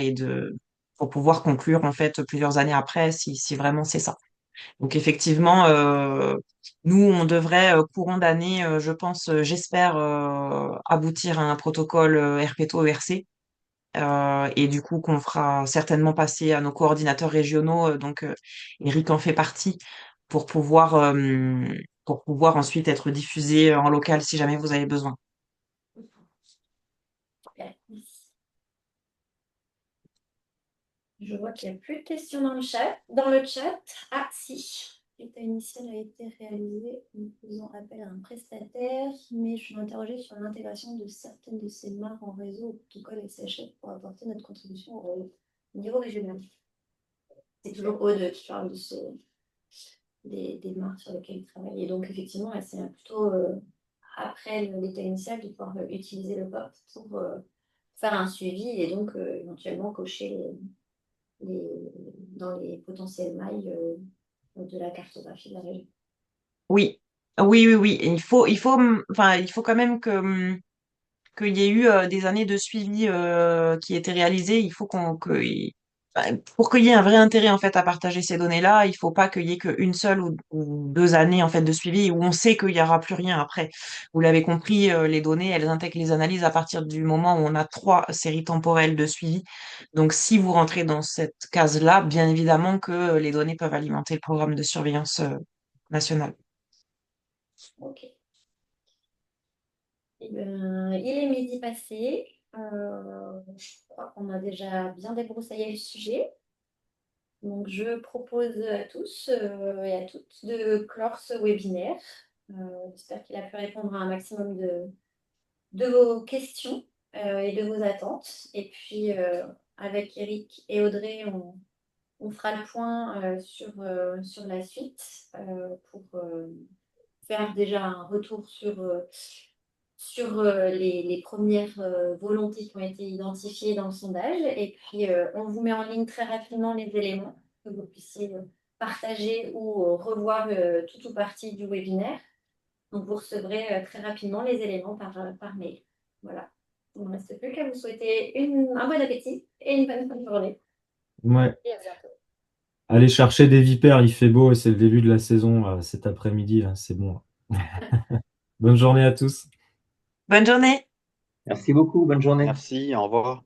pour pouvoir conclure en fait plusieurs années après si vraiment c'est ça. Donc effectivement, nous on devrait courant d'année, je pense, j'espère aboutir à un protocole RPTO-ERC et du coup qu'on fera certainement passer à nos coordinateurs régionaux. Eric en fait partie pour pouvoir euh, pour pouvoir ensuite être diffusé en local si jamais vous avez besoin. Super, merci. Je vois qu'il n'y a plus de questions dans le chat. Dans le chat, ah si, l'état initial a été réalisé en faisant appel à un prestataire, mais je m'interrogeais sur l'intégration de certaines de ces marques en réseau au protocole SHF pour apporter notre contribution au niveau régional. C'est toujours Aude qui parle des marques sur lesquelles il travaille. Et donc, effectivement, c'est plutôt après l'état initial de pouvoir utiliser le POP pour faire un suivi et donc éventuellement cocher dans les potentielles mailles de la cartographie de la région. Oui, oui, oui, oui. Et enfin, il faut quand même qu'il y ait eu des années de suivi qui étaient réalisées. Il faut Pour qu'il y ait un vrai intérêt en fait à partager ces données-là, il faut pas qu'il y ait qu'une seule ou 2 années en fait de suivi où on sait qu'il y aura plus rien après. Vous l'avez compris, les données, elles intègrent les analyses à partir du moment où on a 3 séries temporelles de suivi. Donc, si vous rentrez dans cette case-là, bien évidemment que les données peuvent alimenter le programme de surveillance national. Ok. Eh ben, il est midi passé. Je crois qu'on a déjà bien débroussaillé le sujet. Donc, je propose à tous et à toutes de clore ce webinaire. J'espère qu'il a pu répondre à un maximum de vos questions et de vos attentes. Et puis, avec Eric et Audrey, on fera le point sur la suite pour faire déjà un retour sur les premières volontés qui ont été identifiées dans le sondage. Et puis, on vous met en ligne très rapidement les éléments que vous puissiez partager ou revoir tout ou partie du webinaire. Donc, vous recevrez très rapidement les éléments par mail. Voilà. Il ne me reste plus qu'à vous souhaiter un bon appétit et une bonne fin de journée. Ouais. Et à bientôt. Allez chercher des vipères, il fait beau et c'est le début de la saison cet après-midi, là, c'est bon. Bonne journée à tous. Bonne journée! Merci beaucoup, bonne journée. Merci, au revoir.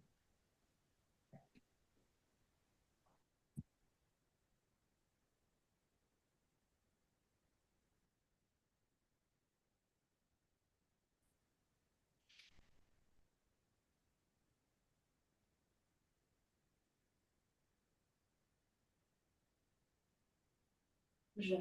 Je